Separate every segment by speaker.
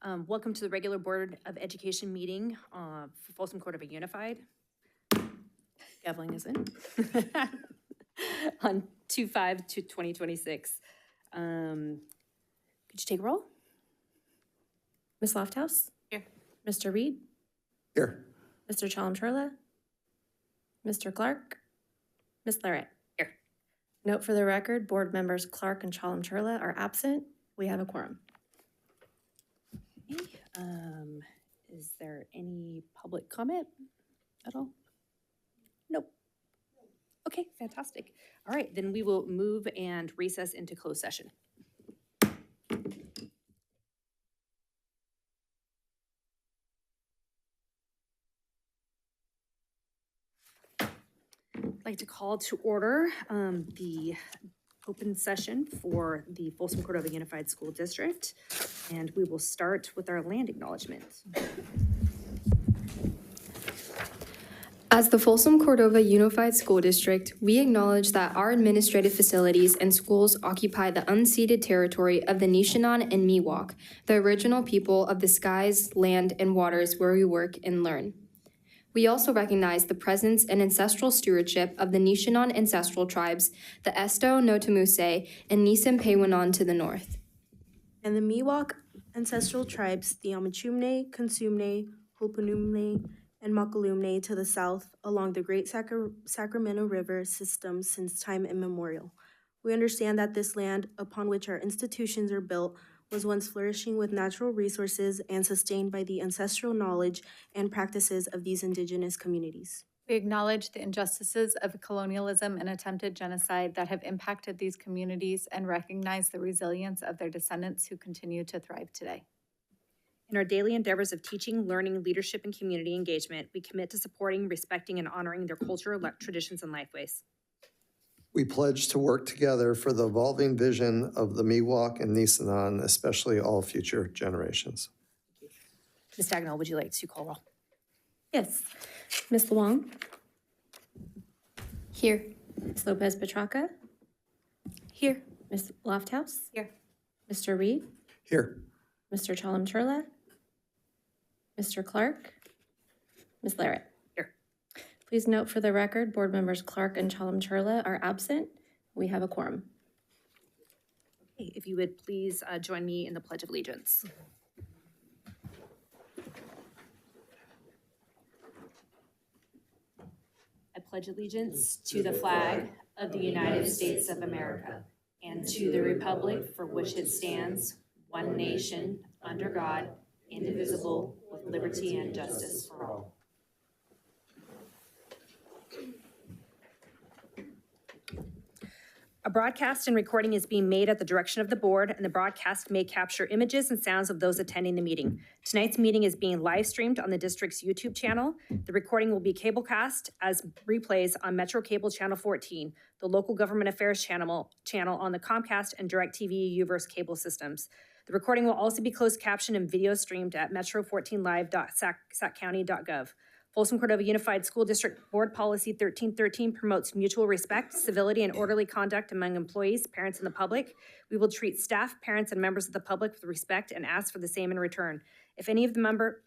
Speaker 1: Welcome to the regular Board of Education meeting for Folsom Cordova Unified. Gaveling is in. On 2/5/2026. Could you take a roll?
Speaker 2: Ms. Lofthouse?
Speaker 1: Here.
Speaker 2: Mr. Reed?
Speaker 3: Here.
Speaker 2: Mr. Chalem-Churla? Mr. Clark? Ms. Larrett?
Speaker 1: Here.
Speaker 2: Note for the record, board members Clark and Chalem-Churla are absent. We have a quorum.
Speaker 1: Okay. Is there any public comment at all? Nope. Okay, fantastic. All right, then we will move and recess into closed session. I'd like to call to order the open session for the Folsom Cordova Unified School District, and we will start with our land acknowledgement.
Speaker 2: As the Folsom Cordova Unified School District, we acknowledge that our administrative facilities and schools occupy the unceded territory of the Nishinan and Miwok, the original people of the skies, land, and waters where we work and learn. We also recognize the presence and ancestral stewardship of the Nishinan ancestral tribes, the Esto Notamuse and Nisim-Pewanon to the north.
Speaker 4: And the Miwok ancestral tribes, the Amachumne, Consumne, Hopunumne, and Makalumne to the south along the Great Sacramento River system since time immemorial. We understand that this land, upon which our institutions are built, was once flourishing with natural resources and sustained by the ancestral knowledge and practices of these indigenous communities.
Speaker 5: We acknowledge the injustices of colonialism and attempted genocide that have impacted these communities and recognize the resilience of their descendants who continue to thrive today.
Speaker 1: In our daily endeavors of teaching, learning, leadership, and community engagement, we commit to supporting, respecting, and honoring their culture, traditions, and lifeways.
Speaker 3: We pledge to work together for the evolving vision of the Miwok and Nisenan, especially all future generations.
Speaker 1: Ms. Dagnall, would you like to call roll?
Speaker 2: Yes. Ms. Luong? Here. Ms. Lopez-Petracca?
Speaker 5: Here.
Speaker 2: Ms. Lofthouse?
Speaker 5: Here.
Speaker 2: Mr. Reed?
Speaker 3: Here.
Speaker 2: Mr. Chalem-Churla? Mr. Clark? Ms. Larrett?
Speaker 1: Here.
Speaker 2: Please note for the record, board members Clark and Chalem-Churla are absent. We have a quorum.
Speaker 1: Okay, if you would please join me in the Pledge of Allegiance. I pledge allegiance to the flag of the United States of America and to the republic for which it stands, one nation, under God, indivisible, with liberty and justice for all. A broadcast and recording is being made at the direction of the board, and the broadcast may capture images and sounds of those attending the meeting. Tonight's meeting is being live streamed on the district's YouTube channel. The recording will be cablecast as replays on Metro Cable Channel 14, the local government affairs channel on the Comcast and DirecTV Uverse cable systems. The recording will also be closed captioned and video streamed at metro14live.saccounty.gov. Folsom Cordova Unified School District Board Policy 1313 promotes mutual respect, civility, and orderly conduct among employees, parents, and the public. We will treat staff, parents, and members of the public with respect and ask for the same in return. If any member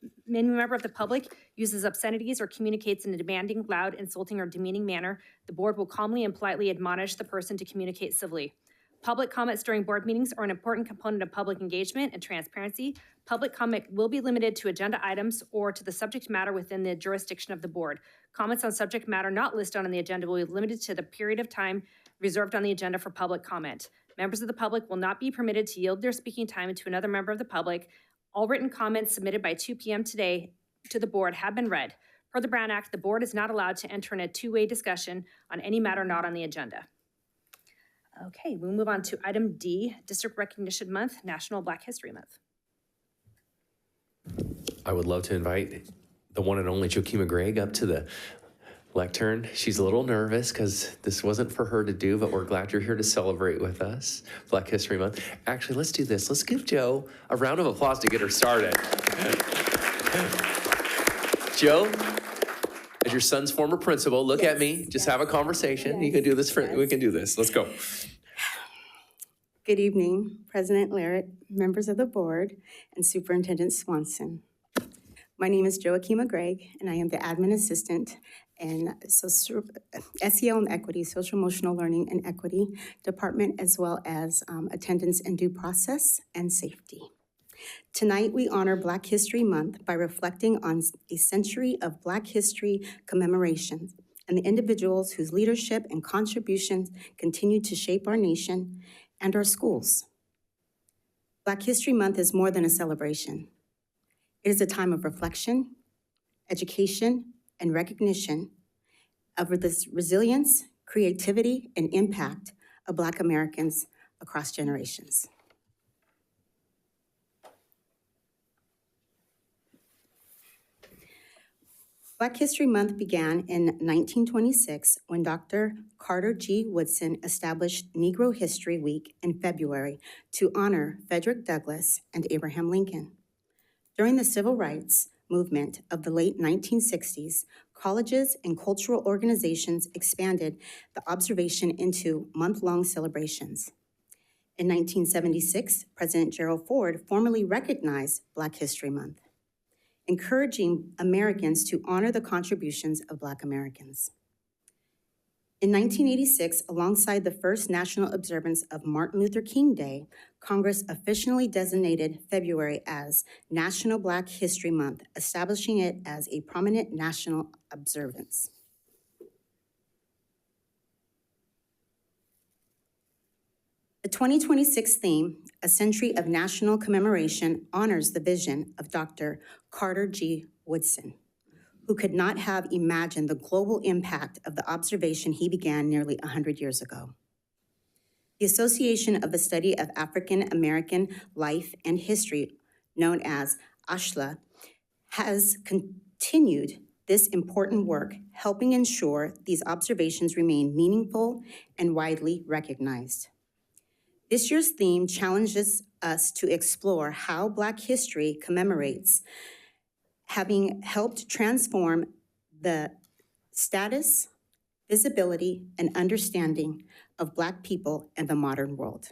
Speaker 1: of the public uses obscenities or communicates in a demanding, loud, insulting, or demeaning manner, the board will calmly and politely admonish the person to communicate civilly. Public comments during board meetings are an important component of public engagement and transparency. Public comment will be limited to agenda items or to the subject matter within the jurisdiction of the board. Comments on subject matter not listed on the agenda will be limited to the period of time reserved on the agenda for public comment. Members of the public will not be permitted to yield their speaking time to another member of the public. All written comments submitted by 2 p.m. today to the board have been read. Per the Brown Act, the board is not allowed to enter in a two-way discussion on any matter not on the agenda. Okay, we'll move on to item D, District Recognition Month, National Black History Month.
Speaker 6: I would love to invite the one and only Joakima Gregg up to the lectern. She's a little nervous because this wasn't for her to do, but we're glad you're here to celebrate with us, Black History Month. Actually, let's do this. Let's give Jo a round of applause to get her started. Jo, as your son's former principal, look at me, just have a conversation. You can do this, we can do this. Let's go.
Speaker 7: Good evening, President Larrett, members of the board, and Superintendent Swanson. My name is Joaquima Gregg, and I am the Admin Assistant in SEL and Equity, Social Emotional Learning and Equity Department, as well as Attendance and Due Process and Safety. Tonight, we honor Black History Month by reflecting on a century of Black history commemorations and the individuals whose leadership and contributions continue to shape our nation and our schools. Black History Month is more than a celebration. It is a time of reflection, education, and recognition of the resilience, creativity, and impact of Black Americans across generations. Black History Month began in 1926 when Dr. Carter G. Woodson established Negro History Week in February to honor Frederick Douglass and Abraham Lincoln. During the civil rights movement of the late 1960s, colleges and cultural organizations expanded the observation into month-long celebrations. In 1976, President Gerald Ford formally recognized Black History Month, encouraging Americans to honor the contributions of Black Americans. In 1986, alongside the first national observance of Martin Luther King Day, Congress officially designated February as National Black History Month, establishing it as a prominent national observance. The 2026 theme, A Century of National Commemoration, honors the vision of Dr. Carter G. Woodson, who could not have imagined the global impact of the observation he began nearly 100 years ago. The Association of the Study of African American Life and History, known as ASHLA, has continued this important work, helping ensure these observations remain meaningful and widely recognized. This year's theme challenges us to explore how Black history commemorates having helped transform the status, visibility, and understanding of Black people in the modern world.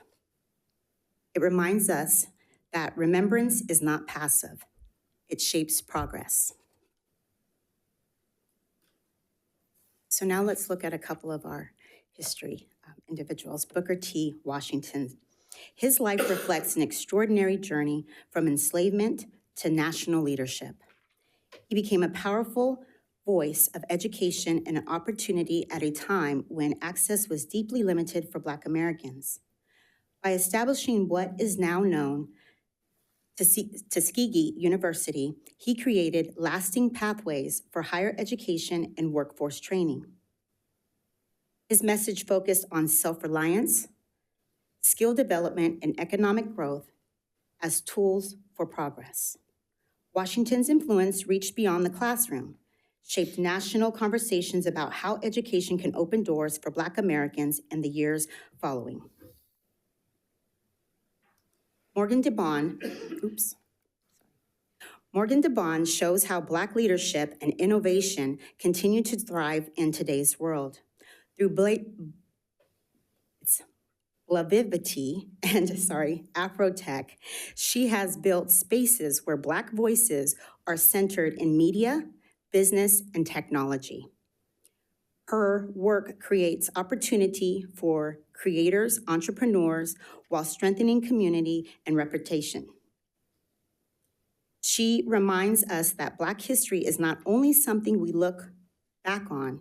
Speaker 7: It reminds us that remembrance is not passive. It shapes progress. So now let's look at a couple of our history individuals. Booker T. Washington. His life reflects an extraordinary journey from enslavement to national leadership. He became a powerful voice of education and an opportunity at a time when access was deeply limited for Black Americans. By establishing what is now known Tuskegee University, he created lasting pathways for higher education and workforce training. His message focused on self-reliance, skill development, and economic growth as tools for progress. Washington's influence reached beyond the classroom, shaped national conversations about how education can open doors for Black Americans in the years following. Morgan DeBond shows how Black leadership and innovation continue to thrive in today's world. Through Blavivity and Afrotech, she has built spaces where Black voices are centered in media, business, and technology. Her work creates opportunity for creators, entrepreneurs, while strengthening community and reputation. She reminds us that Black history is not only something we look back on,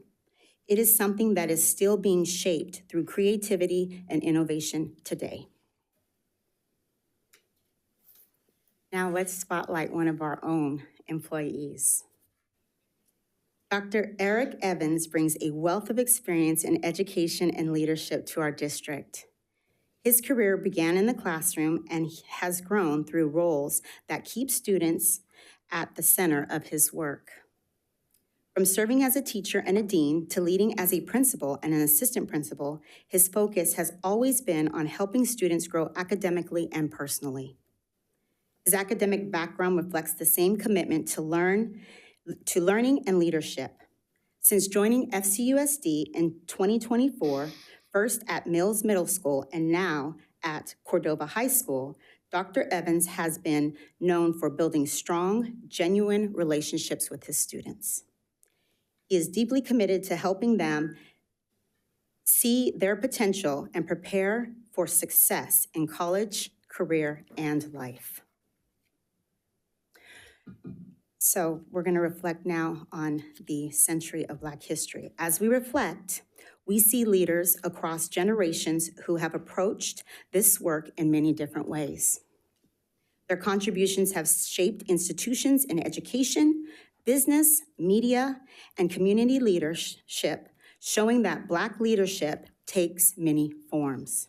Speaker 7: it is something that is still being shaped through creativity and innovation today. Now let's spotlight one of our own employees. Dr. Eric Evans brings a wealth of experience in education and leadership to our district. His career began in the classroom and has grown through roles that keep students at the center of his work. From serving as a teacher and a dean to leading as a principal and an assistant principal, his focus has always been on helping students grow academically and personally. His academic background reflects the same commitment to learning and leadership. Since joining FCUSD in 2024, first at Mills Middle School and now at Cordova High School, Dr. Evans has been known for building strong, genuine relationships with his students. He is deeply committed to helping them see their potential and prepare for success in college, career, and life. So we're going to reflect now on the century of Black history. As we reflect, we see leaders across generations who have approached this work in many different ways. Their contributions have shaped institutions in education, business, media, and community leadership, showing that Black leadership takes many forms.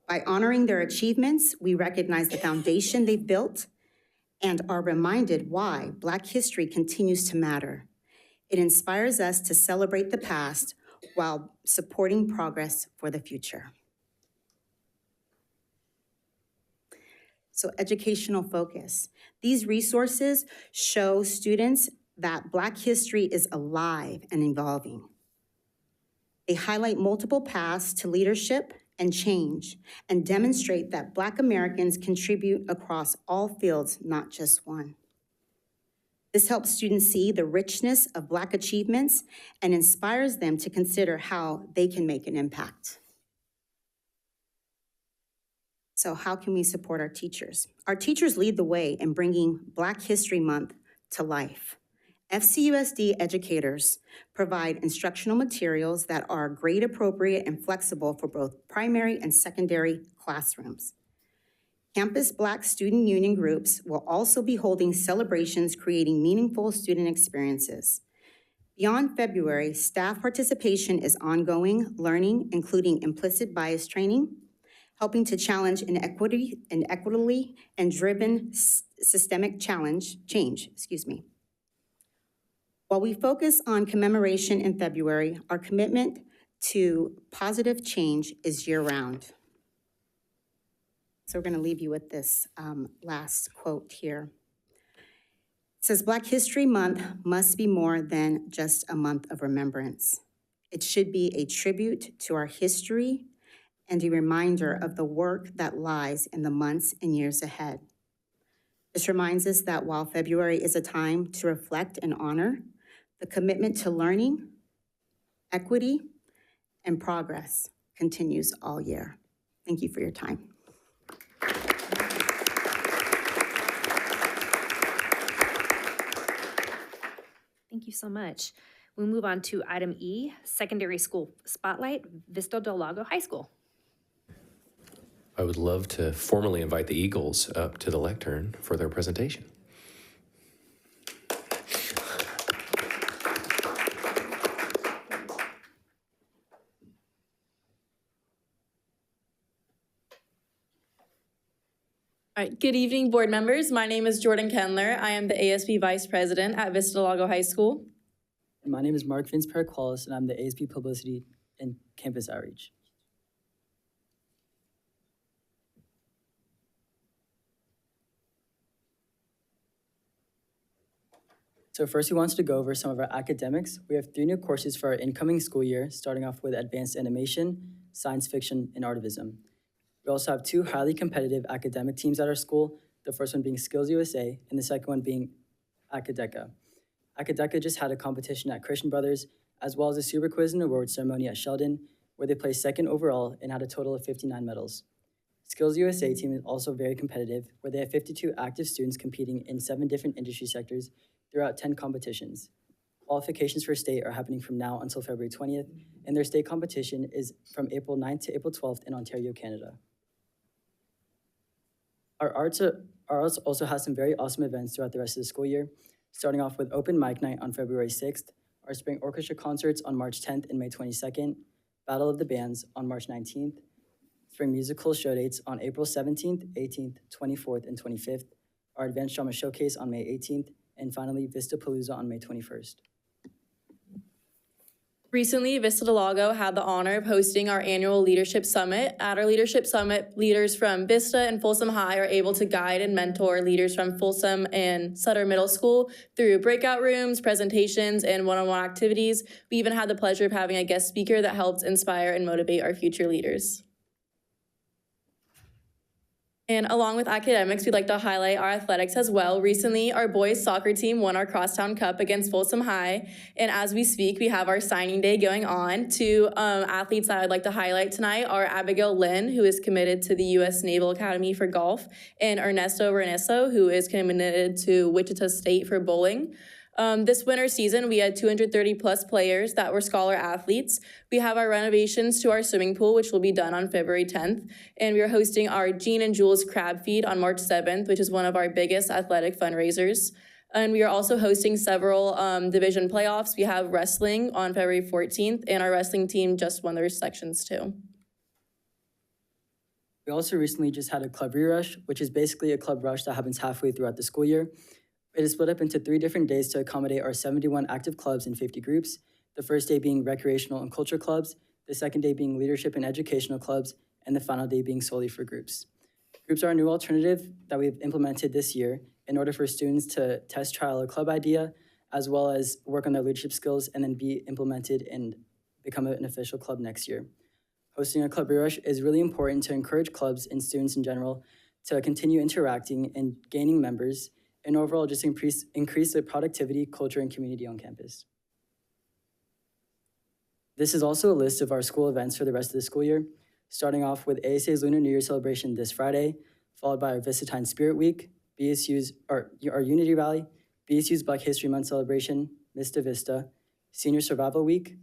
Speaker 7: By honoring their achievements, we recognize the foundation they've built and are reminded why Black history continues to matter. It inspires us to celebrate the past while supporting progress for the future. So, educational focus. These resources show students that Black history is alive and evolving. They highlight multiple paths to leadership and change and demonstrate that Black Americans contribute across all fields, not just one. This helps students see the richness of Black achievements and inspires them to consider how they can make an impact. So how can we support our teachers? Our teachers lead the way in bringing Black History Month to life. FCUSD educators provide instructional materials that are grade appropriate and flexible for both primary and secondary classrooms. Campus Black Student Union groups will also be holding celebrations creating meaningful student experiences. Beyond February, staff participation is ongoing learning, including implicit bias training, helping to challenge inequitably and driven systemic change. While we focus on commemoration in February, our commitment to positive change is year-round. So we're going to leave you with this last quote here. It says, Black History Month must be more than just a month of remembrance. It should be a tribute to our history and a reminder of the work that lies in the months and years ahead. This reminds us that while February is a time to reflect and honor, the commitment to learning, equity, and progress continues all year. Thank you for your time.
Speaker 1: Thank you so much. We move on to item E, Secondary School Spotlight, Vista Del Lago High School.
Speaker 6: I would love to formally invite the Eagles up to the lectern for their presentation.
Speaker 8: All right, good evening, board members. My name is Jordan Kendler. I am the ASB Vice President at Vista Del Lago High School.
Speaker 9: And my name is Mark Vince Paraqualis, and I'm the ASB Publicity and Campus Outreach. So first, we wanted to go over some of our academics. We have 3 new courses for our incoming school year, starting off with Advanced Animation, Science Fiction, and Artivism. We also have 2 highly competitive academic teams at our school, the first one being Skills USA, and the second one being Academica. Academica just had a competition at Christian Brothers, as well as a Super Quiz and Award ceremony at Sheldon, where they placed 2nd overall and had a total of 59 medals. Skills USA team is also very competitive, where they have 52 active students competing in 7 different industry sectors throughout 10 competitions. Qualifications for state are happening from now until February 20th, and their state competition is from April 9th to April 12th in Ontario, Canada. Our arts also has some very awesome events throughout the rest of the school year, starting off with Open Mic Night on February 6th, our Spring Orchestra Concerts on March 10th and May 22nd, Battle of the Bands on March 19th, Spring Musical Show Dates on April 17th, 18th, 24th, and 25th, our Advanced Drama Showcase on May 18th, and finally Vista Palooza on May 21st.
Speaker 8: Recently, Vista Del Lago had the honor of hosting our annual Leadership Summit. At our Leadership Summit, leaders from Vista and Folsom High are able to guide and mentor leaders from Folsom and Sutter Middle School through breakout rooms, presentations, and one-on-one activities. We even had the pleasure of having a guest speaker that helped inspire and motivate our future leaders. And along with academics, we'd like to highlight our athletics as well. Recently, our boys soccer team won our Crosstown Cup against Folsom High. And as we speak, we have our signing day going on. Two athletes that I'd like to highlight tonight are Abigail Lynn, who is committed to the U.S. Naval Academy for golf, and Ernesto Reniso, who is committed to Wichita State for bowling. This winter season, we had 230 plus players that were scholar athletes. We have our renovations to our swimming pool, which will be done on February 10th. And we are hosting our Jean and Jules Crab Feed on March 7th, which is one of our biggest athletic fundraisers. And we are also hosting several division playoffs. We have wrestling on February 14th, and our wrestling team just won their sections too.
Speaker 9: We also recently just had a club re-rush, which is basically a club rush that happens halfway throughout the school year. It is split up into 3 different days to accommodate our 71 active clubs in 50 groups, the first day being recreational and culture clubs, the second day being leadership and educational clubs, and the final day being solely for groups. Groups are a new alternative that we've implemented this year in order for students to test trial a club idea, as well as work on their leadership skills and then be implemented and become an official club next year. Hosting a club re-rush is really important to encourage clubs and students in general to continue interacting and gaining members, and overall just increase the productivity, culture, and community on campus. This is also a list of our school events for the rest of the school year, starting off with ASA's Lunar New Year celebration this Friday, followed by our Visitine Spirit Week, BSU's our Unity Rally, BSU's Black History Month celebration, Mista Vista, Senior Survival Week,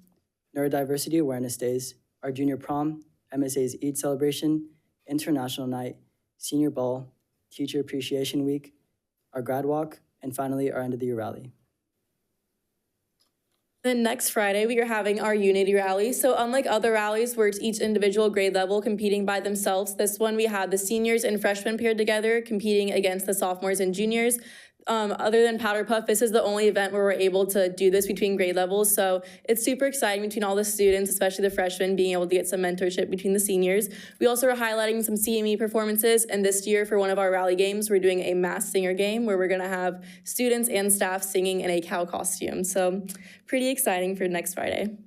Speaker 9: Neurodiversity Awareness Days, our Junior Prom, MSA's Eid celebration, International Night, Senior Ball, Teacher Appreciation Week, our grad walk, and finally our end of the year rally.
Speaker 8: Then next Friday, we are having our Unity Rally. So unlike other rallies where it's each individual grade level competing by themselves, this one we had the seniors and freshmen paired together competing against the sophomores and juniors. Other than Powder Puff, this is the only event where we're able to do this between grade levels. So it's super exciting between all the students, especially the freshmen, being able to get some mentorship between the seniors. We also are highlighting some CME performances. And this year for one of our rally games, we're doing a mass singer game where we're gonna have students and staff singing in a cow costume. So pretty exciting for next Friday.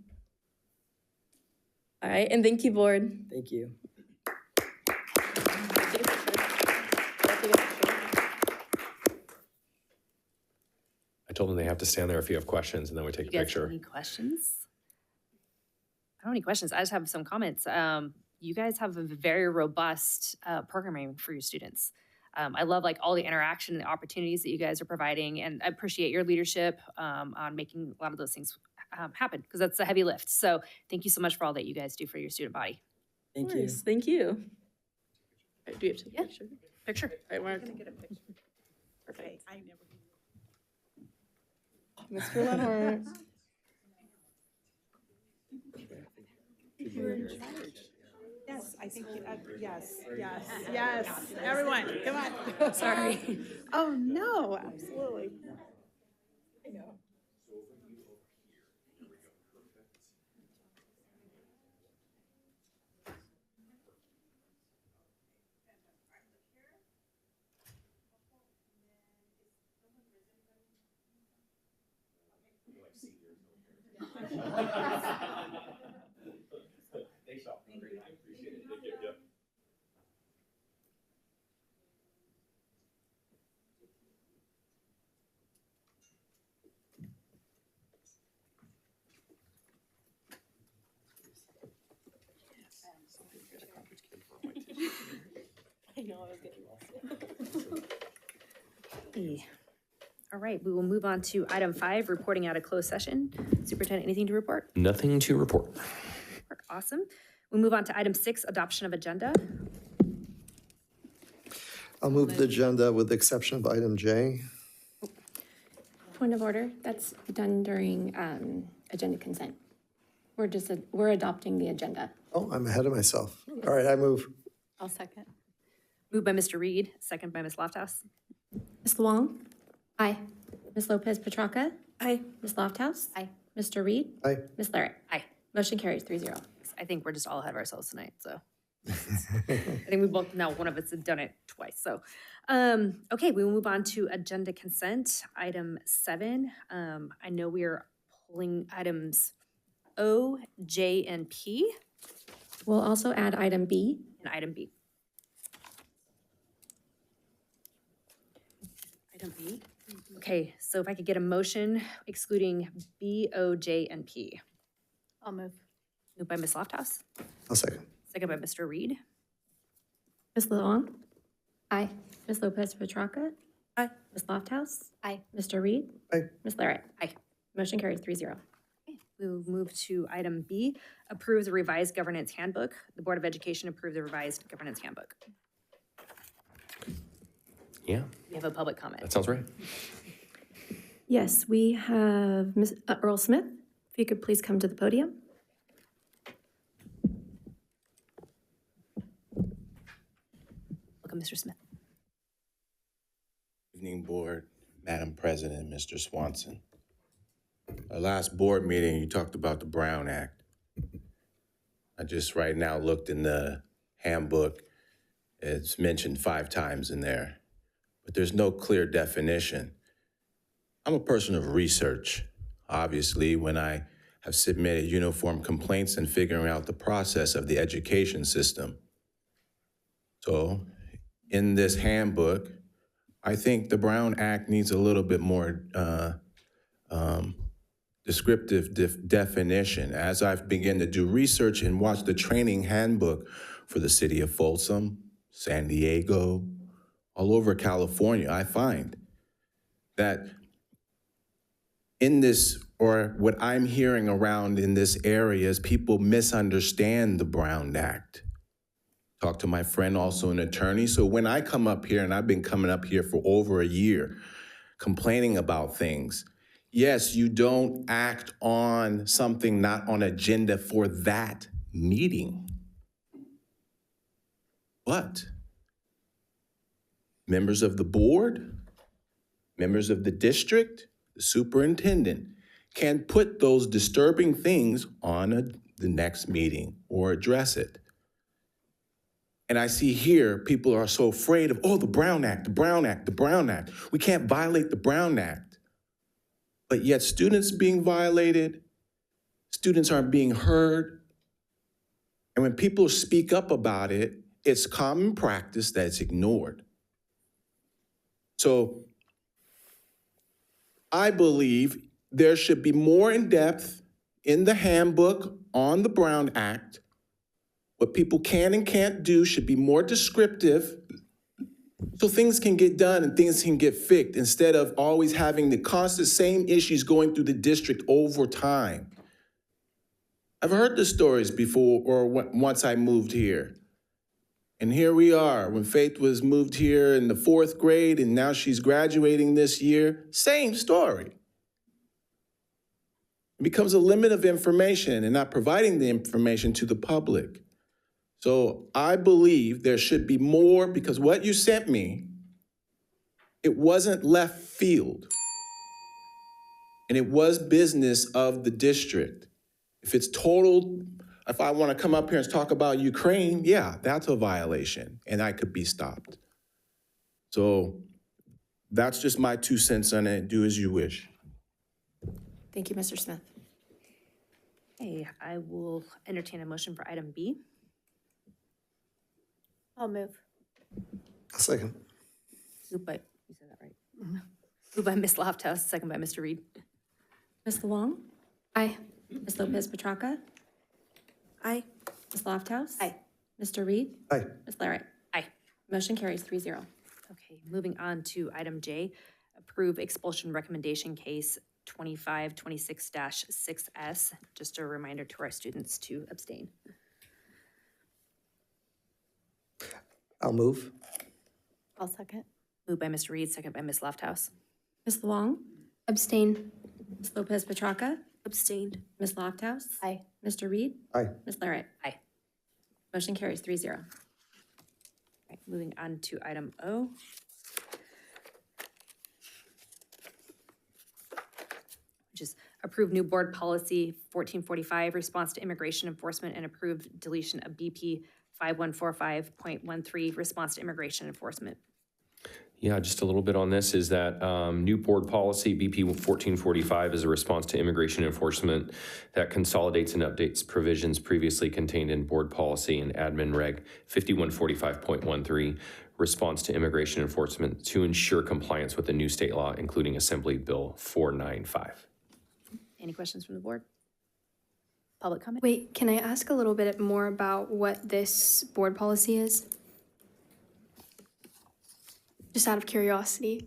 Speaker 8: All right, and thank you, board.
Speaker 9: Thank you.
Speaker 6: I told them they have to stand there if you have questions, and then we take a
Speaker 1: You guys have
Speaker 6: picture.
Speaker 1: any questions? I don't have any questions. I just have some comments. You guys have a very robust programming for your students. I love like all the interaction and the opportunities that you guys are providing, and I appreciate your leadership on making a lot of those things happen, because that's a heavy lift. So thank you so much for all that you guys do for your student body.
Speaker 9: Thank you.
Speaker 8: Thank you. All right, do we have to take a picture?
Speaker 1: Picture.
Speaker 8: All right, Mark.
Speaker 1: Perfect.
Speaker 8: Mr. Lenhart.
Speaker 10: Yes, I think, yes, everyone, come on.
Speaker 1: Sorry.
Speaker 10: Oh, no, absolutely.
Speaker 1: Okay. All right, we will move on to item 5, reporting out of closed session. Superintendent, anything to report?
Speaker 6: Nothing to report.
Speaker 1: Awesome. We move on to item 6, adoption of agenda.
Speaker 3: I'll move the agenda with the exception of item J.
Speaker 11: Point of order, that's done during agenda consent. We're adopting the agenda.
Speaker 3: Oh, I'm ahead of myself. All right, I move.
Speaker 5: I'll second.
Speaker 1: Moved by Mr. Reed, second by Ms. Lofthouse.
Speaker 11: Ms. Luong? Aye. Ms. Lopez Petracca?
Speaker 8: Aye.
Speaker 11: Ms. Lofthouse?
Speaker 5: Aye.
Speaker 11: Mr. Reed?
Speaker 3: Aye.
Speaker 11: Ms. Larrett?
Speaker 1: Aye.
Speaker 11: Motion carries 3-0.
Speaker 1: I think we're just all ahead of ourselves tonight, so. I think we both, now one of us have done it twice, so. Okay, we will move on to agenda consent, item 7. I know we are pulling items O, J, and P,
Speaker 11: We'll also add item B.
Speaker 1: and item B. Item B. Okay, so if I could get a motion excluding B, O, J, and P.
Speaker 5: I'll move.
Speaker 1: Moved by Ms. Lofthouse,
Speaker 3: I'll second.
Speaker 1: second by Mr. Reed.
Speaker 11: Ms. Long?
Speaker 2: Aye.
Speaker 11: Ms. Lopez Petracca?
Speaker 1: Aye.
Speaker 11: Ms. Lofthouse?
Speaker 5: Aye.
Speaker 11: Mr. Reed?
Speaker 3: Aye.
Speaker 11: Ms. Larrett?
Speaker 1: Aye.
Speaker 11: Motion carries 3-0.
Speaker 1: We will move to item B, approve the revised governance handbook. The Board of Education approved the revised governance handbook.
Speaker 6: Yeah,
Speaker 1: We have a public comment.
Speaker 6: that sounds right.
Speaker 11: Yes, we have Ms. Earl Smith. If you could please come to the podium.
Speaker 1: Welcome, Mr. Smith.
Speaker 12: Evening, Board, Madam President, Mr. Swanson. Our last board meeting, you talked about the Brown Act. I just right now looked in the handbook. It's mentioned 5 times in there, but there's no clear definition. I'm a person of research. Obviously, when I have submitted uniform complaints and figuring out the process of the education system. So in this handbook, I think the Brown Act needs a little bit more descriptive definition. As I've begun to do research and watch the training handbook for the city of Folsom, San Diego, all over California, I find that in this, or what I'm hearing around in this area is people misunderstand the Brown Act. Talk to my friend, also an attorney. So when I come up here, and I've been coming up here for over a year, complaining about things, yes, you don't act on something not on agenda for that meeting. But members of the board, members of the district, the superintendent can put those disturbing things on the next meeting or address it. And I see here, people are so afraid of, oh, the Brown Act, the Brown Act, the Brown Act. We can't violate the Brown Act. But yet students being violated, students aren't being heard. And when people speak up about it, it's common practice that it's ignored. So I believe there should be more in depth in the handbook on the Brown Act. What people can and can't do should be more descriptive so things can get done and things can get fixed instead of always having the constant same issues going through the district over time. I've heard the stories before or once I moved here. And here we are, when Faith was moved here in the 4th grade and now she's graduating this year, same story. It becomes a limit of information and not providing the information to the public. So I believe there should be more because what you sent me, it wasn't left field. And it was business of the district. If it's total, if I want to come up here and talk about Ukraine, yeah, that's a violation and I could be stopped. So that's just my 2 cents on it. Do as you wish.
Speaker 11: Thank you, Mr. Smith.
Speaker 1: Okay, I will entertain a motion for item B.
Speaker 5: I'll move.
Speaker 3: I'll second.
Speaker 1: Moved by, you said that right? Moved by Ms. Lofthouse, second by Mr. Reed.
Speaker 11: Ms. Long?
Speaker 2: Aye.
Speaker 11: Ms. Lopez Petracca?
Speaker 4: Aye.
Speaker 11: Ms. Lofthouse?
Speaker 1: Aye.
Speaker 11: Mr. Reed?
Speaker 3: Aye.
Speaker 11: Ms. Larrett?
Speaker 1: Aye.
Speaker 11: Motion carries 3-0.
Speaker 1: Okay, moving on to item J, approve expulsion recommendation case 2526-6S. Just a reminder to our students to abstain.
Speaker 3: I'll move.
Speaker 5: I'll second.
Speaker 1: Moved by Mr. Reed, second by Ms. Lofthouse.
Speaker 11: Ms. Long?
Speaker 2: Abstain.
Speaker 11: Ms. Lopez Petracca?
Speaker 4: Abstained.
Speaker 11: Ms. Lofthouse?
Speaker 5: Aye.
Speaker 11: Mr. Reed?
Speaker 3: Aye.
Speaker 11: Ms. Larrett?
Speaker 1: Aye.
Speaker 11: Motion carries 3-0.
Speaker 1: Right, moving on to item O. Which is approve new board policy 1445, response to immigration enforcement, and approved deletion of BP 5145.13, response to immigration enforcement.
Speaker 6: Yeah, just a little bit on this is that new board policy, BP 1445, is a response to immigration enforcement that consolidates and updates provisions previously contained in board policy and admin reg 5145.13 response to immigration enforcement to ensure compliance with the new state law, including Assembly Bill 495.
Speaker 1: Any questions from the board? Public comment?
Speaker 2: Wait, can I ask a little bit more about what this board policy is? Just out of curiosity.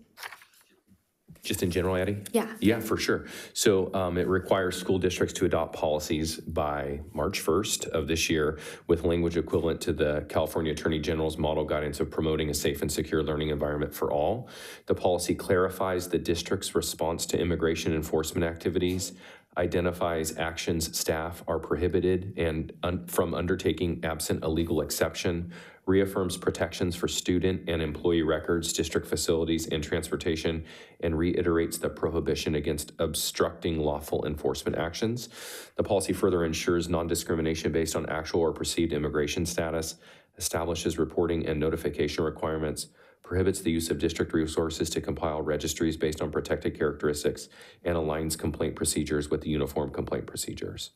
Speaker 6: Just in general, Addie?
Speaker 2: Yeah.
Speaker 6: Yeah, for sure. So it requires school districts to adopt policies by March 1st of this year with language equivalent to the California Attorney General's model guidance of promoting a safe and secure learning environment for all. The policy clarifies the district's response to immigration enforcement activities, identifies actions staff are prohibited and from undertaking absent a legal exception, reaffirms protections for student and employee records, district facilities, and transportation, and reiterates the prohibition against obstructing lawful enforcement actions. The policy further ensures non-discrimination based on actual or perceived immigration status, establishes reporting and notification requirements, prohibits the use of district resources to compile registries based on protected characteristics, and aligns complaint procedures with the uniform complaint procedures.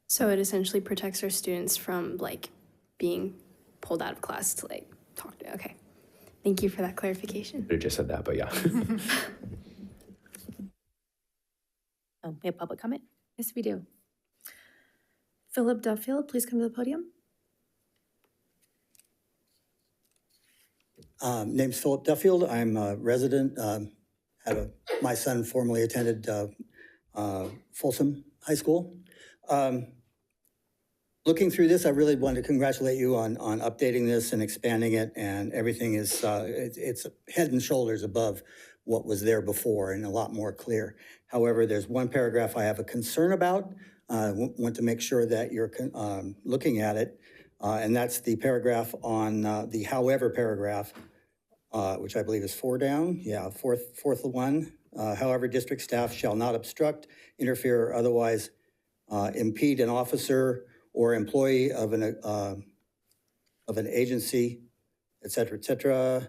Speaker 2: So it essentially protects our students from like being pulled out of class to like talk to. Okay. Thank you for that clarification.
Speaker 6: I just said that, but yeah.
Speaker 1: Oh, we have public comment?
Speaker 11: Yes, we do.
Speaker 4: Philip Duffield, please come to the podium.
Speaker 13: Name's Philip Duffield. I'm a resident. My son formerly attended Folsom High School. Looking through this, I really want to congratulate you on updating this and expanding it, and everything is it's head and shoulders above what was there before and a lot more clear. However, there's one paragraph I have a concern about. I want to make sure that you're looking at it, and that's the paragraph on the however paragraph, which I believe is 4 down. Yeah, fourth one. However, district staff shall not obstruct, interfere, or otherwise impede an officer or employee of an agency, et cetera,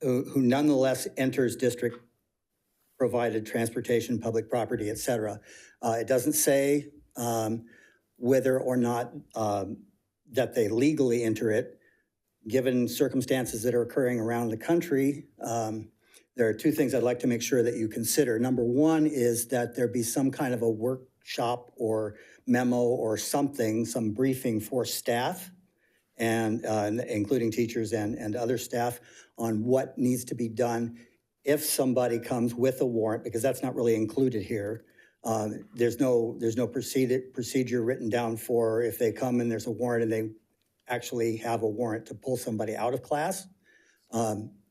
Speaker 13: who nonetheless enters district provided transportation, public property, et cetera. It doesn't say whether or not that they legally enter it. Given circumstances that are occurring around the country, there are 2 things I'd like to make sure that you consider. Number 1 is that there be some kind of a workshop or memo or something, some briefing for staff, and including teachers and other staff on what needs to be done if somebody comes with a warrant, because that's not really included here. There's no procedure written down for if they come and there's a warrant and they actually have a warrant to pull somebody out of class.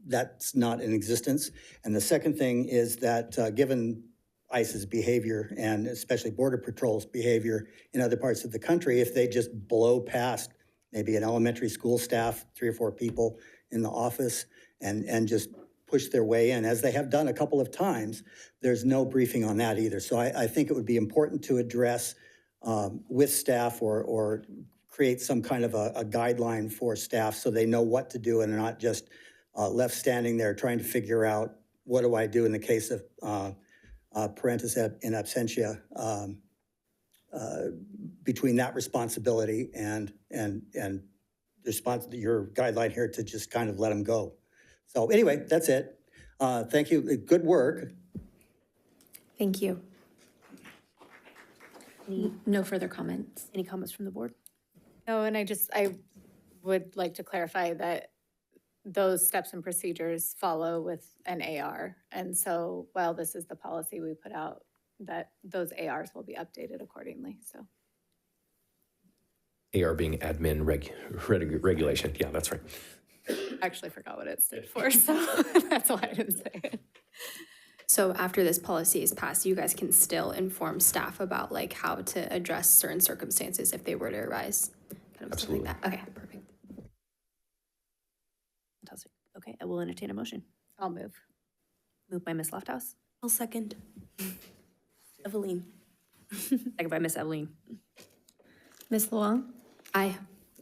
Speaker 13: That's not in existence. And the second thing is that given ICE's behavior and especially Border Patrol's behavior in other parts of the country, if they just blow past maybe an elementary school staff, 3 or 4 people in the office and just push their way in, as they have done a couple of times, there's no briefing on that either. So I think it would be important to address with staff or create some kind of a guideline for staff so they know what to do and are not just left standing there trying to figure out what do I do in the case of parentis in absentia, between that responsibility and your guideline here to just kind of let them go. So anyway, that's it. Thank you. Good work.
Speaker 2: Thank you.
Speaker 11: No further comments.
Speaker 1: Any comments from the board?
Speaker 5: No, and I would like to clarify that those steps and procedures follow with an AR. And so while this is the policy we put out, that those ARs will be updated accordingly, so.
Speaker 6: AR being admin regulation. Yeah, that's right.
Speaker 5: I actually forgot what it stood for, so that's why I didn't say it.
Speaker 2: So after this policy is passed, you guys can still inform staff about like how to address certain circumstances if they were to arise. Kind of
Speaker 6: Absolutely.
Speaker 2: Like that. Okay, perfect.
Speaker 1: Fantastic. Okay, I will entertain a motion.
Speaker 5: I'll move.
Speaker 1: Moved by Ms. Lofthouse,
Speaker 4: I'll second. Evelyn.
Speaker 1: second by Ms. Evelyn.
Speaker 11: Ms. Luong?
Speaker 2: Aye.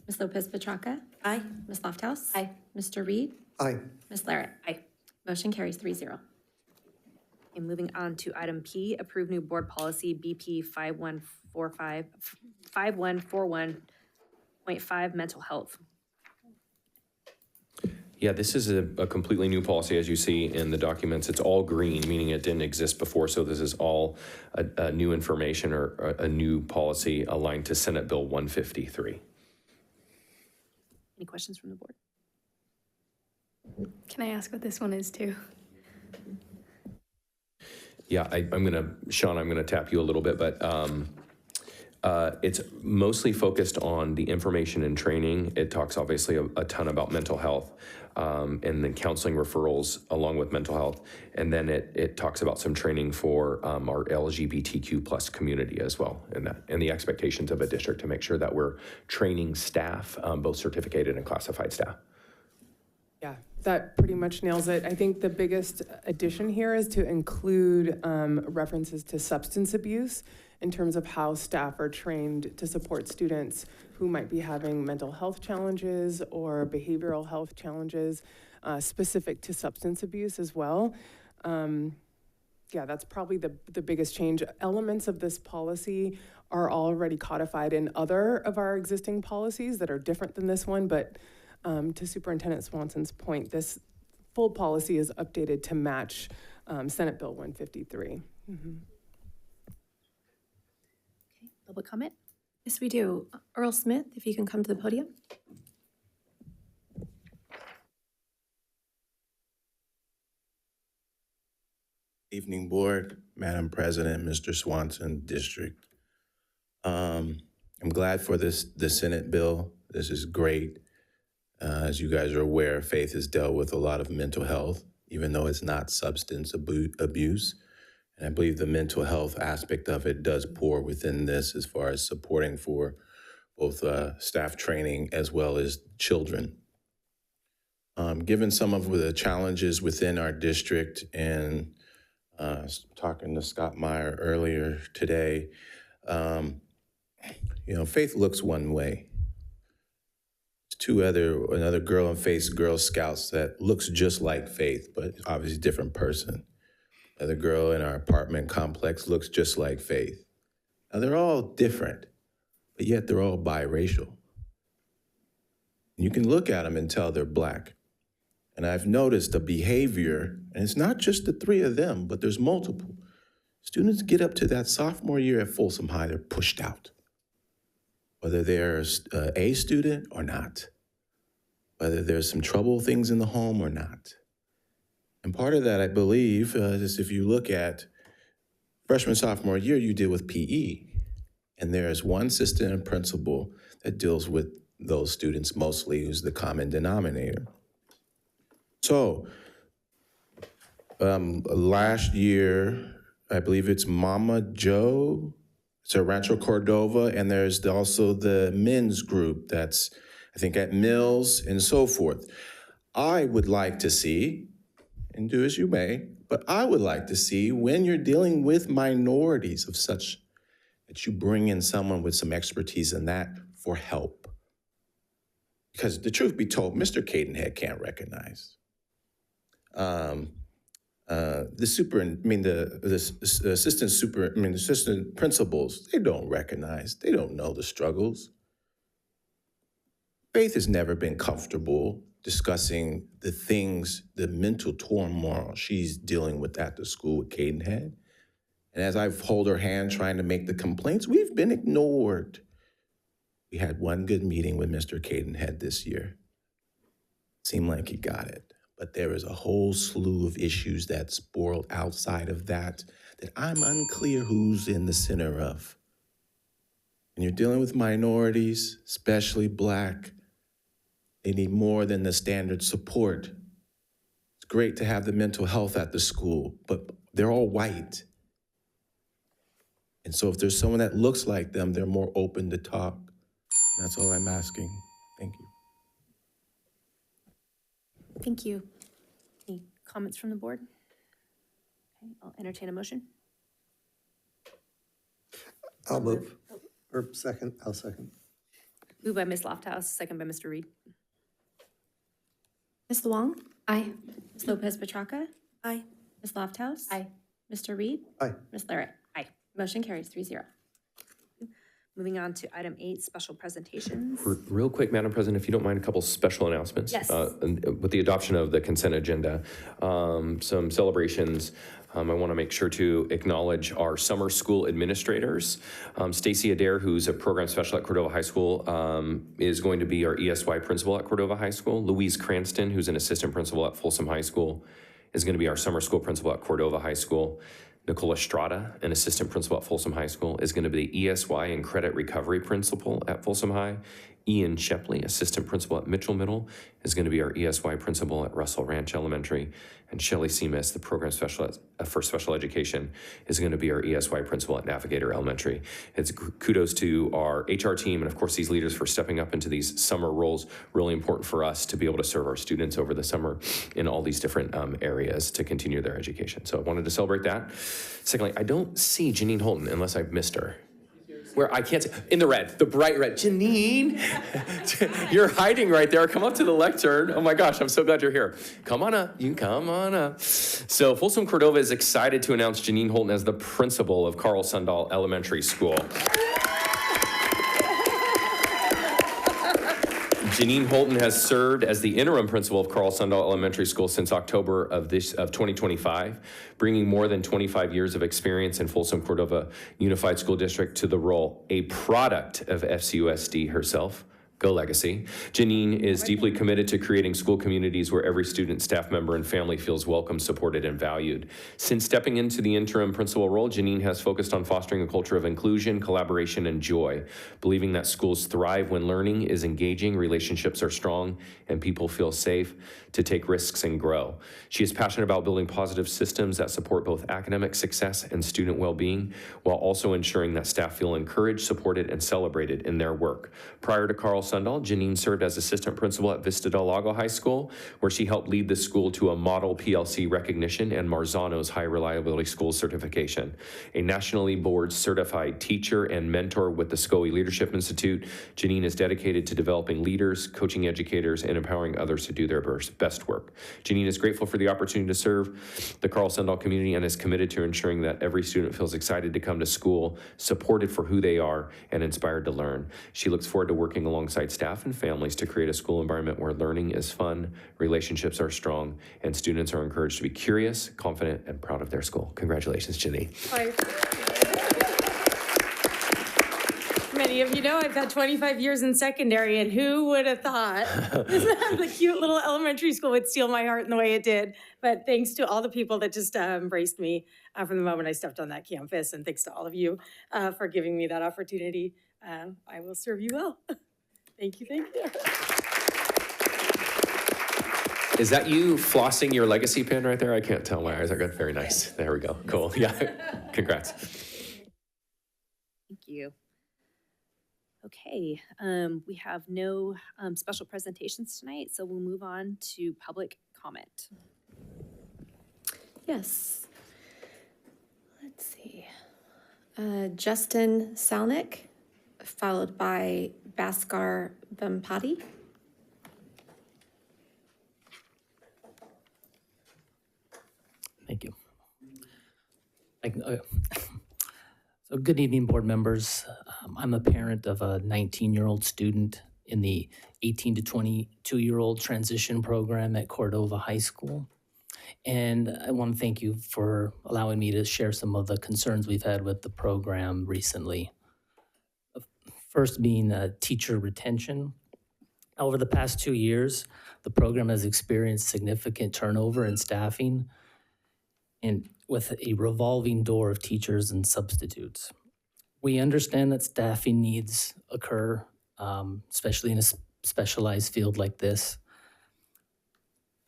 Speaker 11: Ms. Lopez Petracca?
Speaker 4: Aye.
Speaker 11: Ms. Lofthouse?
Speaker 5: Aye.
Speaker 11: Mr. Reed?
Speaker 3: Aye.
Speaker 11: Ms. Larrett?
Speaker 1: Aye.
Speaker 11: Motion carries 3-0.
Speaker 1: And moving on to item P, approve new board policy BP 5141 .5 mental health.
Speaker 6: Yeah, this is a completely new policy, as you see in the documents. It's all green, meaning it didn't exist before. So this is all a new information or a new policy aligned to Senate Bill 153.
Speaker 1: Any questions from the board?
Speaker 2: Can I ask what this one is too?
Speaker 6: Yeah, Sean, I'm gonna tap you a little bit, but it's mostly focused on the information and training. It talks obviously a ton about mental health, and then counseling referrals along with mental health. And then it talks about some training for our LGBTQ plus community as well, and the expectations of a district to make sure that we're training staff, both certificated and classified staff.
Speaker 14: Yeah, that pretty much nails it. I think the biggest addition here is to include references to substance abuse in terms of how staff are trained to support students who might be having mental health challenges or behavioral health challenges specific to substance abuse as well. Yeah, that's probably the biggest change. Elements of this policy are already codified in other of our existing policies that are different than this one, but to Superintendent Swanson's point, this full policy is updated to match Senate Bill 153. Mm-hmm.
Speaker 1: Public comment?
Speaker 11: Yes, we do. Earl Smith, if you can come to the podium.
Speaker 12: Evening, Board, Madam President, Mr. Swanson, District. I'm glad for the Senate bill. This is great. As you guys are aware, Faith has dealt with a lot of mental health, even though it's not substance abuse. And I believe the mental health aspect of it does pour within this as far as supporting for both staff training as well as children. Given some of the challenges within our district and talking to Scott Meyer earlier today, Faith looks one way. Another girl in Faith's Girl Scouts that looks just like Faith, but obviously a different person. Another girl in our apartment complex looks just like Faith. Now they're all different, but yet they're all biracial. You can look at them and tell they're Black. And I've noticed a behavior, and it's not just the three of them, but there's multiple. Students get up to that sophomore year at Folsom High, they're pushed out. Whether they're an A student or not, whether there's some trouble things in the home or not. And part of that, I believe, is if you look at freshman, sophomore year, you deal with PE. And there's one assistant and principal that deals with those students mostly, who's the common denominator. So last year, I believe it's Mama Joe, it's at Rancho Cordova, and there's also the men's group that's, I think, at Mills and so forth. I would like to see, and do as you may, but I would like to see when you're dealing with minorities of such, that you bring in someone with some expertise in that for help. Because the truth be told, Mr. Cadenhead can't recognize. The assistant principals, they don't recognize, they don't know the struggles. Faith has never been comfortable discussing the things, the mental turmoil she's dealing with at the school with Cadenhead. And as I've held her hand trying to make the complaints, we've been ignored. We had one good meeting with Mr. Cadenhead this year. Seemed like he got it. But there is a whole slew of issues that spoiled outside of that I'm unclear who's in the center of. When you're dealing with minorities, especially Black, they need more than the standard support. It's great to have the mental health at the school, but they're all white. And so if there's someone that looks like them, they're more open to talk. That's all I'm asking. Thank you.
Speaker 1: Thank you. Any comments from the board? Okay, I'll entertain a motion.
Speaker 3: I'll move. Or second, I'll second.
Speaker 1: Moved by Ms. Lofthouse, second by Mr. Reed.
Speaker 11: Ms. Luong?
Speaker 2: Aye.
Speaker 11: Ms. Lopez Petracca?
Speaker 4: Aye.
Speaker 11: Ms. Lofthouse?
Speaker 5: Aye.
Speaker 11: Mr. Reed?
Speaker 3: Aye.
Speaker 11: Ms. Larrett? Aye. Motion carries 3-0.
Speaker 1: Moving on to item 8, special presentations.
Speaker 6: Real quick, Madam President, if you don't mind, a couple special announcements.
Speaker 1: Yes.
Speaker 6: With the adoption of the consent agenda, some celebrations. I want to make sure to acknowledge our summer school administrators. Stacy Adair, who's a program special at Cordova High School, is going to be our ESY principal at Cordova High School. Louise Cranston, who's an assistant principal at Folsom High School, is going to be our summer school principal at Cordova High School. Nicole Estrada, an assistant principal at Folsom High School, is going to be the ESY and credit recovery principal at Folsom High. Ian Shepley, assistant principal at Mitchell Middle, is going to be our ESY principal at Russell Ranch Elementary. And Shelley Seamus, the program specialist for special education, is going to be our ESY principal at Navigator Elementary. It's kudos to our HR team and, of course, these leaders for stepping up into these summer roles. Really important for us to be able to serve our students over the summer in all these different areas to continue their education. So I wanted to celebrate that. Secondly, I don't see Janine Holton unless I've missed her. Where I can't see, in the red, the bright red. Janine, you're hiding right there. Come up to the lectern. Oh my gosh, I'm so glad you're here. Come on up, you can come on up. So Folsom Cordova is excited to announce Janine Holton as the principal of Carl Sundahl Elementary School. Janine Holton has served as the interim principal of Carl Sundahl Elementary School since October of 2025, bringing more than 25 years of experience in Folsom Cordova Unified School District to the role, a product of FCUSD herself. Go Legacy. Janine is deeply committed to creating school communities where every student, staff member, and family feels welcome, supported, and valued. Since stepping into the interim principal role, Janine has focused on fostering a culture of inclusion, collaboration, and joy, believing that schools thrive when learning is engaging, relationships are strong, and people feel safe to take risks and grow. She is passionate about building positive systems that support both academic success and student well-being, while also ensuring that staff feel encouraged, supported, and celebrated in their work. Prior to Carl Sundahl, Janine served as assistant principal at Vista Del Lago High School, where she helped lead the school to a model PLC recognition and Marzano's High Reliability School certification. A nationally board certified teacher and mentor with the SCOE Leadership Institute, Janine is dedicated to developing leaders, coaching educators, and empowering others to do their best work. Janine is grateful for the opportunity to serve the Carl Sundahl community and is committed to ensuring that every student feels excited to come to school, supported for who they are, and inspired to learn. She looks forward to working alongside staff and families to create a school environment where learning is fun, relationships are strong, and students are encouraged to be curious, confident, and proud of their school. Congratulations, Janine.
Speaker 15: Many of you know I've had 25 years in secondary, and who would have thought the cute little elementary school would steal my heart in the way it did. But thanks to all the people that just embraced me from the moment I stepped on that campus, and thanks to all of you for giving me that opportunity. I will serve you well. Thank you, thank you.
Speaker 6: Is that you flossing your legacy pin right there? I can't tell. My eyes are good. Very nice. There we go. Cool. Yeah. Congrats.
Speaker 1: Thank you. Okay, we have no special presentations tonight, so we'll move on to public comment.
Speaker 11: Yes. Let's see. Justin Salnick, followed by Bhaskar Vempati.
Speaker 16: Thank you. So good evening, board members. I'm a parent of a 19-year-old student in the 18 to 22-year-old transition program at Cordova High School. And I want to thank you for allowing me to share some of the concerns we've had with the program recently. First being teacher retention. Over the past 2 years, the program has experienced significant turnover in staffing, and with a revolving door of teachers and substitutes. We understand that staffing needs occur, especially in a specialized field like this.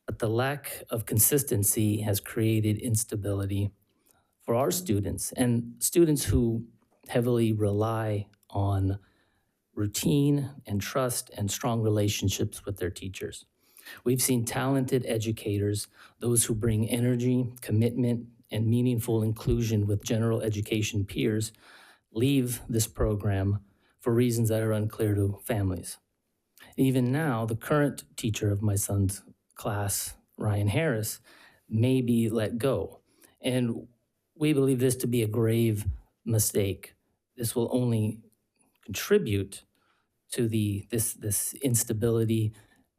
Speaker 16: But the lack of consistency has created instability for our students and students who heavily rely on routine and trust and strong relationships with their teachers. We've seen talented educators, those who bring energy, commitment, and meaningful inclusion with general education peers, leave this program for reasons that are unclear to families. Even now, the current teacher of my son's class, Ryan Harris, may be let go. And we believe this to be a grave mistake. This will only contribute to this instability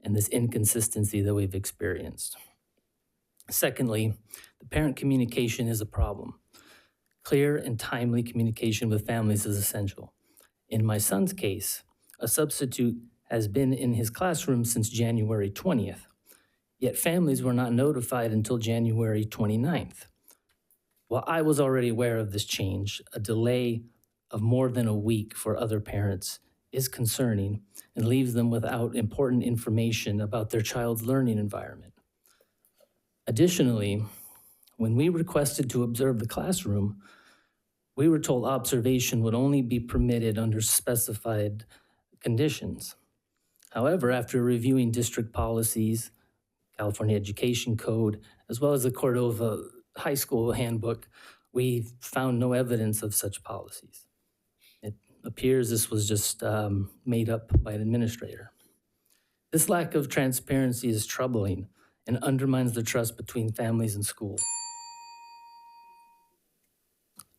Speaker 16: and this inconsistency that we've experienced. Secondly, the parent communication is a problem. Clear and timely communication with families is essential. In my son's case, a substitute has been in his classroom since January 20th, yet families were not notified until January 29th. While I was already aware of this change, a delay of more than a week for other parents is concerning and leaves them without important information about their child's learning environment. Additionally, when we requested to observe the classroom, we were told observation would only be permitted under specified conditions. However, after reviewing district policies, California Education Code, as well as the Cordova High School Handbook, we found no evidence of such policies. It appears this was just made up by an administrator. This lack of transparency is troubling and undermines the trust between families and school.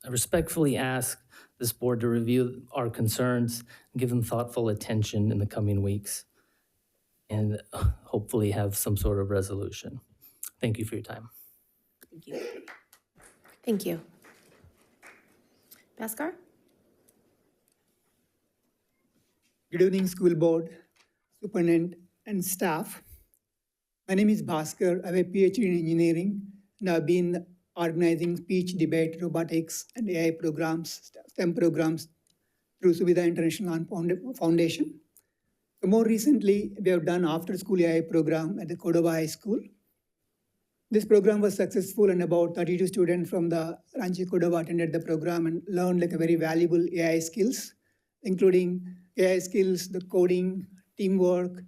Speaker 16: I respectfully ask this board to review our concerns and give them thoughtful attention in the coming weeks and hopefully have some sort of resolution. Thank you for your time.
Speaker 11: Thank you. Thank you. Bhaskar?
Speaker 17: Good evening, school board, superintendent, and staff. My name is Bhaskar. I have a PhD in engineering, and I've been organizing speech, debate, robotics, and AI programs, STEM programs through Suvidha International Foundation. So more recently, we have done after-school AI program at the Cordova High School. This program was successful, and about 32 students from the Rancho Cordova attended the program and learned like a very valuable AI skills, including AI skills, the coding, teamwork,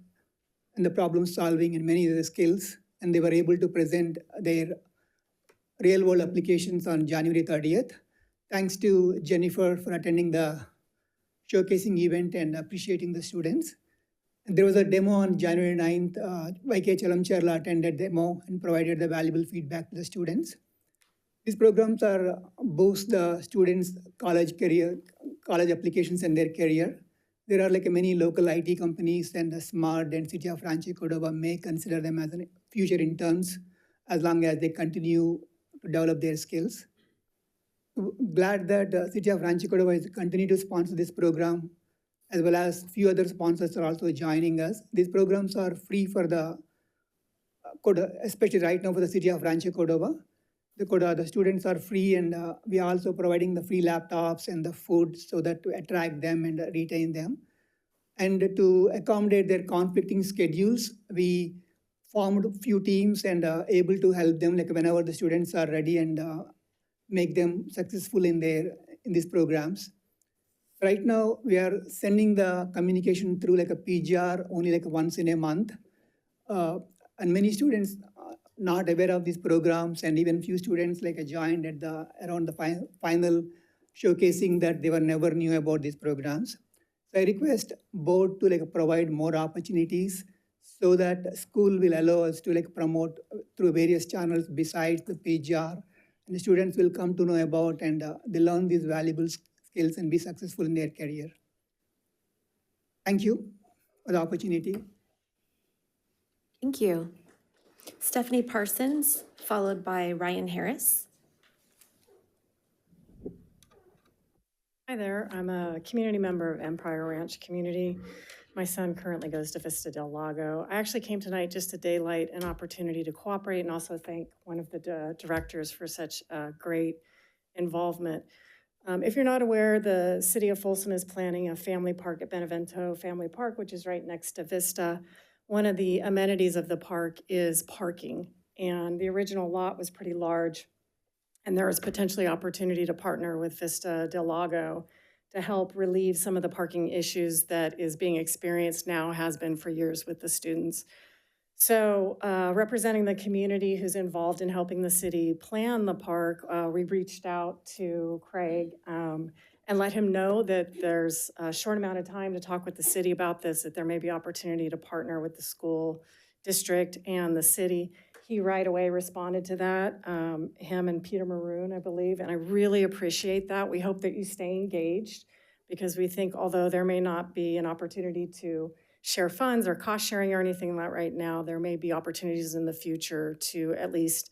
Speaker 17: and the problem solving, and many other skills. And they were able to present their real world applications on January 30th. Thanks to Jennifer for attending the showcasing event and appreciating the students. And there was a demo on January 9th. YK Chalamcherla attended the demo and provided the valuable feedback to the students. These programs are boost the students' college applications and their career. There are like many local IT companies, and the SMART and City of Rancho Cordova may consider them as future interns as long as they continue to develop their skills. Glad that City of Rancho Cordova is continue to sponsor this program, as well as few other sponsors are also joining us. These programs are free for the, especially right now for the City of Rancho Cordova. The students are free, and we are also providing the free laptops and the food so that to attract them and retain them. And to accommodate their conflicting schedules, we formed a few teams and able to help them like whenever the students are ready and make them successful in these programs. Right now, we are sending the communication through like a PGR only like once in a month. And many students are not aware of these programs, and even few students like joined at around the final showcasing that they were never knew about these programs. So I request board to like provide more opportunities so that school will allow us to like promote through various channels besides the PGR, and the students will come to know about and they learn these valuable skills and be successful in their career. Thank you for the opportunity.
Speaker 11: Thank you. Stephanie Parsons, followed by Ryan Harris.
Speaker 18: Hi there, I'm a community member of Empire Ranch community. My son currently goes to Vista del Lago. I actually came tonight just to daylight an opportunity to cooperate and also thank one of the directors for such great involvement. If you're not aware, the city of Folsom is planning a family park at Benevento Family Park, which is right next to Vista. One of the amenities of the park is parking, and the original lot was pretty large, and there is potentially opportunity to partner with Vista del Lago to help relieve some of the parking issues that is being experienced now, has been for years with the students. So representing the community who's involved in helping the city plan the park, we reached out to Craig and let him know that there's a short amount of time to talk with the city about this, that there may be opportunity to partner with the school district and the city. He right away responded to that, him and Peter Maroon, I believe, and I really appreciate that. We hope that you stay engaged because we think although there may not be an opportunity to share funds or cost sharing or anything like that right now, there may be opportunities in the future to at least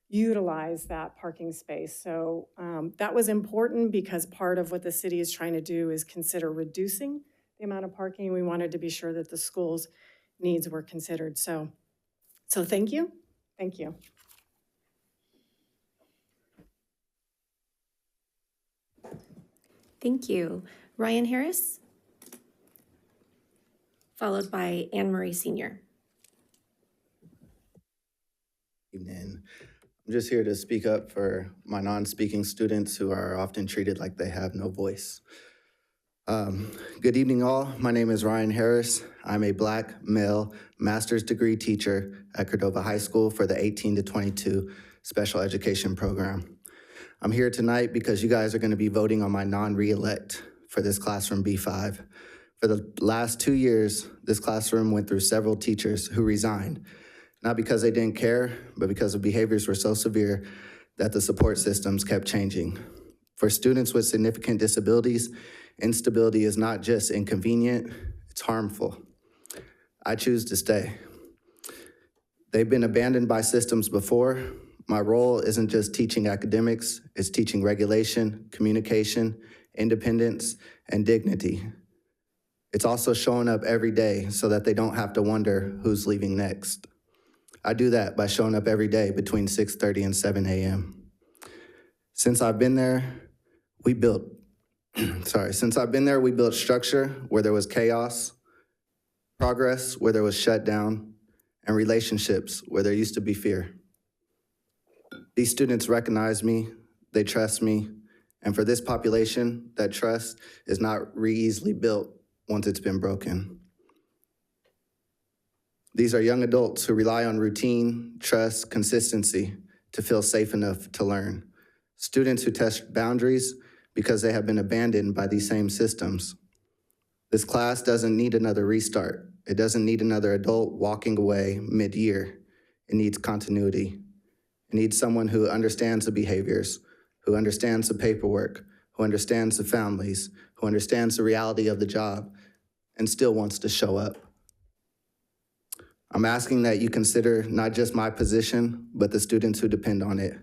Speaker 18: utilize that parking space. So that was important because part of what the city is trying to do is consider reducing the amount of parking. We wanted to be sure that the school's needs were considered. So thank you. Thank you.
Speaker 11: Thank you. Ryan Harris, followed by Anne Marie Senior.
Speaker 19: Evening. I'm just here to speak up for my non-speaking students who are often treated like they have no voice. Good evening, all. My name is Ryan Harris. I'm a Black male master's degree teacher at Cordova High School for the 18 to 22 special education program. I'm here tonight because you guys are going to be voting on my non-reelect for this classroom B5. For the last 2 years, this classroom went through several teachers who resigned, not because they didn't care, but because the behaviors were so severe that the support systems kept changing. For students with significant disabilities, instability is not just inconvenient, it's harmful. I choose to stay. They've been abandoned by systems before. My role isn't just teaching academics, it's teaching regulation, communication, independence, and dignity. It's also showing up every day so that they don't have to wonder who's leaving next. I do that by showing up every day between 6:30 and 7 a.m. Since I've been there, we built structure where there was chaos, progress where there was shutdown, and relationships where there used to be fear. These students recognize me, they trust me, and for this population, that trust is not easily built once it's been broken. These are young adults who rely on routine, trust, consistency to feel safe enough to learn. Students who test boundaries because they have been abandoned by these same systems. This class doesn't need another restart. It doesn't need another adult walking away mid-year. It needs continuity. It needs someone who understands the behaviors, who understands the paperwork, who understands the families, who understands the reality of the job, and still wants to show up. I'm asking that you consider not just my position, but the students who depend on it.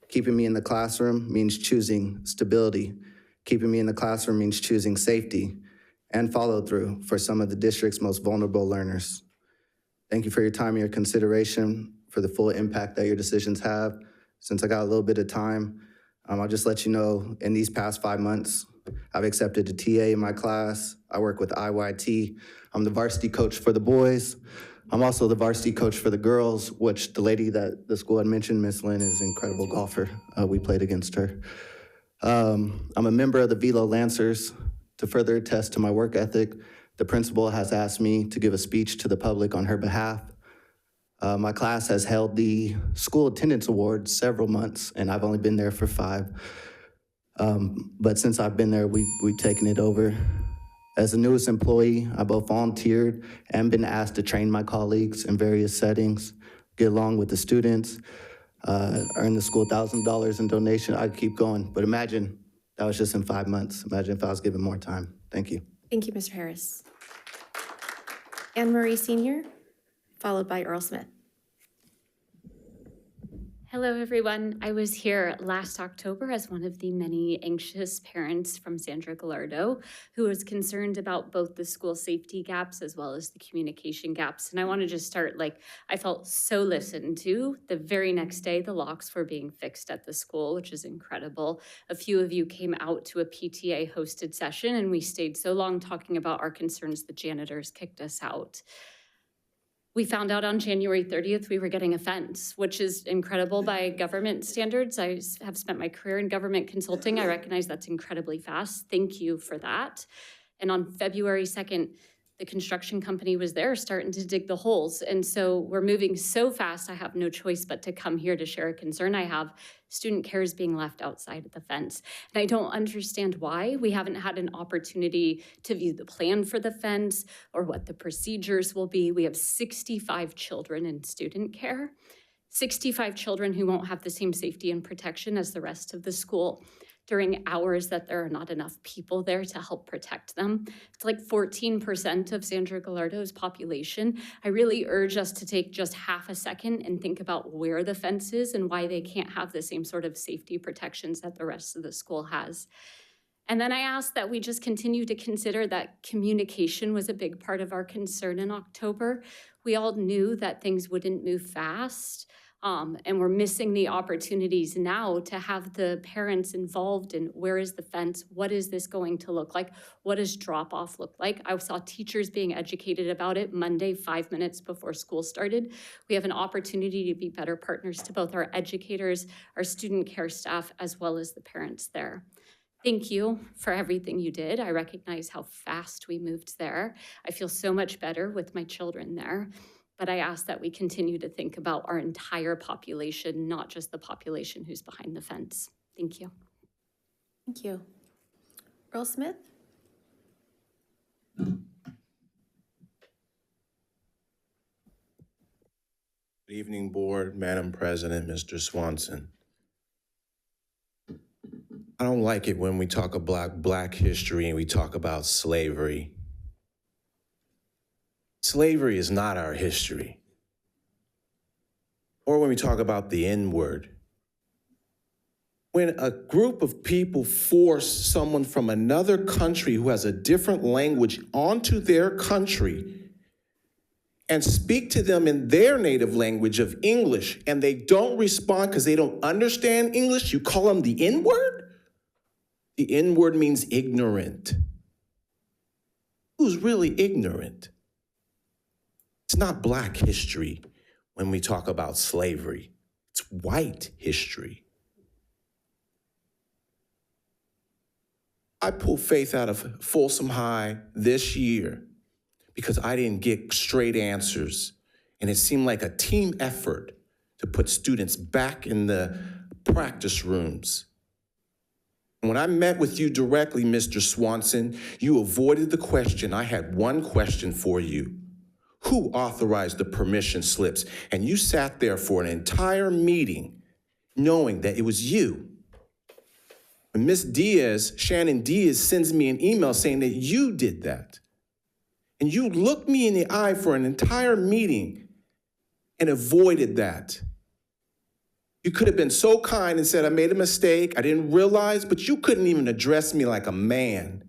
Speaker 19: Keeping me in the classroom means choosing stability. Keeping me in the classroom means choosing safety and follow through for some of the district's most vulnerable learners. Thank you for your time and your consideration, for the full impact that your decisions have. Since I got a little bit of time, I'll just let you know, in these past 5 months, I've accepted a TA in my class. I work with IYT. I'm the varsity coach for the boys. I'm also the varsity coach for the girls, which the lady that the school had mentioned, Miss Lynn, is an incredible golfer. We played against her. I'm a member of the Velo Lancers. To further attest to my work ethic, the principal has asked me to give a speech to the public on her behalf. My class has held the school attendance award several months, and I've only been there for 5. But since I've been there, we've taken it over. As the newest employee, I both volunteered and been asked to train my colleagues in various settings, get along with the students, earn the school $1,000 in donation. I could keep going, but imagine that was just in 5 months. Imagine if I was given more time. Thank you.
Speaker 11: Thank you, Mr. Harris. Anne Marie Senior, followed by Earl Smith.
Speaker 20: Hello, everyone. I was here last October as one of the many anxious parents from Sandra Gallardo who was concerned about both the school safety gaps as well as the communication gaps. And I want to just start, I felt so listened to. The very next day, the locks were being fixed at the school, which is incredible. A few of you came out to a PTA hosted session, and we stayed so long talking about our concerns, the janitors kicked us out. We found out on January 30th we were getting a fence, which is incredible by government standards. I have spent my career in government consulting. I recognize that's incredibly fast. Thank you for that. And on February 2nd, the construction company was there starting to dig the holes. And so we're moving so fast, I have no choice but to come here to share a concern I have. Student care is being left outside of the fence. And I don't understand why. We haven't had an opportunity to view the plan for the fence or what the procedures will be. We have 65 children in student care, 65 children who won't have the same safety and protection as the rest of the school. during hours that there are not enough people there to help protect them. It's like 14% of Sandra Gallardo's population. I really urge us to take just half a second and think about where the fence is and why they can't have the same sort of safety protections that the rest of the school has. And then I asked that we just continue to consider that communication was a big part of our concern in October. We all knew that things wouldn't move fast, and we're missing the opportunities now to have the parents involved in where is the fence, what is this going to look like, what does drop-off look like. I saw teachers being educated about it Monday, 5 minutes before school started. We have an opportunity to be better partners to both our educators, our student care staff, as well as the parents there. Thank you for everything you did. I recognize how fast we moved there. I feel so much better with my children there. But I ask that we continue to think about our entire population, not just the population who's behind the fence. Thank you.
Speaker 1: Thank you. Earl Smith?
Speaker 12: Good evening, Board, Madam President, Mr. Swanson. I don't like it when we talk about Black history and we talk about slavery. Slavery is not our history. Or when we talk about the N-word. When a group of people force someone from another country who has a different language onto their country and speak to them in their native language of English, and they don't respond because they don't understand English, you call them the N-word? The N-word means ignorant. Who's really ignorant? It's not Black history when we talk about slavery. It's white history. I pulled Faith out of Folsom High this year because I didn't get straight answers. And it seemed like a team effort to put students back in the practice rooms. When I met with you directly, Mr. Swanson, you avoided the question. I had one question for you. Who authorized the permission slips? And you sat there for an entire meeting knowing that it was you. When Miss Diaz, Shannon Diaz, sends me an email saying that you did that, and you looked me in the eye for an entire meeting and avoided that. You could have been so kind and said, I made a mistake, I didn't realize, but you couldn't even address me like a man.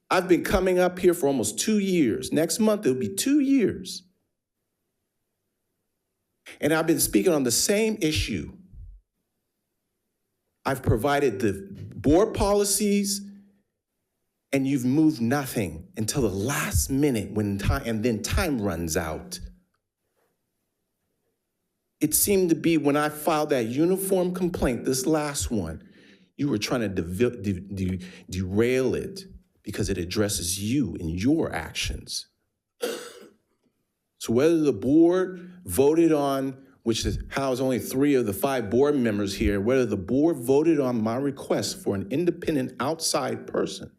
Speaker 12: I've been coming up here for almost 2 years. Next month, it'll be 2 years. And I've been speaking on the same issue. I've provided the board policies, and you've moved nothing until the last minute and then time runs out. It seemed to be when I filed that uniform complaint, this last one, you were trying to derail it because it addresses you and your actions. So whether the board voted on, which is how is only 3 of the 5 board members here, whether the board voted on my request for an independent outside person,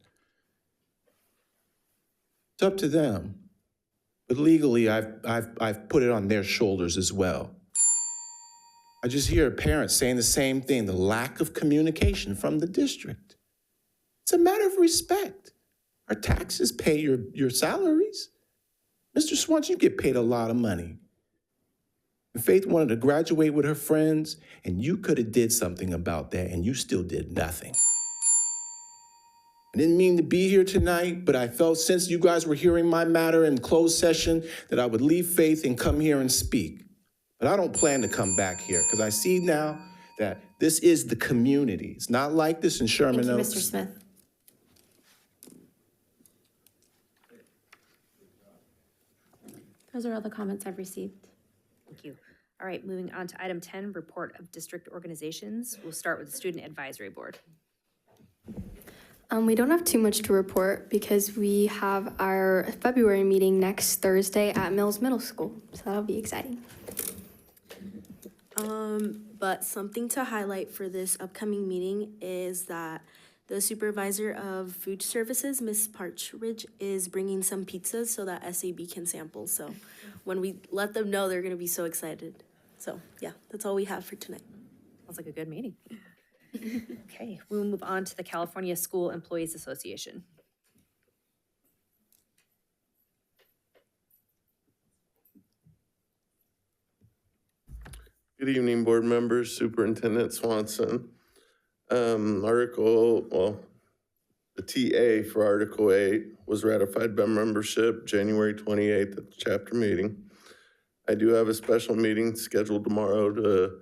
Speaker 12: it's up to them. But legally, I've put it on their shoulders as well. I just hear parents saying the same thing, the lack of communication from the district. It's a matter of respect. Our taxes pay your salaries. Mr. Swanson, you get paid a lot of money. And Faith wanted to graduate with her friends, and you could have did something about that, and you still did nothing. I didn't mean to be here tonight, but I felt since you guys were hearing my matter in closed session that I would leave Faith and come here and speak. But I don't plan to come back here because I see now that this is the community. It's not like this in Sherman Oaks.
Speaker 1: Thank you, Mr. Smith.
Speaker 11: Those are all the comments I've received.
Speaker 1: Thank you. All right, moving on to item 10, report of district organizations. We'll start with the Student Advisory Board.
Speaker 2: We don't have too much to report because we have our February meeting next Thursday at Mills Middle School, so that'll be exciting.
Speaker 4: But something to highlight for this upcoming meeting is that the supervisor of food services, Ms. Partridge, is bringing some pizzas so that SAB can sample. So when we let them know, they're going to be so excited. So yeah, that's all we have for tonight.
Speaker 1: Sounds like a good meeting. Okay, we will move on to the California School Employees Association.
Speaker 21: Good evening, board members, Superintendent Swanson. The TA for Article 8 was ratified by membership January 28th at the chapter meeting. I do have a special meeting scheduled tomorrow to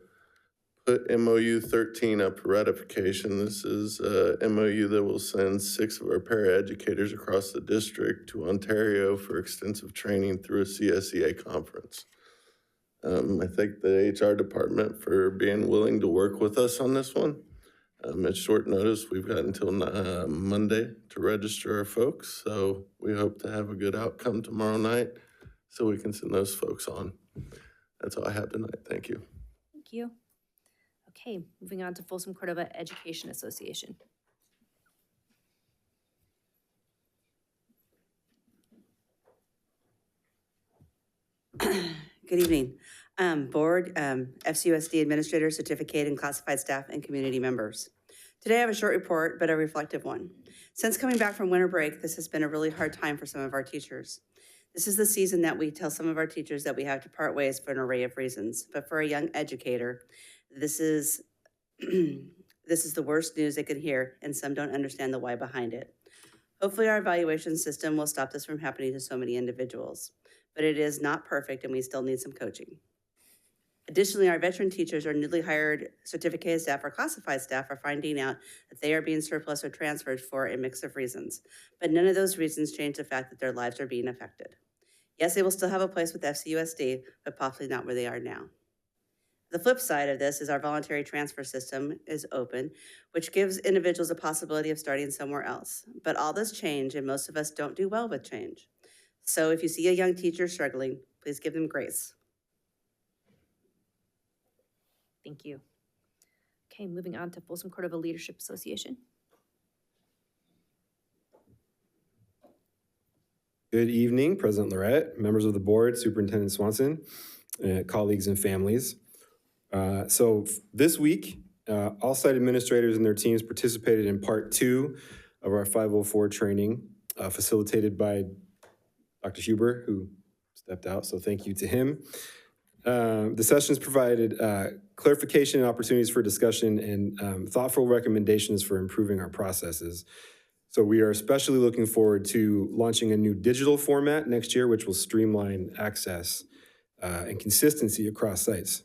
Speaker 21: put MOU 13 up for ratification. This is a MOU that will send 6 of our paraeducators across the district to Ontario for extensive training through a CSEA conference. I thank the HR department for being willing to work with us on this one. At short notice, we've got until Monday to register our folks, so we hope to have a good outcome tomorrow night so we can send those folks on. That's all I have tonight. Thank you.
Speaker 1: Thank you. Okay, moving on to Folsom Cordova Education Association.
Speaker 22: Good evening. Board, FCUSD Administrator, Certificate, and Classified Staff and Community Members. Today I have a short report, but a reflective one. Since coming back from winter break, this has been a really hard time for some of our teachers. This is the season that we tell some of our teachers that we have to part ways for an array of reasons. But for a young educator, this is the worst news they could hear, and some don't understand the why behind it. Hopefully our evaluation system will stop this from happening to so many individuals. But it is not perfect and we still need some coaching. Additionally, our veteran teachers or newly hired certificated staff or classified staff are finding out that they are being surplus or transferred for a mix of reasons. But none of those reasons change the fact that their lives are being affected. Yes, they will still have a place with FCUSD, but possibly not where they are now. The flip side of this is our voluntary transfer system is open, which gives individuals a possibility of starting somewhere else. But all this change, and most of us don't do well with change. So if you see a young teacher struggling, please give them grace.
Speaker 1: Thank you. Okay, moving on to Folsom Cordova Leadership Association.
Speaker 23: Good evening, President Lorette, members of the board, Superintendent Swanson, colleagues and families. This week, all site administrators and their teams participated in part 2 of our 504 training facilitated by Dr. Huber, who stepped out, so thank you to him. The sessions provided clarification and opportunities for discussion and thoughtful recommendations for improving our processes. So we are especially looking forward to launching a new digital format next year, which will streamline access and consistency across sites.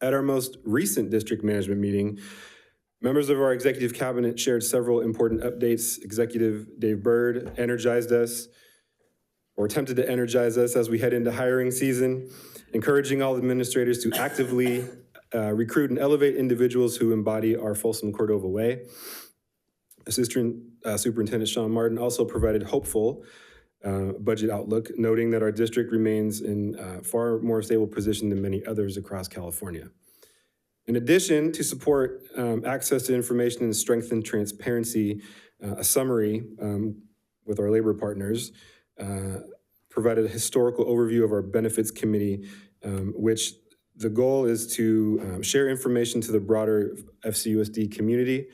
Speaker 23: At our most recent district management meeting, members of our executive cabinet shared several important updates. Executive Dave Bird energized us, or attempted to energize us as we head into hiring season, encouraging all administrators to actively recruit and elevate individuals who embody our Folsom Cordova way. Assistant Superintendent Sean Martin also provided hopeful budget outlook, noting that our district remains in a far more stable position than many others across California. In addition, to support access to information and strengthen transparency, a summary with our labor partners provided a historical overview of our benefits committee, which the goal is to share information to the broader FCUSD community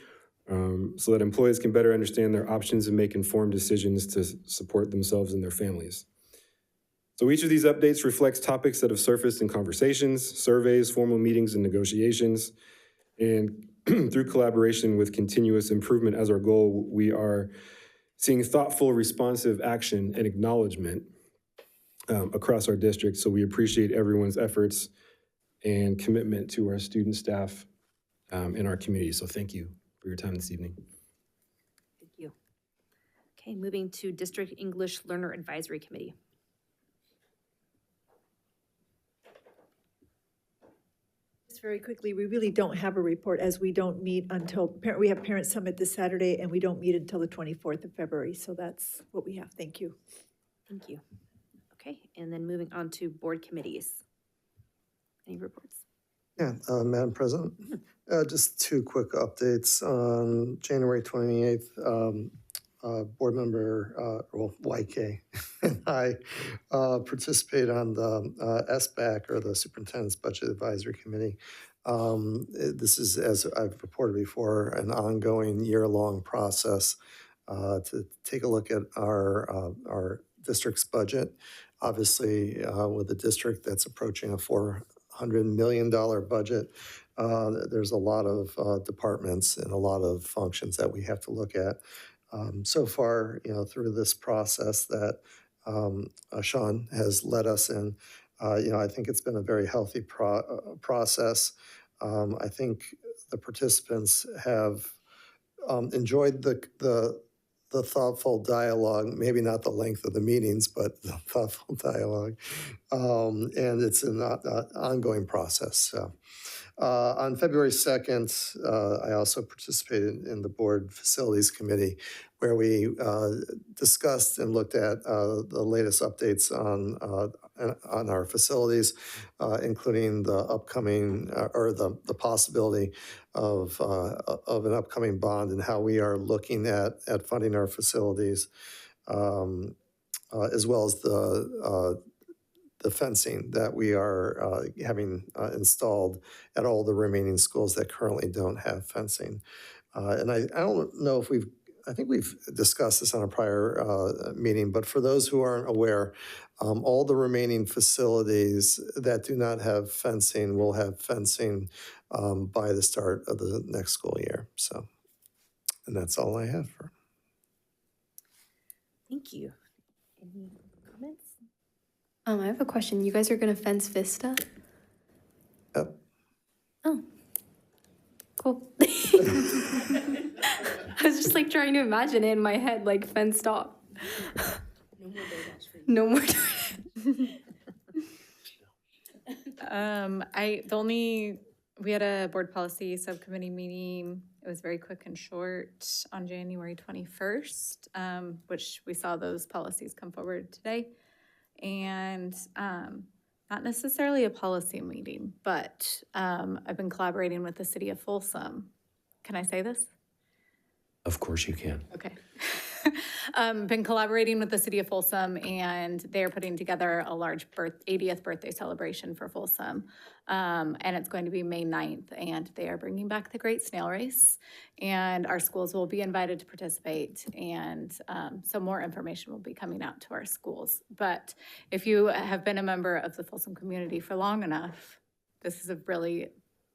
Speaker 23: so that employees can better understand their options and make informed decisions to support themselves and their families. So each of these updates reflects topics that have surfaced in conversations, surveys, formal meetings, and negotiations. And through collaboration with continuous improvement as our goal, we are seeing thoughtful, responsive action and acknowledgement across our district. So we appreciate everyone's efforts and commitment to our student, staff, and our community. So thank you for your time this evening.
Speaker 1: Thank you. Okay, moving to District English Learner Advisory Committee.
Speaker 10: Just very quickly, we really don't have a report as we don't meet until, we have Parent Summit this Saturday and we don't meet until the 24th of February. So that's what we have. Thank you.
Speaker 1: Thank you. Okay, and then moving on to board committees. Any reports?
Speaker 3: Yeah, Madam President, just 2 quick updates. On January 28th, Board member, YK, and I participate on the SBAC, or the Superintendent's Budget Advisory Committee. This is, as I've reported before, an ongoing year-long process to take a look at our district's budget. Obviously, with a district that's approaching a $400 million budget, there's a lot of departments and a lot of functions that we have to look at. So far, through this process that Sean has led us in, I think it's been a very healthy process. I think the participants have enjoyed the thoughtful dialogue, maybe not the length of the meetings, but the thoughtful dialogue. And it's an ongoing process. So. On February 2nd, I also participated in the Board Facilities Committee, where we discussed and looked at the latest updates on our facilities, including the upcoming, or the possibility of an upcoming bond, and how we are looking at funding our facilities, as well as the fencing that we are having installed at all the remaining schools that currently don't have fencing. And I don't know if I think we've discussed this on a prior meeting, but for those who aren't aware, all the remaining facilities that do not have fencing will have fencing by the start of the next school year. So, and that's all I have for.
Speaker 1: Thank you. Any comments?
Speaker 2: I have a question. You guys are going to fence Vista?
Speaker 3: Yep.
Speaker 2: Oh, cool. I was just like trying to imagine it in my head, like fenced off. No more
Speaker 5: We had a board policy subcommittee meeting. It was very quick and short on January 21st, which we saw those policies come forward today. And not necessarily a policy meeting, but I've been collaborating with the city of Folsom. Can I say this?
Speaker 6: Of course you can.
Speaker 5: Okay. Been collaborating with the city of Folsom, and they're putting together a large 80th birthday celebration for Folsom. And it's going to be May 9th, and they are bringing back the Great Snail Race. And our schools will be invited to participate, and some more information will be coming out to our schools. But if you have been a member of the Folsom community for long enough, this is a really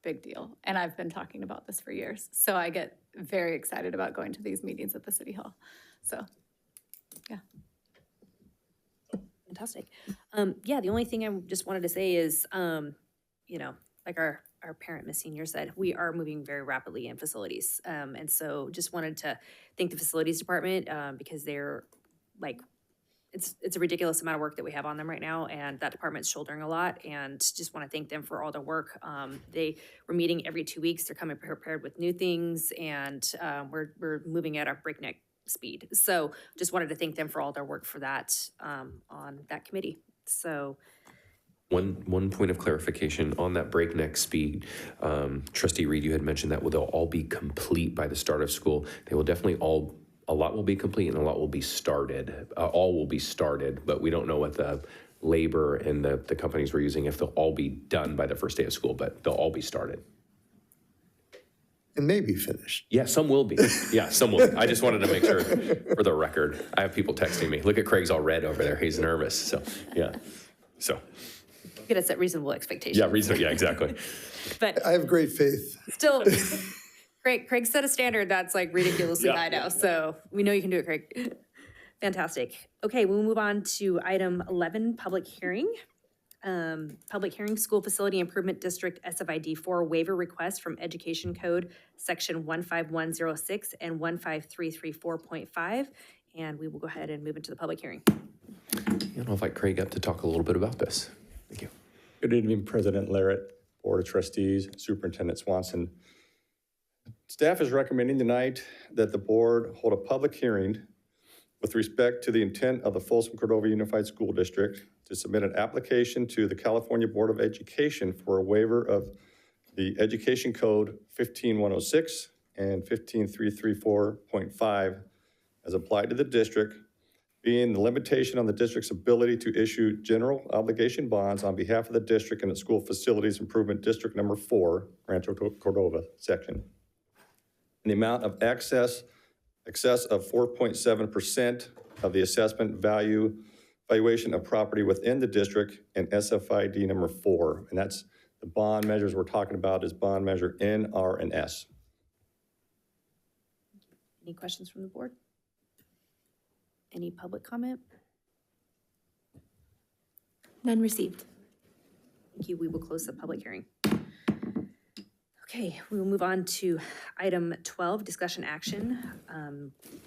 Speaker 5: big deal. And I've been talking about this for years. So I get very excited about going to these meetings at the City Hall. So, yeah.
Speaker 1: Fantastic. Yeah, the only thing I just wanted to say is, like our parent, Miss Senior said, we are moving very rapidly in facilities. And so just wanted to thank the facilities department because they're like, it's a ridiculous amount of work that we have on them right now, and that department's shouldering a lot, and just want to thank them for all their work. We're meeting every 2 weeks. They're coming prepared with new things, and we're moving at a breakneck speed. So just wanted to thank them for all their work for that on that committee. So
Speaker 6: One point of clarification on that breakneck speed. Trustee Reed, you had mentioned that they'll all be complete by the start of school. They will definitely a lot will be complete and a lot will be started. All will be started, but we don't know what the labor and the companies we're using, if they'll all be done by the first day of school, but they'll all be started.
Speaker 3: And maybe finished.
Speaker 6: Yeah, some will be. Yeah, some will be. I just wanted to make sure for the record. I have people texting me. Look at Craig's all red over there. He's nervous. So, yeah. So.
Speaker 1: get us at reasonable expectations.
Speaker 6: Yeah, reasonable. Yeah, exactly.
Speaker 1: But
Speaker 3: I have great faith.
Speaker 1: still, Craig set a standard that's like ridiculously high now. So we know you can do it, Craig. Fantastic. Okay, we'll move on to item 11, public hearing. Public hearing, School Facility Improvement District SFID 4 waiver request from Education Code Section 15106 and 15334.5. And we will go ahead and move into the public hearing.
Speaker 6: I'll invite Craig up to talk a little bit about this. Thank you.
Speaker 7: Good evening, President Larrett, Board of Trustees, Superintendent Swanson. Staff is recommending tonight that the board hold a public hearing with respect to the intent of the Folsom Cordova Unified School District to submit an application to the California Board of Education for a waiver of the Education Code 15106 and 15334.5 as applied to the district, being the limitation on the district's ability to issue general obligation bonds on behalf of the district and its school facilities improvement district number 4, Rancho Cordova section, in the amount of excess of 4.7% of the assessment valuation of property within the district and SFID number 4. And that's the bond measures we're talking about is bond measure N, R, and S.
Speaker 1: Any questions from the board? Any public comment?
Speaker 11: None received.
Speaker 1: Thank you. We will close the public hearing. Okay, we will move on to item 12, discussion action.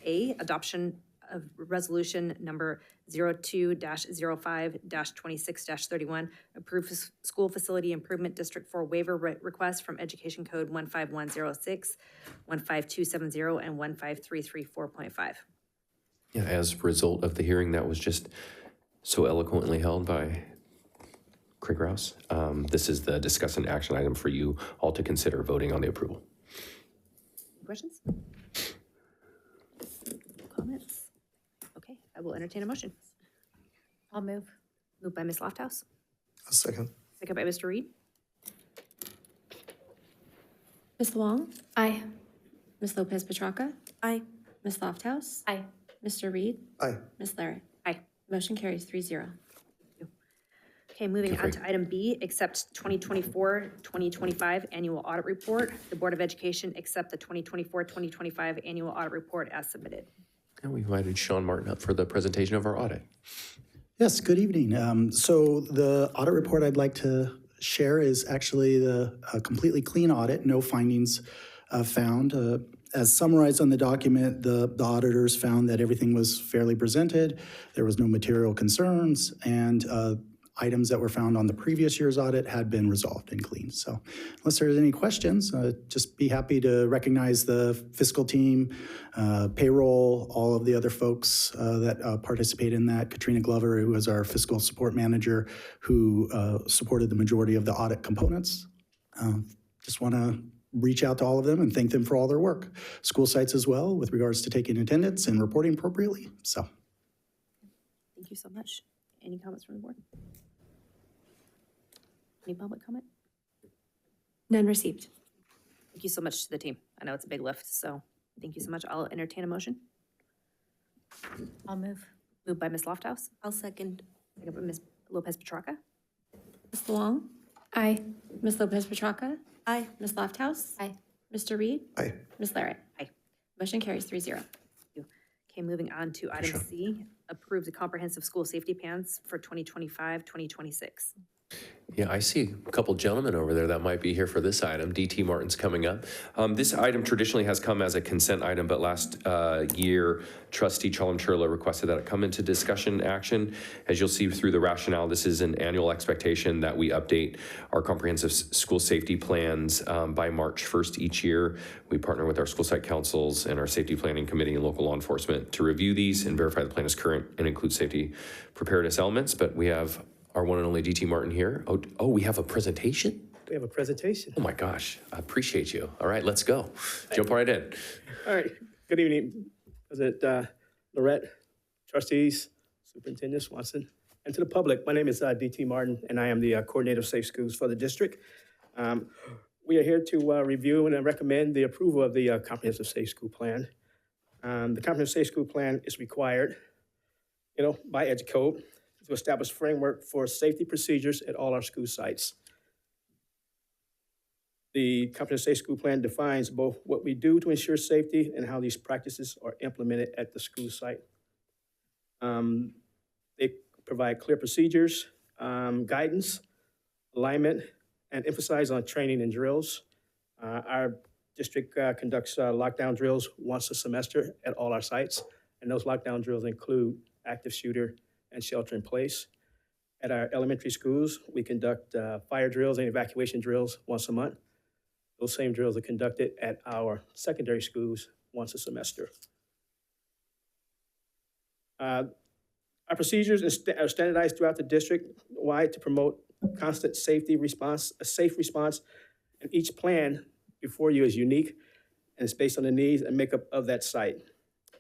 Speaker 1: A, adoption of resolution number 02-05-26-31, approved school facility improvement district for waiver request from Education Code 15106, 15270, and 15334.5.
Speaker 6: Yeah, as a result of the hearing that was just so eloquently held by Craig Rouse, this is the discussion action item for you all to consider voting on the approval.
Speaker 1: Questions? Comments? Okay, I will entertain a motion.
Speaker 5: I'll move.
Speaker 1: Moved by Ms. Lofthouse.
Speaker 3: A second.
Speaker 1: Second by Mr. Reed.
Speaker 11: Ms. Wong? Aye. Ms. Lopez Petracca?
Speaker 4: Aye.
Speaker 11: Ms. Lofthouse?
Speaker 5: Aye.
Speaker 11: Mr. Reed?
Speaker 3: Aye.
Speaker 11: Ms. Larrett?
Speaker 1: Aye.
Speaker 11: Motion carries 3-0.
Speaker 1: Okay, moving on to item B, accept 2024-2025 annual audit report. The Board of Education accept the 2024-2025 annual audit report as submitted.
Speaker 6: And we invited Sean Martin up for the presentation of our audit.
Speaker 8: Yes, good evening. So the audit report I'd like to share is actually the completely clean audit, no findings found. As summarized on the document, the auditors found that everything was fairly presented. There was no material concerns, and items that were found on the previous year's audit had been resolved and cleaned. So unless there's any questions, just be happy to recognize the fiscal team, payroll, all of the other folks that participate in that. Katrina Glover, who is our fiscal support manager, who supported the majority of the audit components. Just want to reach out to all of them and thank them for all their work. School sites as well, with regards to taking attendance and reporting appropriately. So.
Speaker 1: Thank you so much. Any comments from the board? Any public comment?
Speaker 11: None received.
Speaker 1: Thank you so much to the team. I know it's a big lift, so thank you so much. I'll entertain a motion.
Speaker 5: I'll move.
Speaker 1: Moved by Ms. Lofthouse.
Speaker 4: I'll second.
Speaker 1: Second by Ms. Lopez Petracca.
Speaker 11: Ms. Wong? Aye. Ms. Lopez Petracca?
Speaker 4: Aye.
Speaker 11: Ms. Lofthouse?
Speaker 5: Aye.
Speaker 11: Mr. Reed?
Speaker 3: Aye.
Speaker 11: Ms. Larrett?
Speaker 1: Aye.
Speaker 11: Motion carries 3-0.
Speaker 1: Okay, moving on to item C, approve the comprehensive school safety plans for 2025-2026.
Speaker 6: Yeah, I see a couple gentlemen over there that might be here for this item. DT Martin's coming up. This item traditionally has come as a consent item, but last year, Trustee Chalam-Churla requested that it come into discussion action. As you'll see through the rationale, this is an annual expectation that we update our comprehensive school safety plans by March 1st each year. We partner with our school site councils and our safety planning committee and local law enforcement to review these and verify the plan is current and includes safety preparedness elements. But we have our one and only DT Martin here. Oh, we have a presentation?
Speaker 9: We have a presentation.
Speaker 6: Oh my gosh, I appreciate you. All right, let's go. Jump right in.
Speaker 9: All right, good evening, President Lorette, trustees, Superintendent Swanson, and to the public. My name is DT Martin, and I am the coordinator of Safe Schools for the district. We are here to review and recommend the approval of the Comprehensive Safe School Plan. The Comprehensive Safe School Plan is required, by EduCode to establish framework for safety procedures at all our school sites. The Comprehensive Safe School Plan defines both what we do to ensure safety and how these practices are implemented at the school site. They provide clear procedures, guidance, alignment, and emphasize on training and drills. Our district conducts lockdown drills once a semester at all our sites, and those lockdown drills include active shooter and shelter in place. At our elementary schools, we conduct fire drills and evacuation drills once a month. Those same drills are conducted at our secondary schools once a semester. Our procedures are standardized throughout the district-wide to promote constant safety response, a safe response, and each plan before you is unique and it's based on the needs and makeup of that site.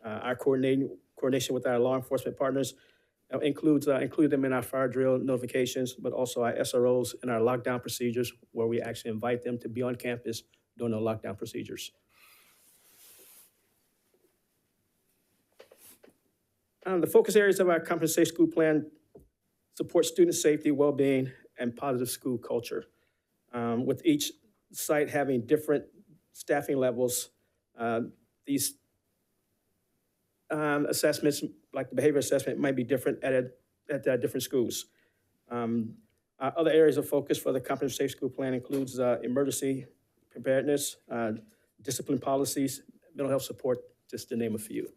Speaker 9: Our coordination with our law enforcement partners include them in our fire drill notifications, but also our SROs and our lockdown procedures, where we actually invite them to be on campus during the lockdown procedures. The focus areas of our Competence Safe School Plan support student safety, well-being, and positive school culture. With each site having different staffing levels, these assessments, like the behavior assessment, might be different at different schools. Other areas of focus for the Competence Safe School Plan includes emergency preparedness, discipline policies, mental health support, just to name a few.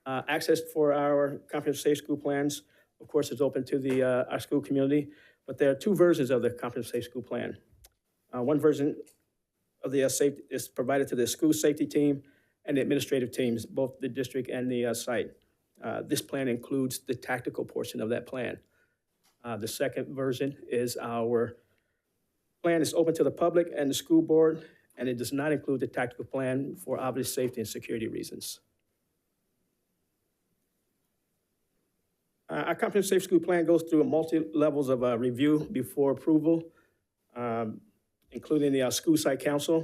Speaker 9: Access for our Competence Safe School Plans, of course, is open to our school community, but there are two versions of the Competence Safe School Plan. One version of the safety is provided to the school safety team and the administrative teams, both the district and the site. This plan includes the tactical portion of that plan. The second version is our plan is open to the public and the school board, and it does not include the tactical plan for obvious safety and security reasons. Our Competence Safe School Plan goes through multi-levels of review before approval, including the school site council,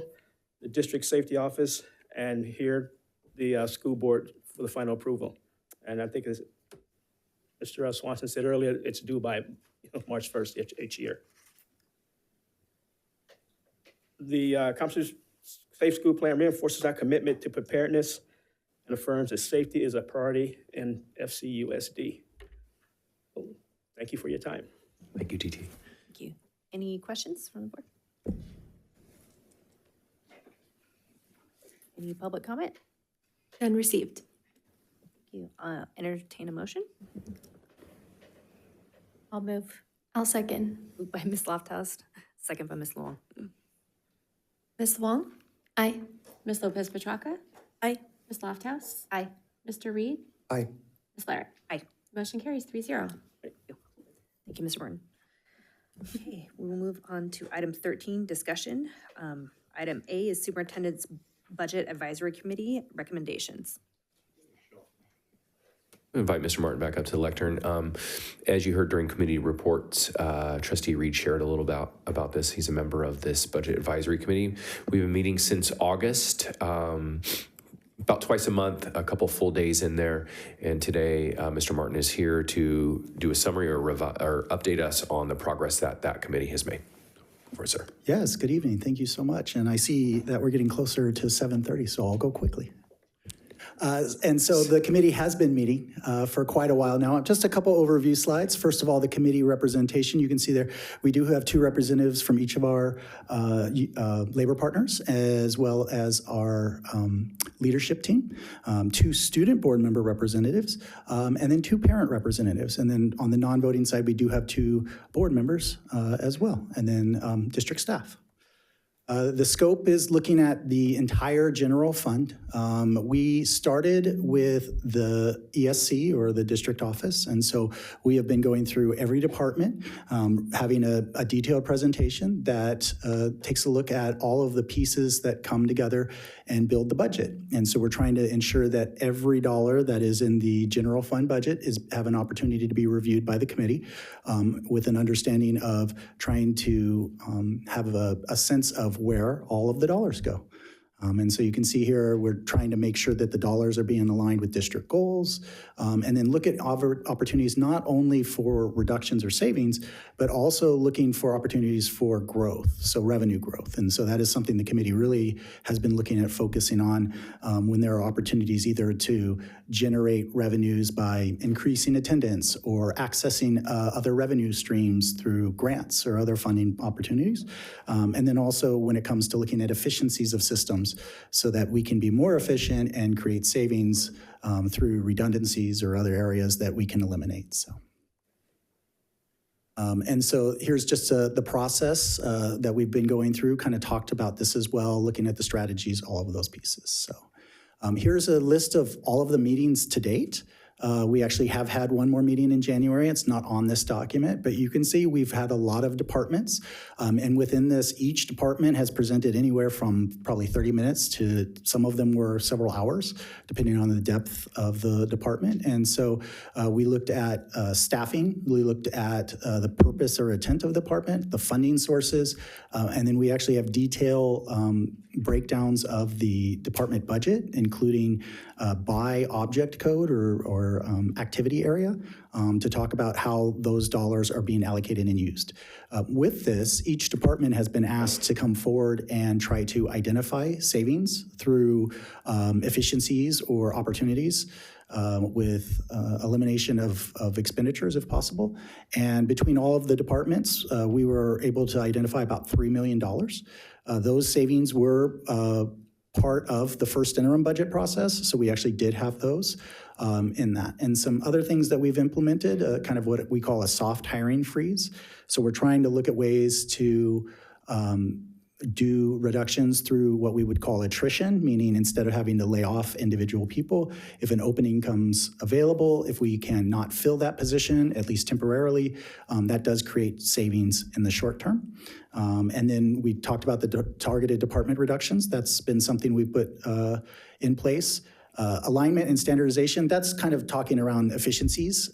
Speaker 9: the district safety office, and here, the school board for the final approval. And I think, as Mr. Swanson said earlier, it's due by March 1st each year. The Competence Safe School Plan reinforces our commitment to preparedness and affirms that safety is a priority in FCUSD. Thank you for your time.
Speaker 6: Thank you, TT.
Speaker 1: Thank you. Any questions from the board? Any public comment?
Speaker 2: None received.
Speaker 1: Thank you. Entertain a motion?
Speaker 11: I'll move.
Speaker 2: I'll second.
Speaker 1: Moved by Ms. Lofthouse, second by Ms. Long.
Speaker 11: Ms. Wong?
Speaker 2: Aye.
Speaker 11: Ms. Lopez Petracca?
Speaker 1: Aye.
Speaker 11: Ms. Lofthouse?
Speaker 1: Aye.
Speaker 11: Mr. Reed?
Speaker 3: Aye.
Speaker 11: Ms. Larrett?
Speaker 1: Aye.
Speaker 11: Motion carries 3-0.
Speaker 1: Thank you, Mr. Martin. Okay, we will move on to item 13, discussion. Item A is Superintendent's Budget Advisory Committee recommendations.
Speaker 6: Invite Mr. Martin back up to the lectern. As you heard during committee reports, Trustee Reed shared a little about this. He's a member of this Budget Advisory Committee. We've been meeting since August, about twice a month, a couple full days in there. And today, Mr. Martin is here to do a summary or update us on the progress that committee has made. For sir.
Speaker 8: Yes, good evening. Thank you so much. And I see that we're getting closer to 7:30, so I'll go quickly. And so the committee has been meeting for quite a while now. Just a couple overview slides. First of all, the committee representation. You can see there, we do have 2 representatives from each of our labor partners, as well as our leadership team, 2 student board member representatives, and then 2 parent representatives. And then on the non-voting side, we do have 2 board members as well, and then district staff. The scope is looking at the entire general fund. We started with the ESC, or the district office, and so we have been going through every department, having a detailed presentation that takes a look at all of the pieces that come together and build the budget. And so we're trying to ensure that every dollar that is in the general fund budget have an opportunity to be reviewed by the committee with an understanding of trying to have a sense of where all of the dollars go. And so you can see here, we're trying to make sure that the dollars are being aligned with district goals, and then look at opportunities not only for reductions or savings, but also looking for opportunities for growth, so revenue growth. And so that is something the committee really has been looking at focusing on when there are opportunities either to generate revenues by increasing attendance or accessing other revenue streams through grants or other funding opportunities. And then also when it comes to looking at efficiencies of systems, so that we can be more efficient and create savings through redundancies or other areas that we can eliminate. And so here's just the process that we've been going through, kind of talked about this as well, looking at the strategies, all of those pieces. So here's a list of all of the meetings to date. We actually have had one more meeting in January. It's not on this document, but you can see we've had a lot of departments. And within this, each department has presented anywhere from probably 30 minutes to some of them were several hours, depending on the depth of the department. And so we looked at staffing, we looked at the purpose or intent of the department, the funding sources, and then we actually have detailed breakdowns of the department budget, including by object code or activity area, to talk about how those dollars are being allocated and used. With this, each department has been asked to come forward and try to identify savings through efficiencies or opportunities with elimination of expenditures if possible. And between all of the departments, we were able to identify about $3 million. Those savings were part of the first interim budget process, so we actually did have those in that. And some other things that we've implemented, kind of what we call a soft hiring freeze. So we're trying to look at ways to do reductions through what we would call attrition, meaning instead of having to lay off individual people, if an opening comes available, if we can not fill that position, at least temporarily, that does create savings in the short term. And then we talked about the targeted department reductions. That's been something we put in place. Alignment and standardization, that's kind of talking around efficiencies.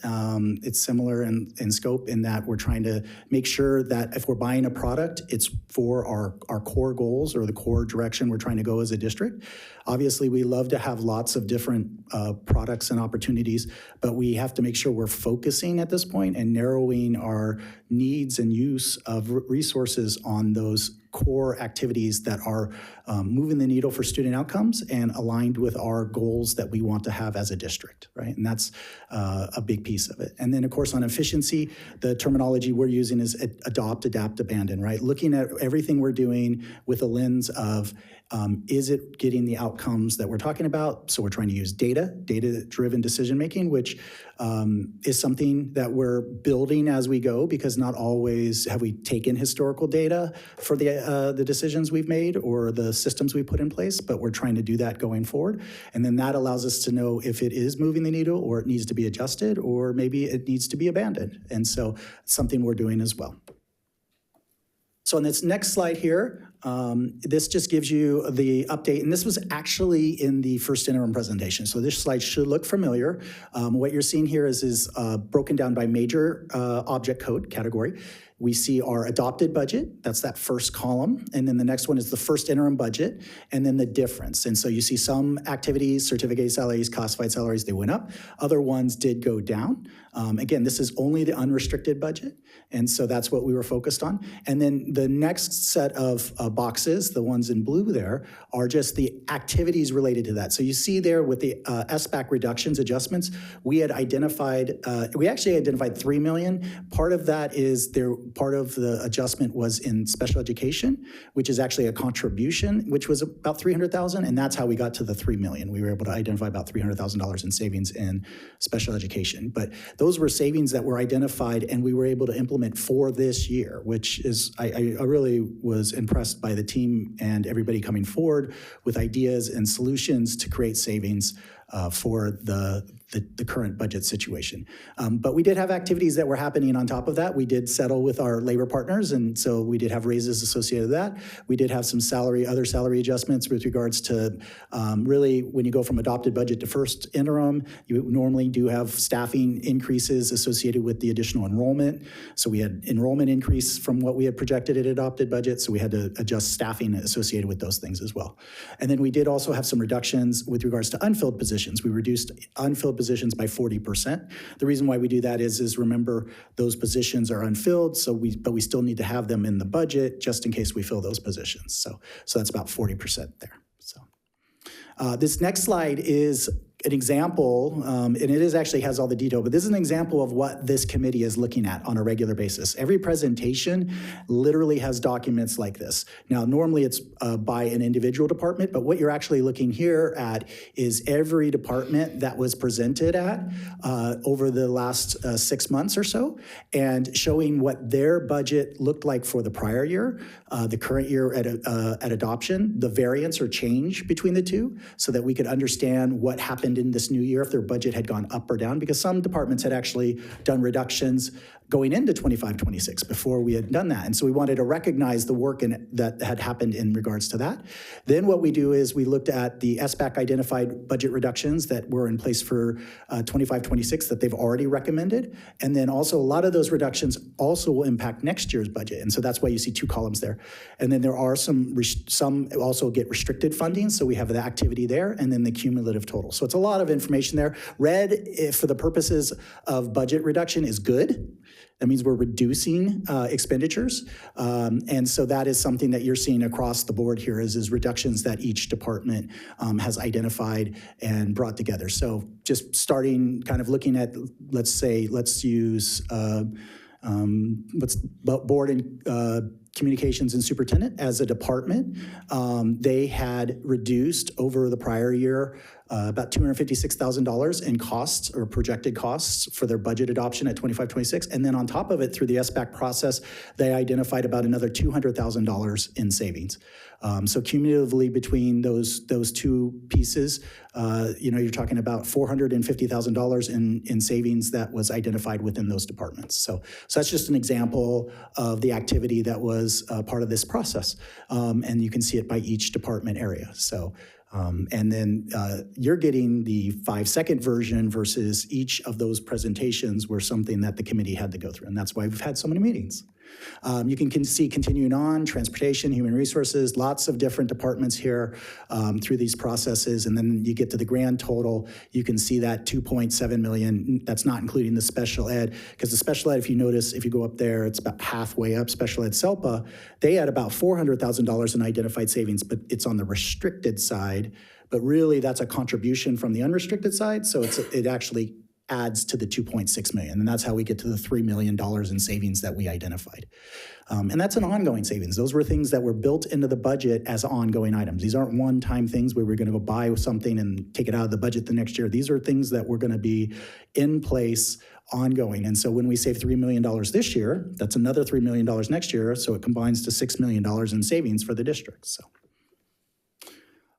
Speaker 8: It's similar in scope in that we're trying to make sure that if we're buying a product, it's for our core goals or the core direction we're trying to go as a district. Obviously, we love to have lots of different products and opportunities, but we have to make sure we're focusing at this point and narrowing our needs and use of resources on those core activities that are moving the needle for student outcomes and aligned with our goals that we want to have as a district, right? And that's a big piece of it. And then, of course, on efficiency, the terminology we're using is adopt, adapt, abandon, right? Looking at everything we're doing with a lens of is it getting the outcomes that we're talking about? So we're trying to use data-driven decision-making, which is something that we're building as we go, because not always have we taken historical data for the decisions we've made or the systems we put in place, but we're trying to do that going forward. And then that allows us to know if it is moving the needle or it needs to be adjusted or maybe it needs to be abandoned. And so it's something we're doing as well. So on this next slide here, this just gives you the update, and this was actually in the first interim presentation. So this slide should look familiar. What you're seeing here is broken down by major object code category. We see our adopted budget, that's that first column, and then the next one is the first interim budget, and then the difference. And so you see some activities, certificate salaries, classified salaries, they went up. Other ones did go down. Again, this is only the unrestricted budget, and so that's what we were focused on. And then the next set of boxes, the ones in blue there, are just the activities related to that. So you see there with the SBAC reductions, adjustments, we had identified, we actually identified 3 million. Part of that is part of the adjustment was in special education, which is actually a contribution, which was about 300,000, and that's how we got to the 3 million. We were able to identify about $300,000 in savings in special education. But those were savings that were identified and we were able to implement for this year, which is, I really was impressed by the team and everybody coming forward with ideas and solutions to create savings for the current budget situation. But we did have activities that were happening on top of that. We did settle with our labor partners, and so we did have raises associated with that. We did have some other salary adjustments with regards to really when you go from adopted budget to first interim, you normally do have staffing increases associated with the additional enrollment. So we had enrollment increase from what we had projected at adopted budget, so we had to adjust staffing associated with those things as well. And then we did also have some reductions with regards to unfilled positions. We reduced unfilled positions by 40%. The reason why we do that is remember those positions are unfilled, but we still need to have them in the budget just in case we fill those positions. So that's about 40% there. So this next slide is an example, and it actually has all the detail, but this is an example of what this committee is looking at on a regular basis. Every presentation literally has documents like this. Now, normally it's by an individual department, but what you're actually looking here at is every department that was presented at over the last 6 months or so, and showing what their budget looked like for the prior year, the current year at adoption, the variance or change between the two, so that we could understand what happened happened in this new year, if their budget had gone up or down, because some departments had actually done reductions going into 25-26 before we had done that. And so we wanted to recognize the work that had happened in regards to that. Then what we do is we looked at the SBAC identified budget reductions that were in place for 25-26 that they've already recommended. And then also a lot of those reductions also will impact next year's budget. And so that's why you see 2 columns there. And then there are some also get restricted funding. So we have the activity there and then the cumulative total. So it's a lot of information there. Red, for the purposes of budget reduction, is good. That means we're reducing expenditures. And so that is something that you're seeing across the board here is reductions that each department has identified and brought together. So just starting kind of looking at, let's use board and communications and superintendent as a department. They had reduced over the prior year about $256,000 in costs or projected costs for their budget adoption at 25-26. And then on top of it, through the SBAC process, they identified about another $200,000 in savings. So cumulatively between those 2 pieces, you're talking about $450,000 in savings that was identified within those departments. So that's just an example of the activity that was part of this process. And you can see it by each department area. So, and then you're getting the 5-second version versus each of those presentations were something that the committee had to go through. And that's why we've had so many meetings. You can see continuing on, transportation, human resources, lots of different departments here through these processes. And then you get to the grand total, you can see that 2.7 million, that's not including the special ed, because the special ed, if you notice, if you go up there, it's about halfway up. Special ed SELPA, they had about $400,000 in identified savings, but it's on the restricted side. But really, that's a contribution from the unrestricted side, so it actually adds to the 2.6 million, and that's how we get to the $3 million in savings that we identified. And that's an ongoing savings. Those were things that were built into the budget as ongoing items. These aren't one-time things where we're going to go buy something and take it out of the budget the next year. These are things that were going to be in place ongoing. And so when we save $3 million this year, that's another $3 million next year, so it combines to $6 million in savings for the district. So.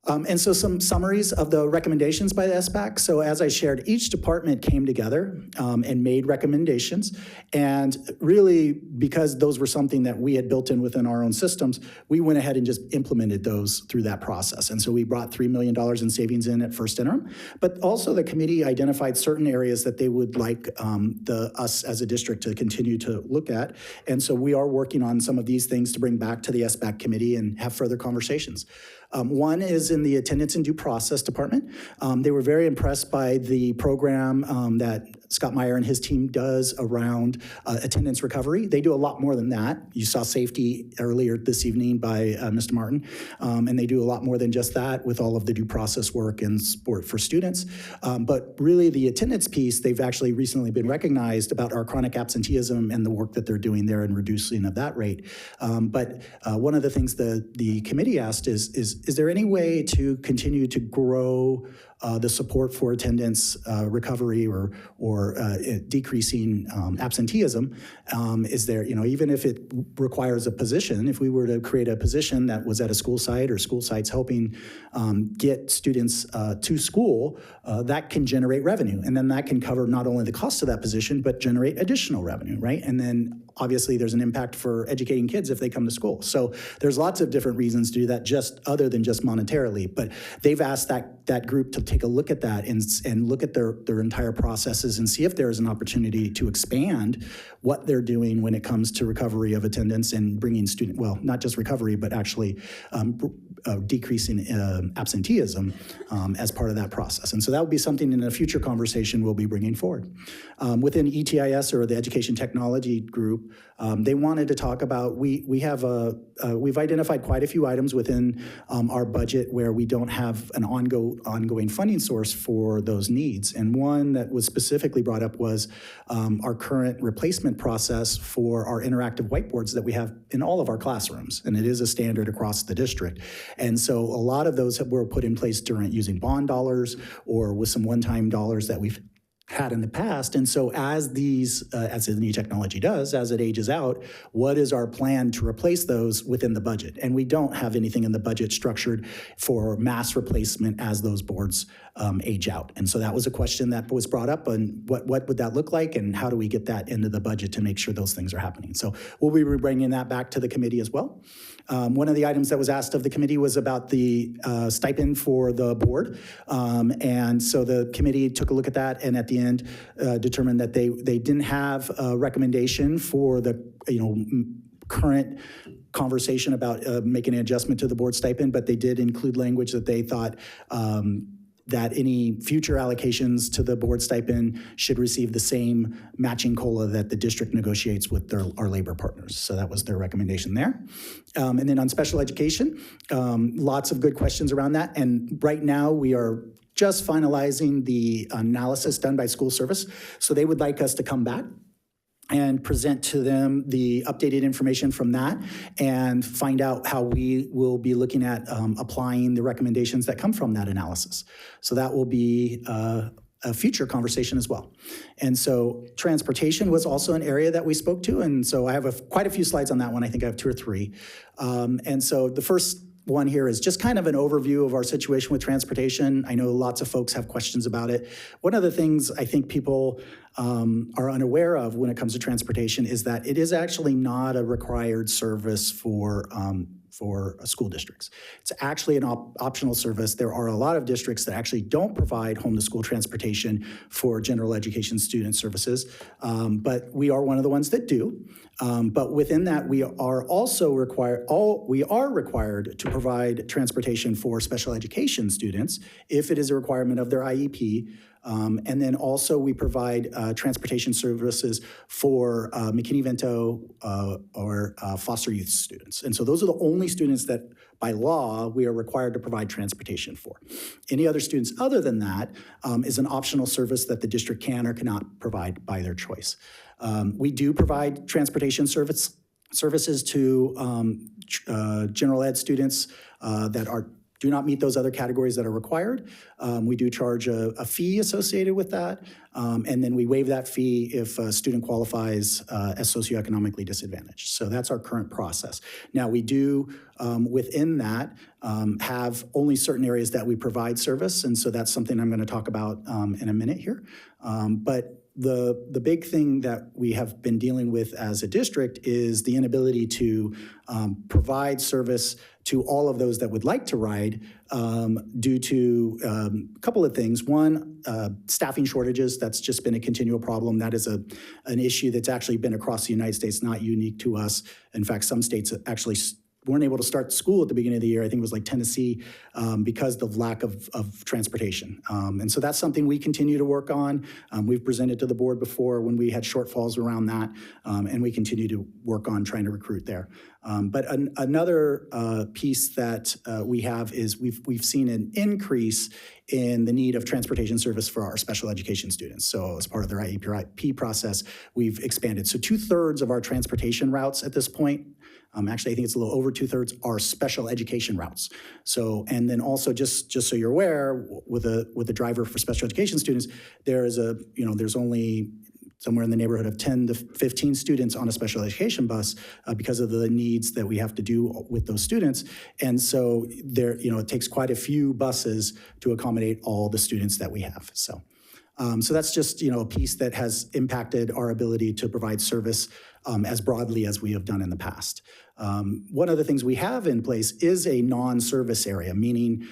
Speaker 8: And so some summaries of the recommendations by the SBAC. So as I shared, each department came together and made recommendations. And really, because those were something that we had built in within our own systems, we went ahead and just implemented those through that process. And so we brought $3 million in savings in at first interim. But also the committee identified certain areas that they would like us as a district to continue to look at. And so we are working on some of these things to bring back to the SBAC committee and have further conversations. One is in the attendance and due process department. They were very impressed by the program that Scott Meyer and his team does around attendance recovery. They do a lot more than that. You saw safety earlier this evening by Mr. Martin, and they do a lot more than just that with all of the due process work and support for students. But really the attendance piece, they've actually recently been recognized about our chronic absenteeism and the work that they're doing there in reducing of that rate. But one of the things the committee asked is there any way to continue to grow the support for attendance recovery or decreasing absenteeism? Is there, even if it requires a position, if we were to create a position that was at a school site or school sites helping get students to school, that can generate revenue. And then that can cover not only the cost of that position, but generate additional revenue, right? And then obviously there's an impact for educating kids if they come to school. So there's lots of different reasons to do that, just other than just monetarily. But they've asked that group to take a look at that and look at their entire processes and see if there is an opportunity to expand what they're doing when it comes to recovery of attendance and bringing not just recovery, but actually decreasing absenteeism as part of that process. And so that would be something in a future conversation we'll be bringing forward. Within ETIS, or the Education Technology Group, they wanted to talk about, we've identified quite a few items within our budget where we don't have an ongoing funding source for those needs. And one that was specifically brought up was our current replacement process for our interactive whiteboards that we have in all of our classrooms. And it is a standard across the district. And so a lot of those were put in place during using bond dollars or with some one-time dollars that we've had in the past. And so as the new technology does, as it ages out, what is our plan to replace those within the budget? And we don't have anything in the budget structured for mass replacement as those boards age out. And so that was a question that was brought up, and what would that look like, and how do we get that into the budget to make sure those things are happening? So we'll be bringing that back to the committee as well. One of the items that was asked of the committee was about the stipend for the board. And so the committee took a look at that, and at the end determined that they didn't have a recommendation for the current conversation about making an adjustment to the board stipend, but they did include language that they thought that any future allocations to the board stipend should receive the same matching COLA that the district negotiates with our labor partners. So that was their recommendation there. And then on special education, lots of good questions around that. And right now we are just finalizing the analysis done by school service. So they would like us to come back and present to them the updated information from that and find out how we will be looking at applying the recommendations that come from that analysis. So that will be a future conversation as well. And so transportation was also an area that we spoke to. And so I have quite a few slides on that one. I think I have 2 or 3. And so the first one here is just kind of an overview of our situation with transportation. I know lots of folks have questions about it. One of the things I think people are unaware of when it comes to transportation is that it is actually not a required service for school districts. It's actually an optional service. There are a lot of districts that actually don't provide home-to-school transportation for general education student services, but we are one of the ones that do. But within that, we are also required to provide transportation for special education students if it is a requirement of their IEP. And then also we provide transportation services for McKinney-Vento or foster youth students. And so those are the only students that by law we are required to provide transportation for. Any other students other than that is an optional service that the district can or cannot provide by their choice. We do provide transportation services to general ed students that do not meet those other categories that are required. We do charge a fee associated with that, and then we waive that fee if a student qualifies as socioeconomically disadvantaged. So that's our current process. Now we do, within that, have only certain areas that we provide service, and so that's something I'm going to talk about in a minute here. But the big thing that we have been dealing with as a district is the inability to provide service to all of those that would like to ride due to a couple of things. One, staffing shortages. That's just been a continual problem. That is an issue that's actually been across the United States, not unique to us. In fact, some states actually weren't able to start school at the beginning of the year. I think it was like Tennessee, because of lack of transportation. And so that's something we continue to work on. We've presented to the board before when we had shortfalls around that, and we continue to work on trying to recruit there. But another piece that we have is we've seen an increase in the need of transportation service for our special education students. So as part of their IEP process, we've expanded. So 2/3 of our transportation routes at this point, actually I think it's a little over 2/3, are special education routes. So, and then also just so you're aware, with a driver for special education students, there's only somewhere in the neighborhood of 10 to 15 students on a special education bus because of the needs that we have to do with those students. And so it takes quite a few buses to accommodate all the students that we have. So that's just, a piece that has impacted our ability to provide service as broadly as we have done in the past. One of the things we have in place is a non-service area, meaning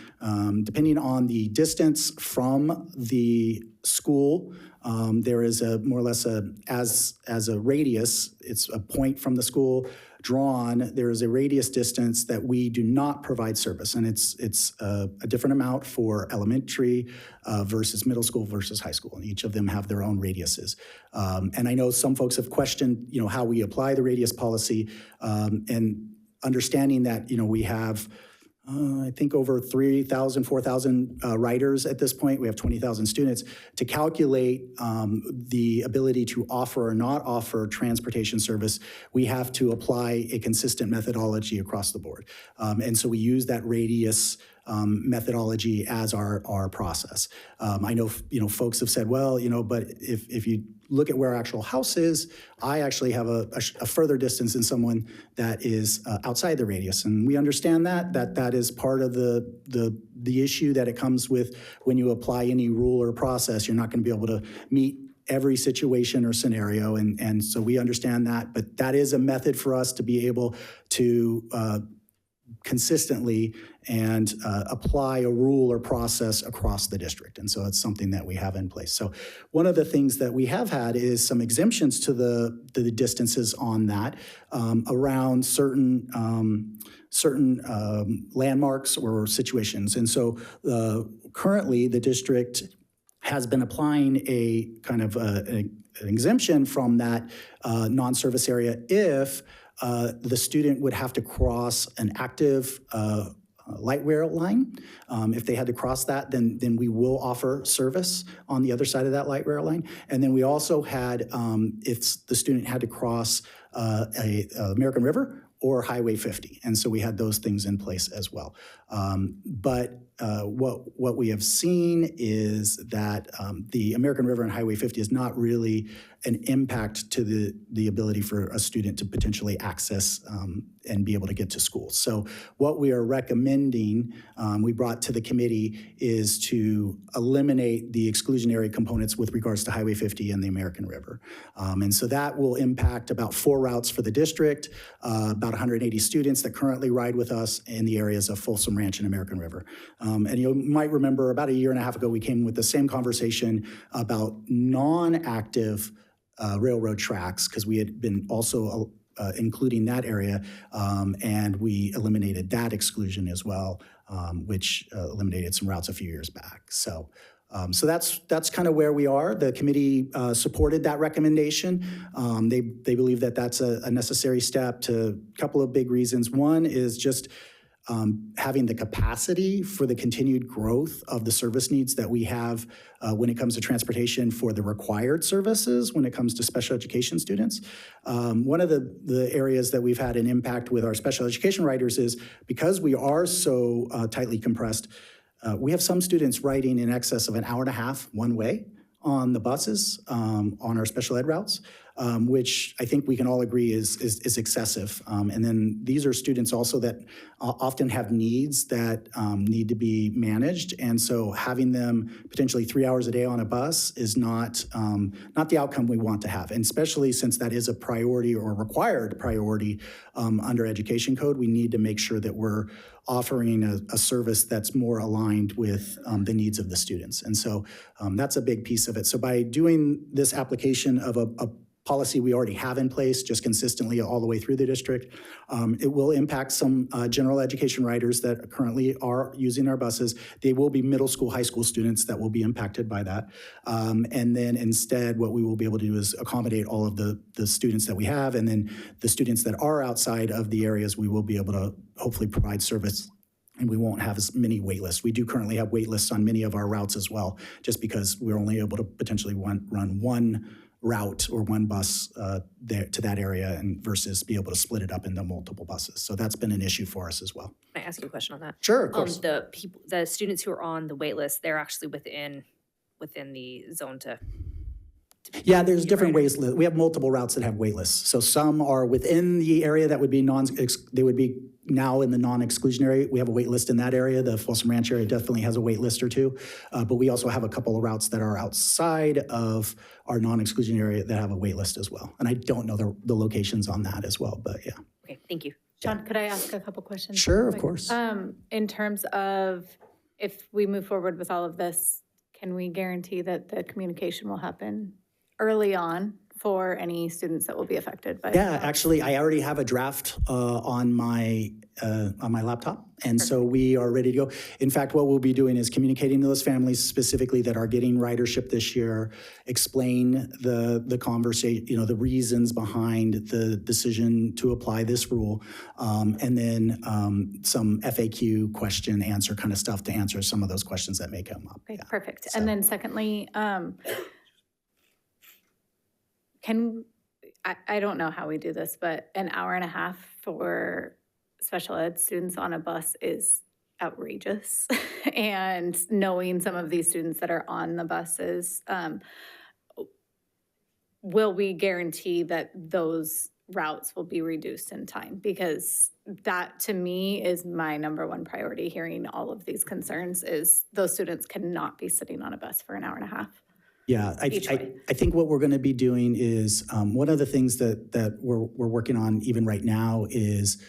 Speaker 8: depending on the distance from the school, there is more or less as a radius, it's a point from the school drawn, there is a radius distance that we do not provide service. And it's a different amount for elementary versus middle school versus high school. And each of them have their own radiuses. And I know some folks have questioned, how we apply the radius policy, and understanding that, we have I think over 3,000, 4,000 riders at this point. We have 20,000 students. To calculate the ability to offer or not offer transportation service, we have to apply a consistent methodology across the board. And so we use that radius methodology as our process. I know, folks have said, well, but if you look at where our actual house is, I actually have a further distance than someone that is outside the radius. And we understand that is part of the issue that it comes with when you apply any rule or process. You're not going to be able to meet every situation or scenario. And so we understand that, but that is a method for us to be able to consistently and apply a rule or process across the district. And so it's something that we have in place. So one of the things that we have had is some exemptions to the distances on that around certain landmarks or situations. And so currently the district has been applying a kind of an exemption from that non-service area if the student would have to cross an active light rail line. If they had to cross that, then we will offer service on the other side of that light rail line. And then we also had, if the student had to cross a American River or Highway 50. And so we had those things in place as well. But what we have seen is that the American River and Highway 50 is not really an impact to the ability for a student to potentially access and be able to get to school. So what we are recommending, we brought to the committee, is to eliminate the exclusionary components with regards to Highway 50 and the American River. And so that will impact about 4 routes for the district, about 180 students that currently ride with us in the areas of Folsom Ranch and American River. And you might remember about a year and a half ago, we came with the same conversation about non-active railroad tracks, because we had been also including that area, and we eliminated that exclusion as well, which eliminated some routes a few years back. So that's kind of where we are. The committee supported that recommendation. They believe that that's a necessary step to a couple of big reasons. One is just having the capacity for the continued growth of the service needs that we have when it comes to transportation for the required services, when it comes to special education students. One of the areas that we've had an impact with our special education riders is because we are so tightly compressed, we have some students riding in excess of an hour and a half one way on the buses on our special ed routes, which I think we can all agree is excessive. And then these are students also that often have needs that need to be managed. And so having them potentially 3 hours a day on a bus is not the outcome we want to have. And especially since that is a priority or required priority under education code, we need to make sure that we're offering a service that's more aligned with the needs of the students. And so that's a big piece of it. So by doing this application of a policy we already have in place just consistently all the way through the district, it will impact some general education riders that currently are using our buses. They will be middle school, high school students that will be impacted by that. And then instead, what we will be able to do is accommodate all of the students that we have, and then the students that are outside of the areas, we will be able to hopefully provide service, and we won't have as many wait lists. We do currently have wait lists on many of our routes as well, just because we're only able to potentially run one route or one bus there to that area, and versus be able to split it up into multiple buses. So that's been an issue for us as well.
Speaker 1: Can I ask you a question on that?
Speaker 8: Sure, of course.
Speaker 1: The students who are on the wait list, they're actually within the zone to
Speaker 8: Yeah, there's different ways. We have multiple routes that have wait lists. So some are within the area that would be they would be now in the non-exclusionary. We have a wait list in that area. The Folsom Ranch area definitely has a wait list or two. But we also have a couple of routes that are outside of our non-exclusionary area that have a wait list as well. And I don't know the locations on that as well, but yeah.
Speaker 1: Okay, thank you.
Speaker 5: John, could I ask a couple questions?
Speaker 8: Sure, of course.
Speaker 5: In terms of if we move forward with all of this, can we guarantee that the communication will happen early on for any students that will be affected by
Speaker 8: Yeah, actually, I already have a draft on my laptop, and so we are ready to go. In fact, what we'll be doing is communicating to those families specifically that are getting ridership this year, explain the conversation, the reasons behind the decision to apply this rule, and then some FAQ question answer kind of stuff to answer some of those questions that may come up.
Speaker 5: Okay,
Speaker 8: Yeah.
Speaker 5: perfect. And then secondly, I don't know how we do this, but an hour and a half for special ed students on a bus is outrageous. And knowing some of these students that are on the buses, will we guarantee that those routes will be reduced in time? Because that, to me, is my number one priority, hearing all of these concerns, is those students cannot be sitting on a bus for an hour and a half.
Speaker 8: Yeah,
Speaker 5: Each way.
Speaker 8: I think what we're going to be doing is, one of the things that we're working on even right now is,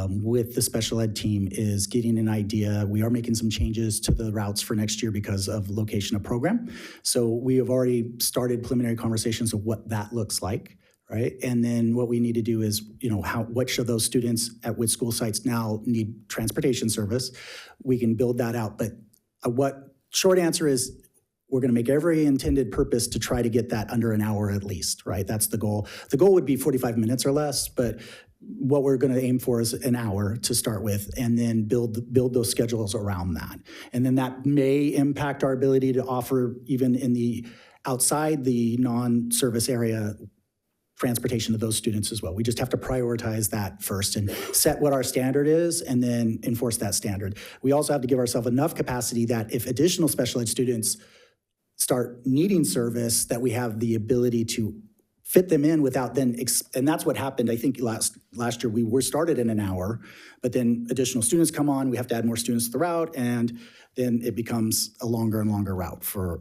Speaker 8: with the special ed team, is getting an idea. We are making some changes to the routes for next year because of location of program. So we have already started preliminary conversations of what that looks like, right? And then what we need to do is, which of those students at which school sites now need transportation service. We can build that out. But short answer is, we're going to make every intended purpose to try to get that under an hour at least, right? That's the goal. The goal would be 45 minutes or less, but what we're going to aim for is an hour to start with, and then build those schedules around that. And then that may impact our ability to offer, even in the outside the non-service area, transportation to those students as well. We just have to prioritize that first and set what our standard is, and then enforce that standard. We also have to give ourselves enough capacity that if additional special ed students start needing service, that we have the ability to fit them in without then, and that's what happened, I think, last year. We were started in an hour, but then additional students come on, we have to add more students to the route, and then it becomes a longer and longer route for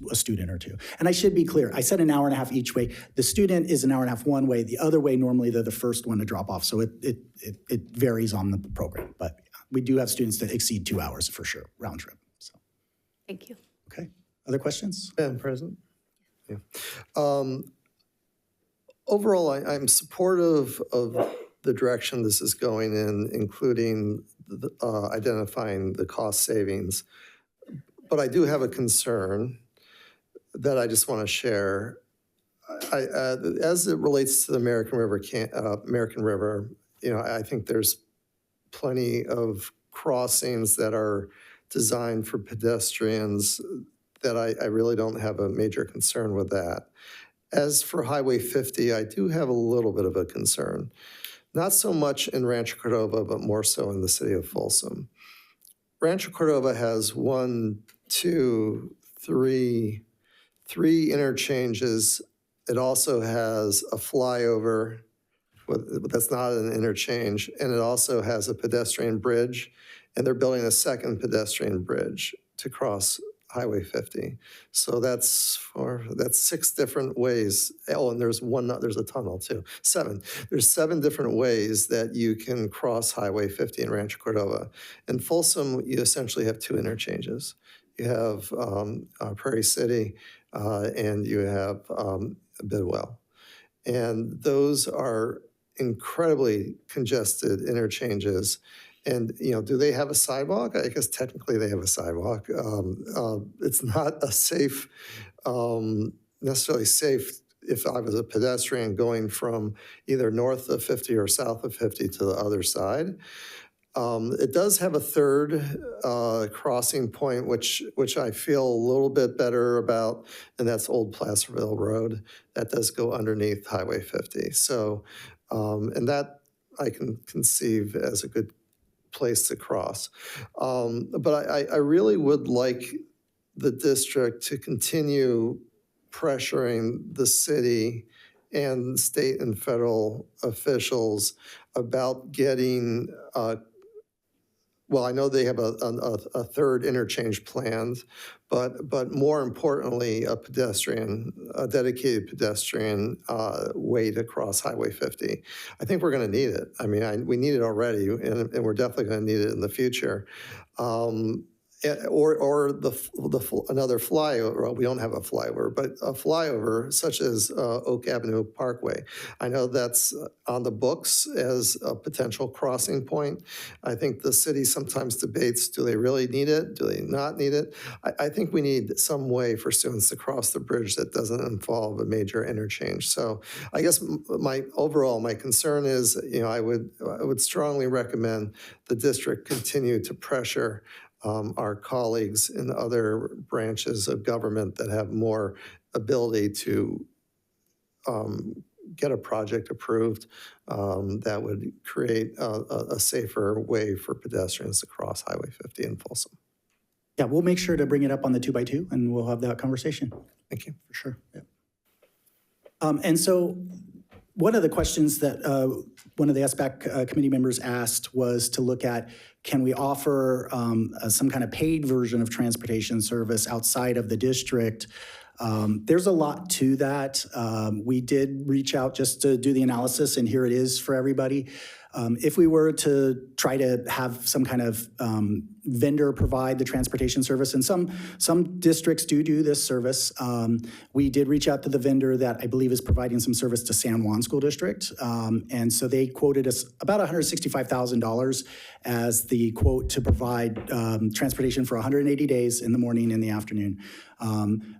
Speaker 8: a student or two. And I should be clear, I said an hour and a half each way. The student is an hour and a half one way. The other way, normally they're the first one to drop off. So it varies on the program, but we do have students that exceed 2 hours for sure, round trip. So.
Speaker 5: Thank you.
Speaker 8: Okay, other questions?
Speaker 3: Madam President? Yeah. Overall, I'm supportive of the direction this is going in, including identifying the cost savings. But I do have a concern that I just want to share. As it relates to the American River, I think there's plenty of crossings that are designed for pedestrians that I really don't have a major concern with that. As for Highway 50, I do have a little bit of a concern. Not so much in Rancho Cordova, but more so in the city of Folsom. Rancho Cordova has three interchanges. It also has a flyover, but that's not an interchange, and it also has a pedestrian bridge, and they're building a second pedestrian bridge to cross Highway 50. So that's 6 different ways. Oh, and there's a tunnel too. 7. There's 7 different ways that you can cross Highway 50 in Rancho Cordova. In Folsom, you essentially have 2 interchanges. You have Prairie City and you have Bidwell. And those are incredibly congested interchanges. And, do they have a sidewalk? I guess technically they have a sidewalk. It's not necessarily safe if I was a pedestrian going from either north of 50 or south of 50 to the other side. It does have a third crossing point, which I feel a little bit better about, and that's Old Placerville Road. That does go underneath Highway 50. So, and that I can conceive as a good place to cross. But I really would like the district to continue pressuring the city and state and federal officials about getting, well, I know they have a third interchange planned, but more importantly, a dedicated pedestrian way to cross Highway 50. I think we're going to need it. I mean, we need it already, and we're definitely going to need it in the future. Or another flyover. Well, we don't have a flyover, but a flyover such as Oak Avenue Parkway. I know that's on the books as a potential crossing point. I think the city sometimes debates, do they really need it? Do they not need it? I think we need some way for students to cross the bridge that doesn't involve a major interchange. So I guess my concern is, I would strongly recommend the district continue to pressure our colleagues in other branches of government that have more ability to get a project approved that would create a safer way for pedestrians to cross Highway 50 in Folsom.
Speaker 8: Yeah, we'll make sure to bring it up on the 2x2 and we'll have that conversation.
Speaker 3: Thank you.
Speaker 8: For sure. Yeah. And so one of the questions that one of the SBAC committee members asked was to look at, can we offer some kind of paid version of transportation service outside of the district? There's a lot to that. We did reach out just to do the analysis, and here it is for everybody. If we were to try to have some kind of vendor provide the transportation service, and some districts do this service, we did reach out to the vendor that I believe is providing some service to San Juan School District. And so they quoted us about $165,000 as the quote to provide transportation for 180 days in the morning and the afternoon.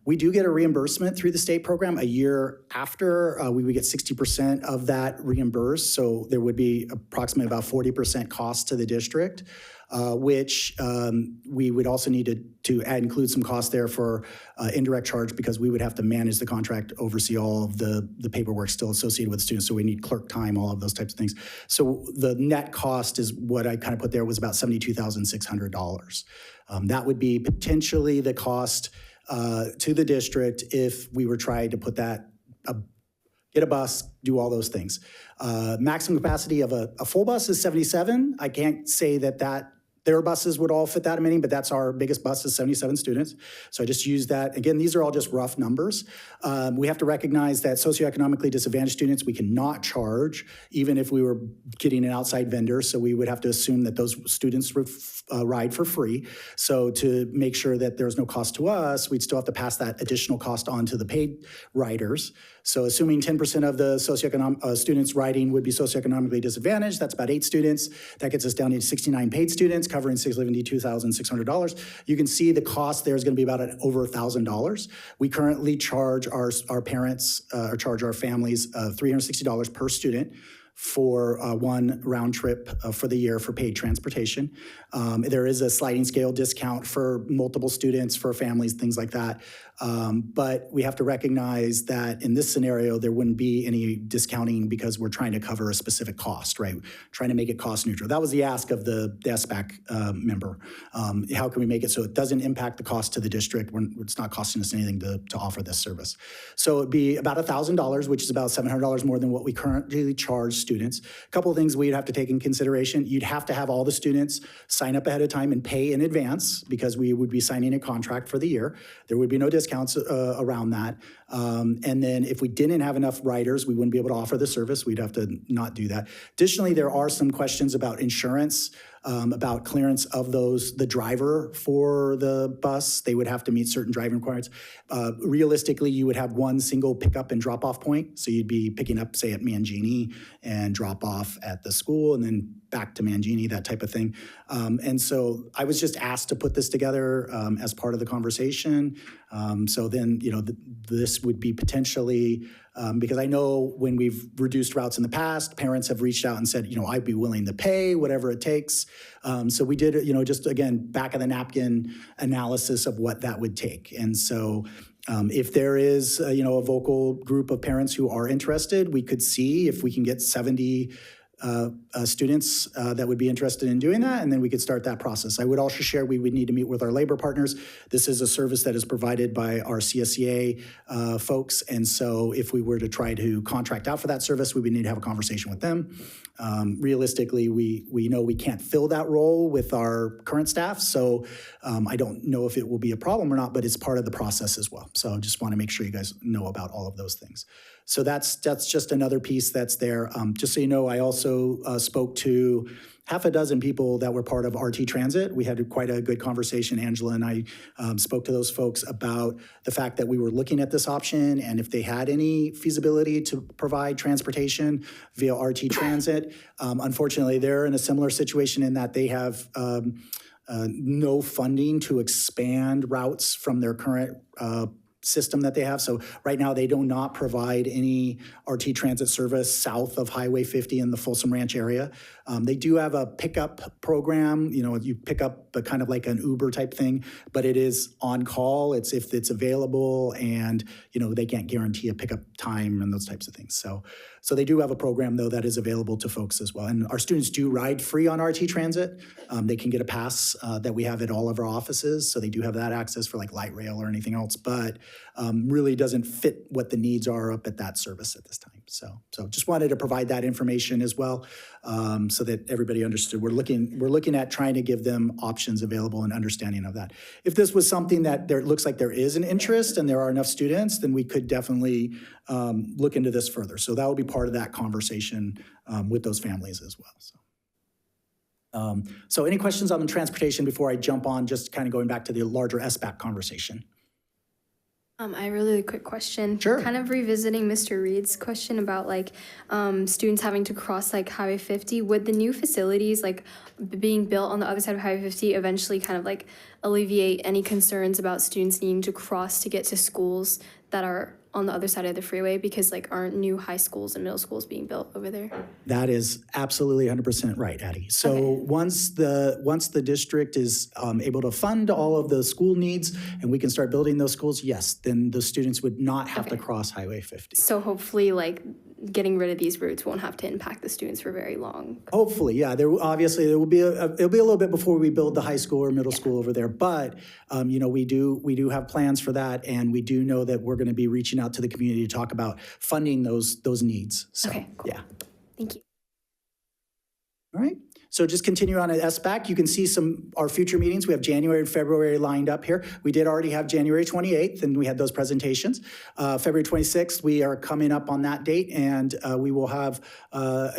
Speaker 8: We do get a reimbursement through the state program. A year after, we would get 60% of that reimbursed. So there would be approximately about 40% cost to the district, which we would also need to include some cost there for indirect charge, because we would have to manage the contract, oversee all of the paperwork still associated with students. So we need clerk time, all of those types of things. So the net cost is what I kind of put there was about $72,600. That would be potentially the cost to the district if we were trying to put that, get a bus, do all those things. Maximum capacity of a full bus is 77. I can't say that their buses would all fit that many, but that's our biggest bus is 77 students. So I just use that. Again, these are all just rough numbers. We have to recognize that socioeconomically disadvantaged students, we cannot charge, even if we were getting an outside vendor. So we would have to assume that those students ride for free. So to make sure that there's no cost to us, we'd still have to pass that additional cost on to the paid riders. So assuming 10% of the students riding would be socioeconomically disadvantaged, that's about 8 students. That gets us down to 69 paid students, covering $72,600. You can see the cost there is going to be about over $1,000. We currently charge our parents, or charge our families $360 per student for one round trip for the year for paid transportation. There is a sliding scale discount for multiple students, for families, things like that. But we have to recognize that in this scenario, there wouldn't be any discounting because we're trying to cover a specific cost, right? Trying to make it cost neutral. That was the ask of the SBAC member. How can we make it so it doesn't impact the cost to the district when it's not costing us anything to offer this service? So it'd be about $1,000, which is about $700 more than what we currently charge students. A couple of things we'd have to take in consideration. You'd have to have all the students sign up ahead of time and pay in advance, because we would be signing a contract for the year. There would be no discounts around that. And then if we didn't have enough riders, we wouldn't be able to offer the service. We'd have to not do that. Additionally, there are some questions about insurance, about clearance of the driver for the bus. They would have to meet certain driving requirements. Realistically, you would have one single pickup and drop-off point. So you'd be picking up, say, at Mangini and drop off at the school, and then back to Mangini, that type of thing. And so I was just asked to put this together as part of the conversation. So then, this would be potentially, because I know when we've reduced routes in the past, parents have reached out and said, I'd be willing to pay whatever it takes. So we did, just again, back of the napkin analysis of what that would take. And so if there is, a vocal group of parents who are interested, we could see if we can get 70 students that would be interested in doing that, and then we could start that process. I would also share we would need to meet with our labor partners. This is a service that is provided by our CSEA folks, and so if we were to try to contract out for that service, we would need to have a conversation with them. Realistically, we know we can't fill that role with our current staff, so I don't know if it will be a problem or not, but it's part of the process as well. So just want to make sure you guys know about all of those things. So that's just another piece that's there. Just so you know, I also spoke to half a dozen people that were part of RT Transit. We had quite a good conversation. Angela and I spoke to those folks about the fact that we were looking at this option and if they had any feasibility to provide transportation via RT Transit. Unfortunately, they're in a similar situation in that they have no funding to expand routes from their current system that they have. So right now, they do not provide any RT transit service south of Highway 50 in the Folsom Ranch area. They do have a pickup program. You pick up a kind of like an Uber type thing, but it is on call. It's if it's available, and they can't guarantee a pickup time and those types of things. So they do have a program though that is available to folks as well. And our students do ride free on RT Transit. They can get a pass that we have at all of our offices, so they do have that access for like light rail or anything else. But really doesn't fit what the needs are up at that service at this time. So just wanted to provide that information as well, so that everybody understood. We're looking at trying to give them options available and understanding of that. If this was something that there looks like there is an interest and there are enough students, then we could definitely look into this further. So that will be part of that conversation with those families as well. So any questions on the transportation before I jump on, just kind of going back to the larger SBAC conversation?
Speaker 2: I have a really quick question.
Speaker 8: Sure.
Speaker 2: Kind of revisiting Mr. Reed's question about students having to cross Highway 50. Would the new facilities being built on the other side of Highway 50 eventually kind of alleviate any concerns about students needing to cross to get to schools that are on the other side of the freeway, because aren't new high schools and middle schools being built over there?
Speaker 8: That is absolutely 100% right, Addie. So
Speaker 2: Okay.
Speaker 8: once the district is able to fund all of the school needs and we can start building those schools, yes, then the students would not have to cross Highway 50.
Speaker 2: So hopefully getting rid of these routes won't have to impact the students for very long.
Speaker 8: Hopefully, yeah. There will be it'll be a little bit before we build the high school or middle school over there, but we do have plans for that, and we do know that we're going to be reaching out to the community to talk about funding those needs. So,
Speaker 2: Okay, cool.
Speaker 8: Yeah.
Speaker 2: Thank you.
Speaker 8: All right. So just continue on at SBAC. You can see our future meetings. We have January and February lined up here. We did already have January 28th, and we had those presentations. February 26th, we are coming up on that date, and we will have,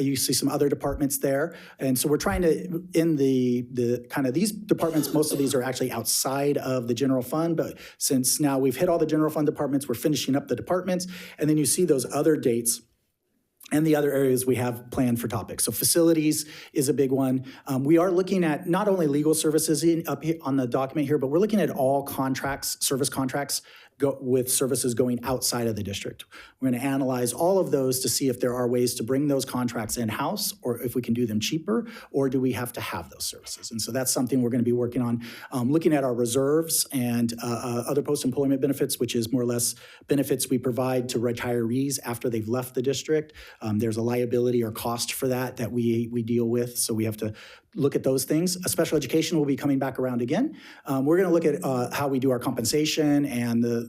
Speaker 8: you see some other departments there. And so we're trying to, in the kind of these departments, most of these are actually outside of the general fund, but since now we've hit all the general fund departments, we're finishing up the departments. And then you see those other dates and the other areas we have planned for topics. So facilities is a big one. We are looking at not only legal services up here on the document here, but we're looking at all contracts, service contracts with services going outside of the district. We're going to analyze all of those to see if there are ways to bring those contracts in-house, or if we can do them cheaper, or do we have to have those services? And so that's something we're going to be working on, looking at our reserves and other post-employment benefits, which is more or less benefits we provide to retirees after they've left the district. There's a liability or cost for that we deal with, so we have to look at those things. Special education will be coming back around again. We're going to look at how we do our compensation and the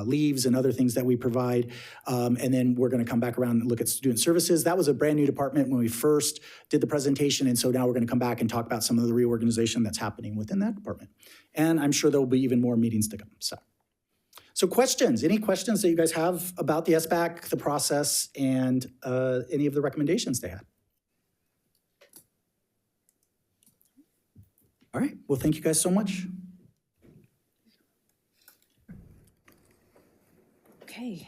Speaker 8: leaves and other things that we provide. And then we're going to come back around and look at student services. That was a brand new department when we first did the presentation. And so now we're going to come back and talk about some of the reorganization that's happening within that department. And I'm sure there will be even more meetings to come. So questions, any questions that you guys have about the SBAC, the process, and any of the recommendations they had? All right, well, thank you guys so much.
Speaker 1: Okay,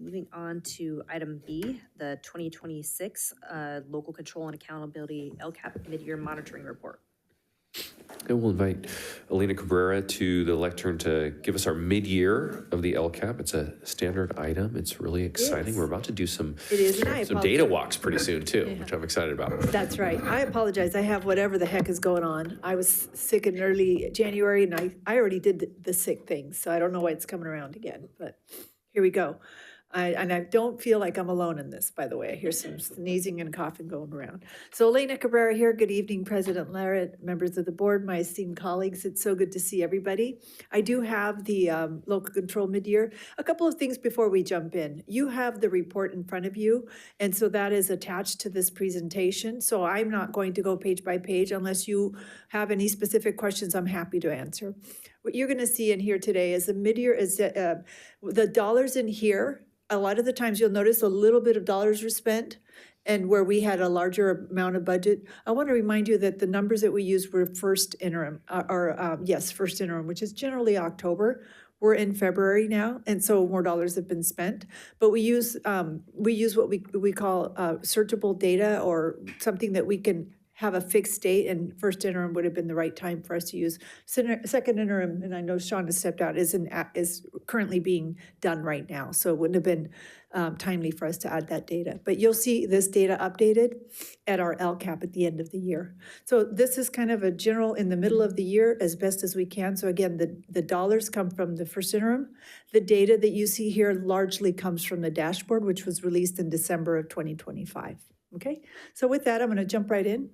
Speaker 1: moving on to item B, the 2026 Local Control and Accountability LCAP Mid-Year Monitoring Report.
Speaker 6: And we'll invite Elena Cabrera to the lectern to give us our mid-year of the LCAP. It's a standard item. It's really exciting.
Speaker 10: Yes.
Speaker 6: We're about to do some
Speaker 10: It is, and I
Speaker 6: data
Speaker 10: apologize.
Speaker 6: walks pretty soon too, which I'm excited about.
Speaker 10: That's right. I apologize. I have whatever the heck is going on. I was sick in early January, and I already did the sick thing, so I don't know why it's coming around again, but here we go. I don't feel like I'm alone in this, by the way. I hear some sneezing and coughing going around. So Elena Cabrera here. Good evening, President Larrett, members of the board, my esteemed colleagues. It's so good to see everybody. I do have the local control mid-year. A couple of things before we jump in. You have the report in front of you, and so that is attached to this presentation. So I'm not going to go page by page unless you have any specific questions I'm happy to answer. What you're going to see in here today is the mid-year is the dollars in here. A lot of the times you'll notice a little bit of dollars were spent, and where we had a larger amount of budget. I want to remind you that the numbers that we used were first interim, first interim, which is generally October. We're in February now, and so more dollars have been spent. But we use what we call searchable data, or something that we can have a fixed date, and first interim would have been the right time for us to use. Second interim, and I know Sean has stepped out, is currently being done right now, so it wouldn't have been timely for us to add that data. But you'll see this data updated at our LCAP at the end of the year. So this is kind of a general in the middle of the year as best as we can. So again, the dollars come from the first interim. The data that you see here largely comes from the dashboard, which was released in December of 2025. Okay, so with that, I'm going to jump right in.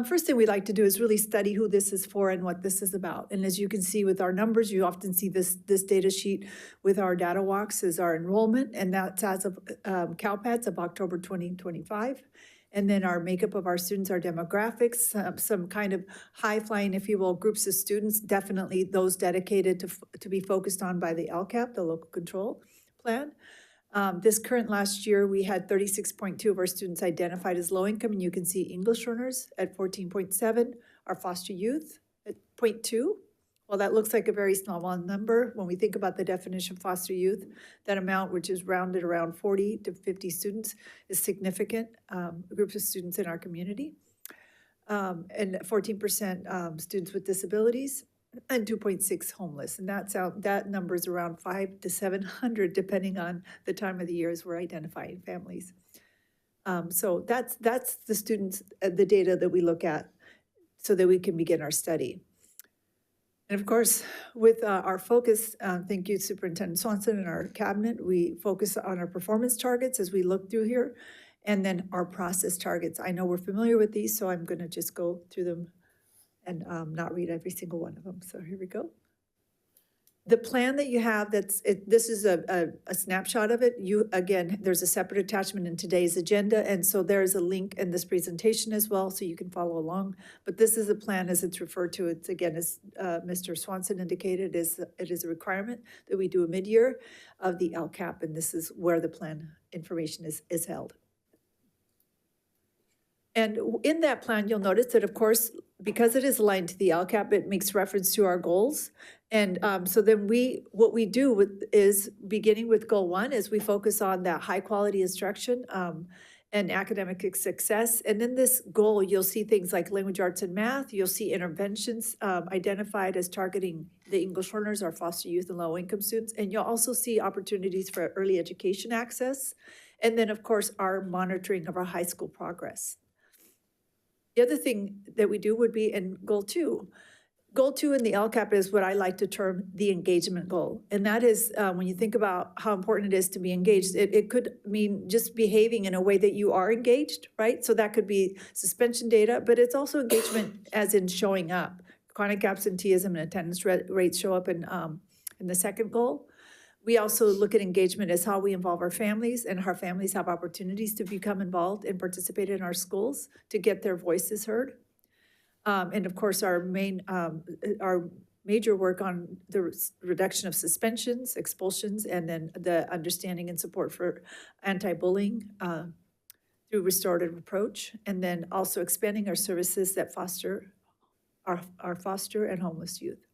Speaker 10: First thing we'd like to do is really study who this is for and what this is about. And as you can see with our numbers, you often see this data sheet with our data walks as our enrollment, and that's as of CalPADS of October 2025. And then our makeup of our students, our demographics, some kind of high-flying, if you will, groups of students, definitely those dedicated to be focused on by the LCAP, the local control plan. This current last year, we had 36.2 of our students identified as low income, and you can see English learners at 14.7, our foster youth at 0.2. Well, that looks like a very small number. When we think about the definition of foster youth, that amount, which is rounded around 40 to 50 students, is significant groups of students in our community. And 14% students with disabilities, and 2.6 homeless. And that number is around 500 to 700, depending on the time of the year as we're identifying families. So that's the students, the data that we look at so that we can begin our study. And of course, with our focus, thank you, Superintendent Swanson and our cabinet, we focus on our performance targets as we look through here, and then our process targets. I know we're familiar with these, so I'm gonna just go through them and not read every single one of them. So here we go. The plan that you have, this is a snapshot of it. Again, there's a separate attachment in today's agenda, and so there's a link in this presentation as well, so you can follow along. But this is a plan as it's referred to. It's again, as Mr. Swanson indicated, it is a requirement that we do a mid-year of the LCAP, and this is where the plan information is held. And in that plan, you'll notice that, of course, because it is aligned to the LCAP, it makes reference to our goals. And so then what we do is, beginning with goal 1, is we focus on that high quality instruction and academic success. And in this goal, you'll see things like language arts and math. You'll see interventions identified as targeting the English learners, our foster youth and low income students. And you'll also see opportunities for early education access. And then, of course, our monitoring of our high school progress. The other thing that we do would be in goal 2. Goal 2 in the LCAP is what I like to term the engagement goal. And that is when you think about how important it is to be engaged, it could mean just behaving in a way that you are engaged, right? So that could be suspension data, but it's also engagement as in showing up. Chronic absenteeism and attendance rates show up in the second goal. We also look at engagement as how we involve our families, and our families have opportunities to become involved and participate in our schools to get their voices heard. And of course, our major work on the reduction of suspensions, expulsions, and then the understanding and support for anti-bullying through restorative approach, and then also expanding our services that foster our foster and homeless youth.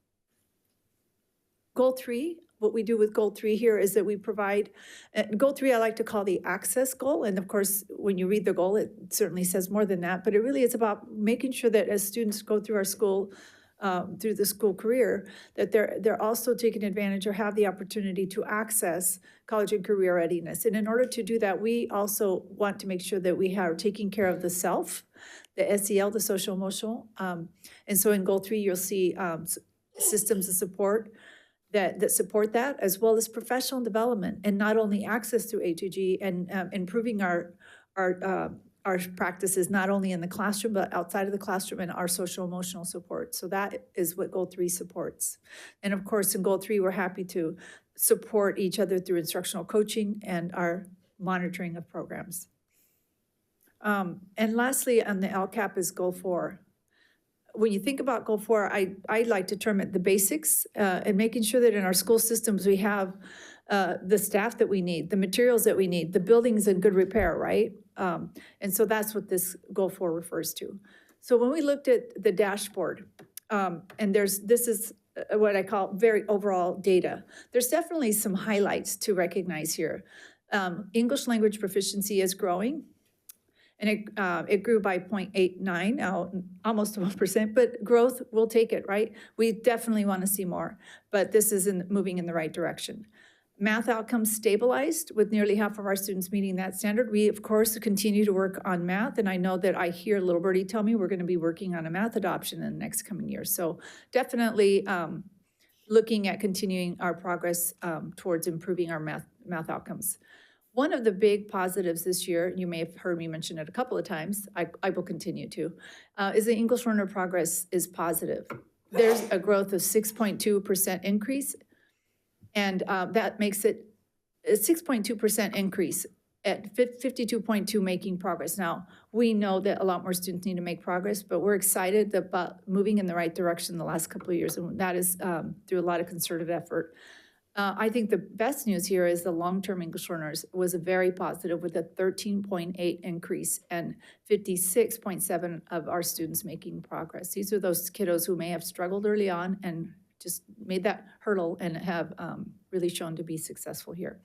Speaker 10: Goal 3. What we do with goal 3 here is that we provide, goal 3 I like to call the access goal. And of course, when you read the goal, it certainly says more than that, but it really is about making sure that as students go through our school, through the school career, that they're also taking advantage or have the opportunity to access college and career readiness. And in order to do that, we also want to make sure that we are taking care of the self, the SEL, the social emotional. And so in goal 3, you'll see systems of support that support that, as well as professional development, and not only access through A2G and improving our practices, not only in the classroom, but outside of the classroom, and our social emotional support. So that is what goal 3 supports. And of course, in goal 3, we're happy to support each other through instructional coaching and our monitoring of programs. And lastly, on the LCAP is goal 4. When you think about goal 4, I like to term it the basics, and making sure that in our school systems we have the staff that we need, the materials that we need, the buildings in good repair, right? And so that's what this goal 4 refers to. So when we looked at the dashboard, and this is what I call very overall data, there's definitely some highlights to recognize here. English language proficiency is growing, and it grew by 0.89, now almost 1%, but growth, we'll take it, right? We definitely want to see more, but this is moving in the right direction. Math outcomes stabilized with nearly half of our students meeting that standard. We, of course, continue to work on math, and I know that I hear Little Birdie tell me we're going to be working on a math adoption in the next coming year. So definitely looking at continuing our progress towards improving our math outcomes. One of the big positives this year, you may have heard me mention it a couple of times, I will continue to, is the English learner progress is positive. There's a growth of 6.2% increase, and that makes it a 6.2% increase at 52.2 making progress. Now, we know that a lot more students need to make progress, but we're excited about moving in the right direction the last couple of years, and that is through a lot of concerted effort. I think the best news here is the long-term English learners was very positive with a 13.8 increase and 56.7 of our students making progress. These are those kiddos who may have struggled early on and just made that hurdle and have really shown to be successful here.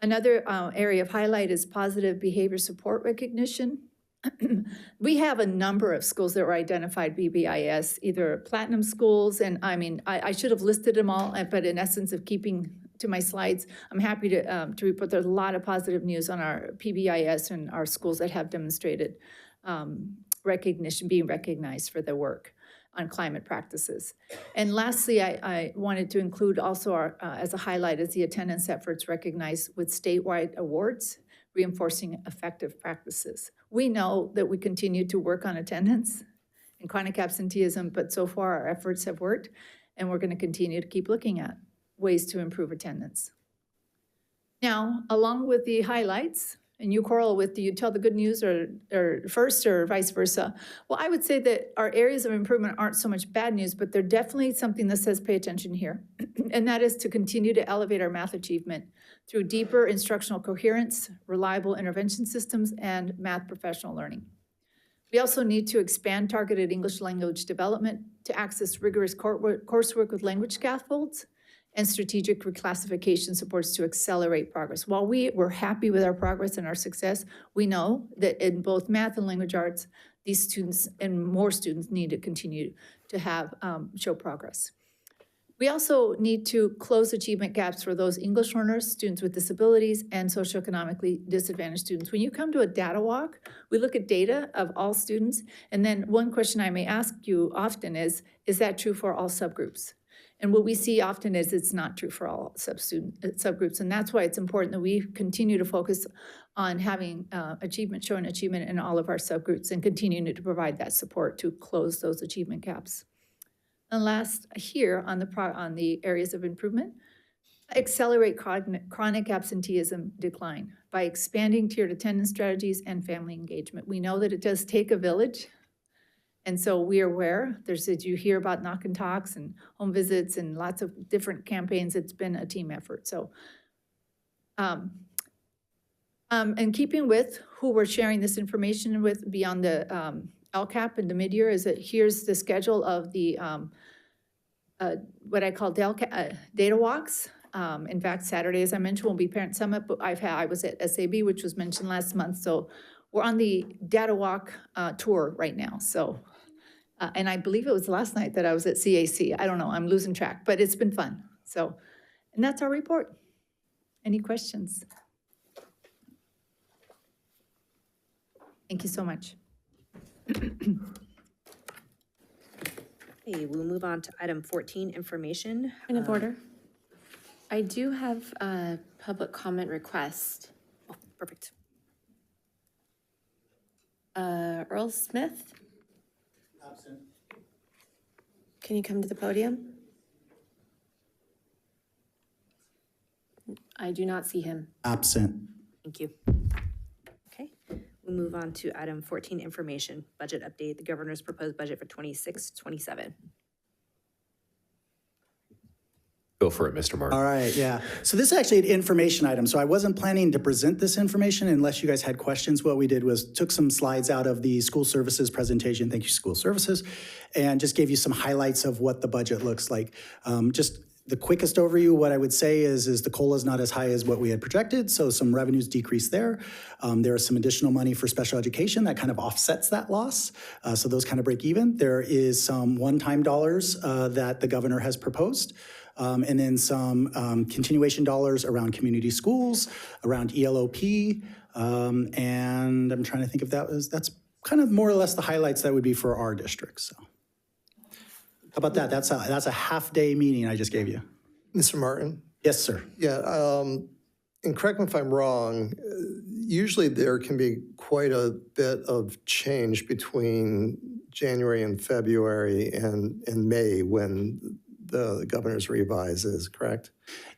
Speaker 10: Another area of highlight is positive behavior support recognition. We have a number of schools that were identified BBIS, either platinum schools, and I mean, I should have listed them all, but in essence of keeping to my slides, I'm happy to report there's a lot of positive news on our PBIS and our schools that have demonstrated recognition, being recognized for their work on climate practices. And lastly, I wanted to include also our, as a highlight is the attendance efforts recognized with statewide awards, reinforcing effective practices. We know that we continue to work on attendance and chronic absenteeism, but so far our efforts have worked, and we're going to continue to keep looking at ways to improve attendance. Now, along with the highlights, and you, Coral, with you tell the good news or first or vice versa. Well, I would say that our areas of improvement aren't so much bad news, but they're definitely something that says pay attention here. And that is to continue to elevate our math achievement through deeper instructional coherence, reliable intervention systems, and math professional learning. We also need to expand targeted English language development to access rigorous coursework with language scaffolds and strategic reclassification supports to accelerate progress. While we were happy with our progress and our success, we know that in both math and language arts, these students and more students need to continue to have show progress. We also need to close achievement gaps for those English learners, students with disabilities, and socioeconomically disadvantaged students. When you come to a data walk, we look at data of all students, and then one question I may ask you often is that true for all subgroups? And what we see often is it's not true for all subgroups, and that's why it's important that we continue to focus on having showing achievement in all of our subgroups and continuing to provide that support to close those achievement gaps. And last, here on the areas of improvement, accelerate chronic absenteeism decline by expanding tiered attendance strategies and family engagement. We know that it does take a village. And so we are aware, you hear about knock and talks and home visits and lots of different campaigns. It's been a team effort. So, and keeping with who we're sharing this information with beyond the LCAP and the mid-year is that here's the schedule of the, what I call data walks. In fact, Saturday, as I mentioned, will be Parent Summit, but I was at SAB, which was mentioned last month. So we're on the data walk tour right now. So, and I believe it was last night that I was at CAC. I don't know, I'm losing track, but it's been fun. So, and that's our report. Any questions? Thank you so much.
Speaker 1: Okay, we'll move on to item 14, information.
Speaker 11: Point of order. I do have a public comment request.
Speaker 1: Oh, perfect.
Speaker 11: Earl Smith,
Speaker 8: Absent.
Speaker 11: can you come to the podium? I do not see him.
Speaker 8: Absent.
Speaker 1: Thank you. Okay, we'll move on to item 14, information, budget update, the governor's proposed budget for 26-27.
Speaker 6: Go for it, Mr. Martin.
Speaker 8: All right, yeah. So this is actually an information item. So I wasn't planning to present this information unless you guys had questions. What we did was took some slides out of the school services presentation, thank you, school services, and just gave you some highlights of what the budget looks like. Just the quickest overview, what I would say is the COLA is not as high as what we had projected, so some revenues decreased there. There is some additional money for special education that kind of offsets that loss, so those kind of break even. There is some one-time dollars that the governor has proposed, and then some continuation dollars around community schools, around ELOP, and I'm trying to think if that's kind of more or less the highlights that would be for our district, so. How about that? That's a half-day meeting I just gave you.
Speaker 3: Mr. Martin?
Speaker 8: Yes, sir.
Speaker 3: Yeah, and correct me if I'm wrong, usually there can be quite a bit of change between January and February and May when the governor's revises, correct?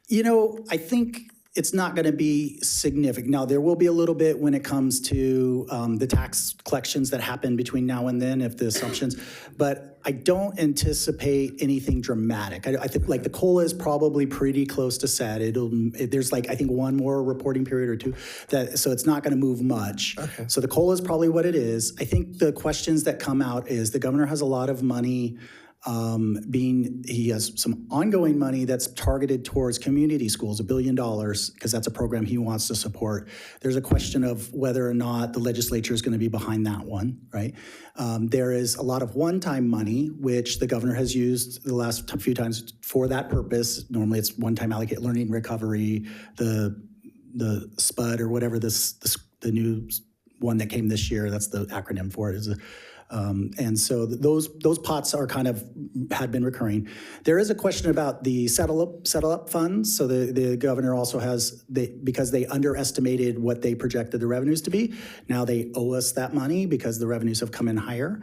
Speaker 8: You know, I think it's not going to be significant. Now, there will be a little bit when it comes to the tax collections that happen between now and then, if the assumptions, but I don't anticipate anything dramatic. I think like the COLA is probably pretty close to set. There's like, I think one more reporting period or two, so it's not going to move much.
Speaker 3: Okay.
Speaker 8: So the COLA is probably what it is. I think the questions that come out is the governor has a lot of money he has some ongoing money that's targeted towards community schools, $1 billion, because that's a program he wants to support. There's a question of whether or not the legislature is going to be behind that one, right? There is a lot of one-time money, which the governor has used the last few times for that purpose. Normally it's one-time allocate learning recovery, the SPUD or whatever the new one that came this year, that's the acronym for it, and so those pots are had been recurring. There is a question about the settle up funds. So the governor also has, because they underestimated what they projected the revenues to be, now they owe us that money because the revenues have come in higher.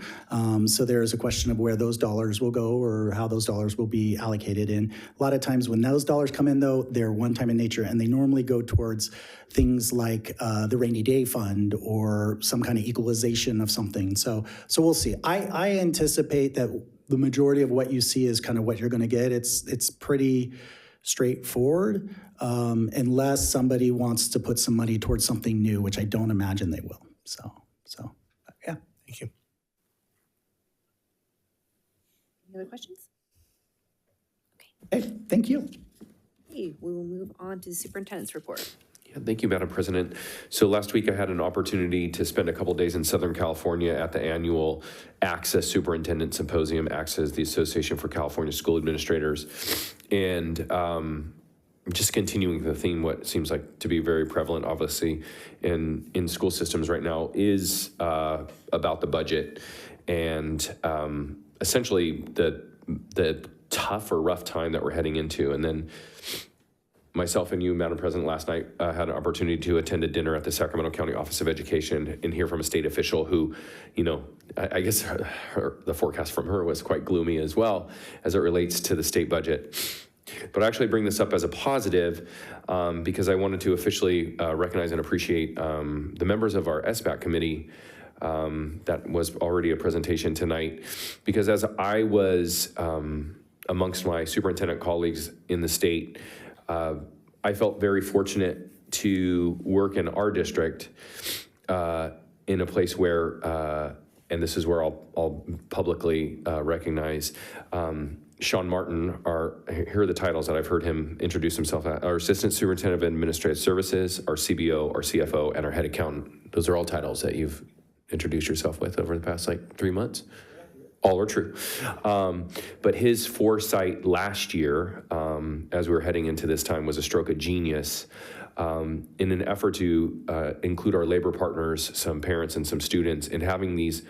Speaker 8: So there is a question of where those dollars will go or how those dollars will be allocated. And a lot of times when those dollars come in, though, they're one-time in nature, and they normally go towards things like the rainy day fund or some kind of equalization of something. So we'll see. I anticipate that the majority of what you see is kind of what you're going to get. It's pretty straightforward, unless somebody wants to put some money towards something new, which I don't imagine they will. So yeah, thank you.
Speaker 1: Any other questions?
Speaker 8: Hey, thank you.
Speaker 1: Okay, we will move on to the superintendent's report.
Speaker 6: Thank you, Madam President. So last week I had an opportunity to spend a couple days in Southern California at the annual ACCESS Superintendent Symposium. ACCESS is the Association for California School Administrators. And just continuing the theme, what seems like to be very prevalent, obviously, in school systems right now is about the budget and essentially the tough or rough time that we're heading into. And then myself and you, Madam President, last night had an opportunity to attend a dinner at the Sacramento County Office of Education and hear from a state official who, you know, I guess the forecast from her was quite gloomy as well as it relates to the state budget. But I actually bring this up as a positive because I wanted to officially recognize and appreciate the members of our SBAC committee. That was already a presentation tonight, because as I was amongst my superintendent colleagues in the state, I felt very fortunate to work in our district in a place where, and this is where I'll publicly recognize Sean Martin, here are the titles that I've heard him introduce himself at: our Assistant Superintendent of Administrative Services, our CBO, our CFO, and our Head Accountant. Those are all titles that you've introduced yourself with over the past 3 months. All are true. But his foresight last year, as we were heading into this time, was a stroke of genius in an effort to include our labor partners, some parents and some students, in having these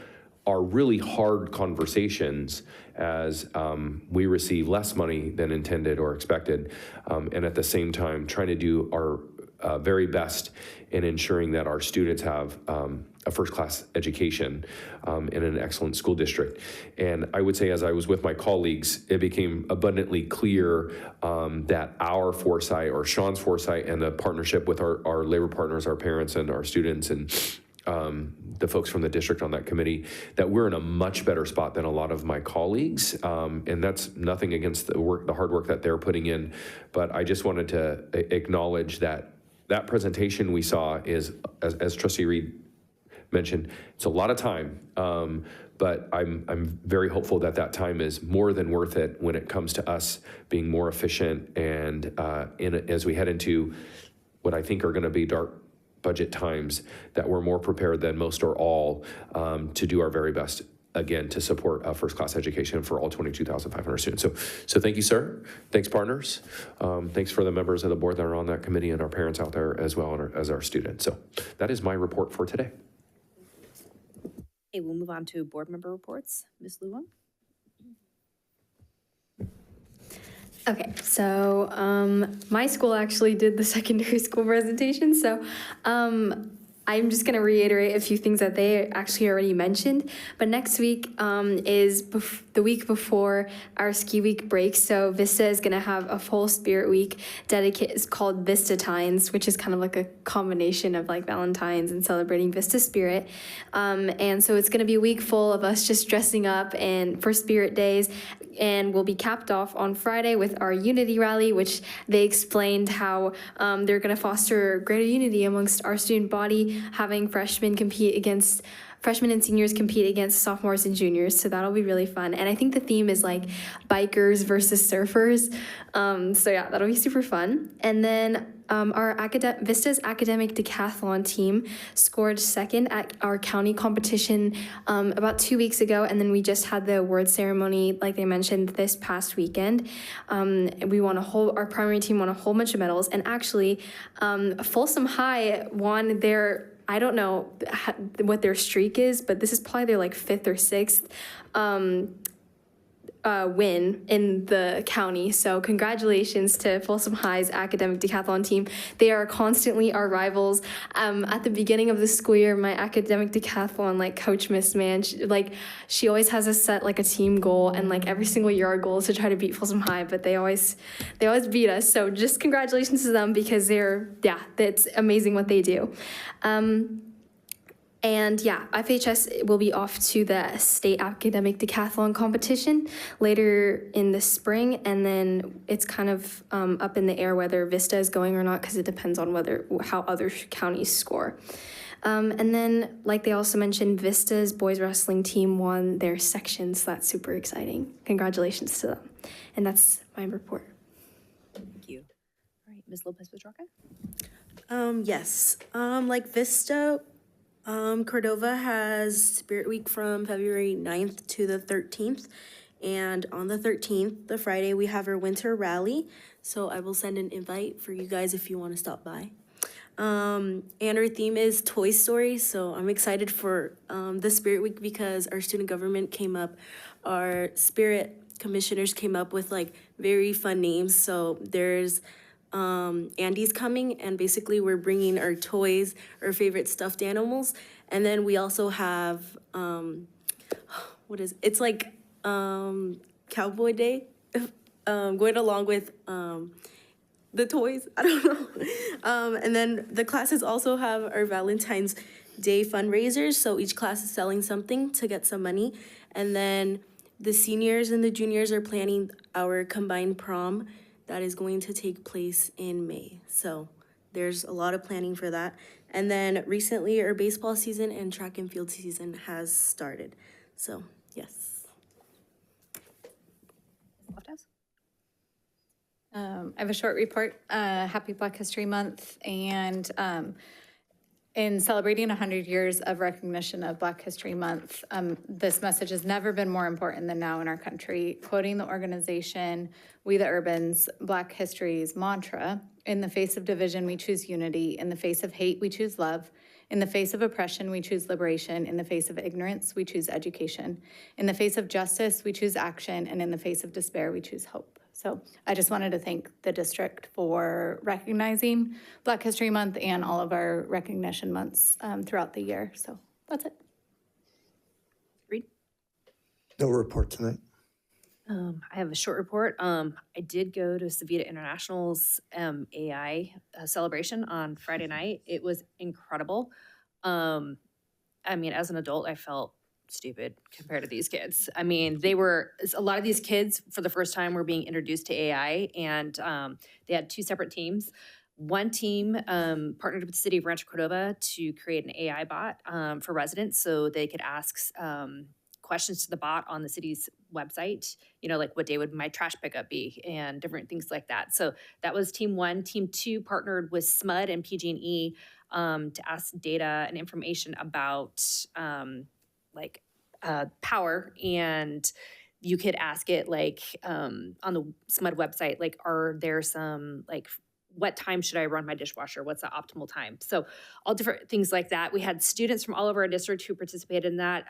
Speaker 6: are really hard conversations as we receive less money than intended or expected, and at the same time trying to do our very best in ensuring that our students have a first-class education in an excellent school district. And I would say, as I was with my colleagues, it became abundantly clear that our foresight, or Sean's foresight, and the partnership with our labor partners, our parents and our students, and the folks from the district on that committee, that we're in a much better spot than a lot of my colleagues. And that's nothing against the hard work that they're putting in. But I just wanted to acknowledge that presentation we saw is, as Trustee Reed mentioned, it's a lot of time, but I'm very hopeful that that time is more than worth it when it comes to us being more efficient and as we head into what I think are going to be dark budget times, that we're more prepared than most or all to do our very best, again, to support first-class education for all 22,500 students. So thank you, sir. Thanks, partners. Thanks for the members of the board that are on that committee and our parents out there as well as our students. So that is my report for today.
Speaker 1: Okay, we'll move on to board member reports. Ms. Luong?
Speaker 2: Okay, so my school actually did the secondary school presentation, so I'm just going to reiterate a few things that they actually already mentioned. But next week is the week before our ski week break, so Vista is going to have a full Spirit Week dedicated. It's called Vista Tines, which is kind of like a combination of like Valentine's and celebrating Vista Spirit. And so it's going to be a week full of us just dressing up and for Spirit Days. And we'll be capped off on Friday with our Unity Rally, which they explained how they're going to foster greater unity amongst our student body, having freshmen and seniors compete against sophomores and juniors. So that'll be really fun. And I think the theme is like bikers versus surfers. So yeah, that'll be super fun. And then our Vista's academic decathlon team scored second at our county competition about 2 weeks ago, and then we just had the award ceremony, like they mentioned, this past weekend. Our primary team won a whole bunch of medals, and actually, Folsom High won their, I don't know what their streak is, but this is probably their like 5th or 6th win in the county. So congratulations to Folsom High's academic decathlon team. They are constantly our rivals. At the beginning of the school year, my academic decathlon coach, Miss Mann, she always has us set a team goal, and every single year our goal is to try to beat Folsom High, but they always beat us. So just congratulations to them, because it's amazing what they do. And yeah, FHS will be off to the state academic decathlon competition later in the spring, and then it's kind of up in the air whether Vista is going or not, because it depends on how other counties score. And then, like they also mentioned, Vista's boys wrestling team won their section, so that's super exciting. Congratulations to them. And that's my report.
Speaker 1: Thank you. All right, Ms. Lopez-Petrarca?
Speaker 4: Yes, like Vista, Cordova has Spirit Week from February 9th to the 13th. And on the 13th, the Friday, we have our winter rally. So I will send an invite for you guys if you want to stop by. And our theme is Toy Story. So I'm excited for the Spirit Week, because our student government our Spirit commissioners came up with very fun names. So there's Andy's coming, and basically we're bringing our toys, our favorite stuffed animals, and then we also have it's like Cowboy Day, going along with the toys. I don't know. And then the classes also have our Valentine's Day fundraisers, so each class is selling something to get some money, and then the seniors and the juniors are planning our combined prom that is going to take place in May. So there's a lot of planning for that. And then recently our baseball season and track and field season has started. So yes.
Speaker 5: I have a short report. Happy Black History Month. And in celebrating 100 years of recognition of Black History Month, this message has never been more important than now in our country. Quoting the organization We the Urbans' Black History's mantra, in the face of division, we choose unity. In the face of hate, we choose love. In the face of oppression, we choose liberation. In the face of ignorance, we choose education. In the face of justice, we choose action. And in the face of despair, we choose hope. So I just wanted to thank the district for recognizing Black History Month and all of our recognition months throughout the year. So that's it.
Speaker 1: Reed?
Speaker 3: No report tonight.
Speaker 1: I have a short report. I did go to Savita International's AI celebration on Friday night. It was incredible. I mean, as an adult, I felt stupid compared to these kids. I mean, a lot of these kids for the first time were being introduced to AI, and they had 2 separate teams. One team partnered with the city of Rancho Cordova to create an AI bot for residents, so they could ask questions to the bot on the city's website, like what day would my trash pickup be and different things like that. So that was team one. Team two partnered with SMUD and PG&E to ask data and information about power, and you could ask it on the SMUD website, are there some what time should I run my dishwasher? What's the optimal time? So all different things like that. We had students from all over our district who participated in that.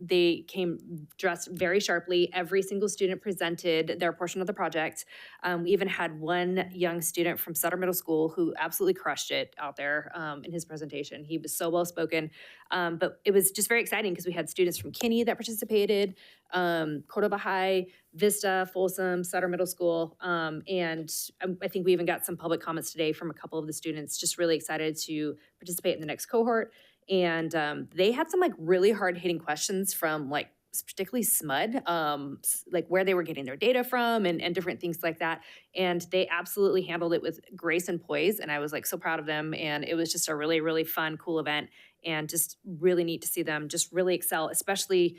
Speaker 1: They came dressed very sharply. Every single student presented their portion of the project. We even had one young student from Sutter Middle School who absolutely crushed it out there in his presentation. He was so well spoken. But it was just very exciting because we had students from Kinney that participated, Cordova High, Vista, Folsom, Sutter Middle School, and I think we even got some public comments today from a couple of the students, just really excited to participate in the next cohort. And they had some really hard hitting questions from particularly SMUD, where they were getting their data from and different things like that. And they absolutely handled it with grace and poise. And I was so proud of them. And it was just a really, really fun, cool event, and just really neat to see them just really excel, especially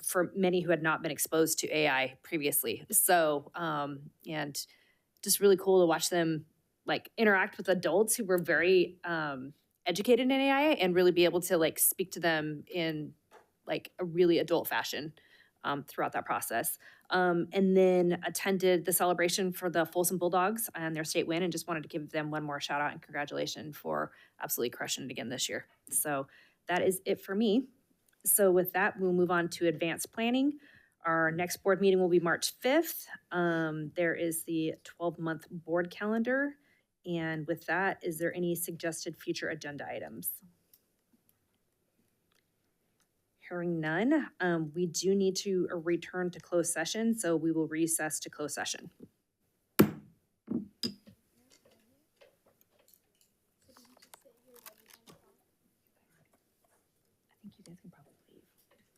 Speaker 1: for many who had not been exposed to AI previously. So, and just really cool to watch them interact with adults who were very educated in AI and really be able to speak to them in a really adult fashion throughout that process. And then attended the celebration for the Folsom Bulldogs and their state win, and just wanted to give them one more shout out and congratulations for absolutely crushing it again this year. So that is it for me. So with that, we'll move on to advanced planning. Our next board meeting will be March 5th. There is the 12-month board calendar. And with that, is there any suggested future agenda items? Hearing none, we do need to return to closed session, so we will recess to closed session.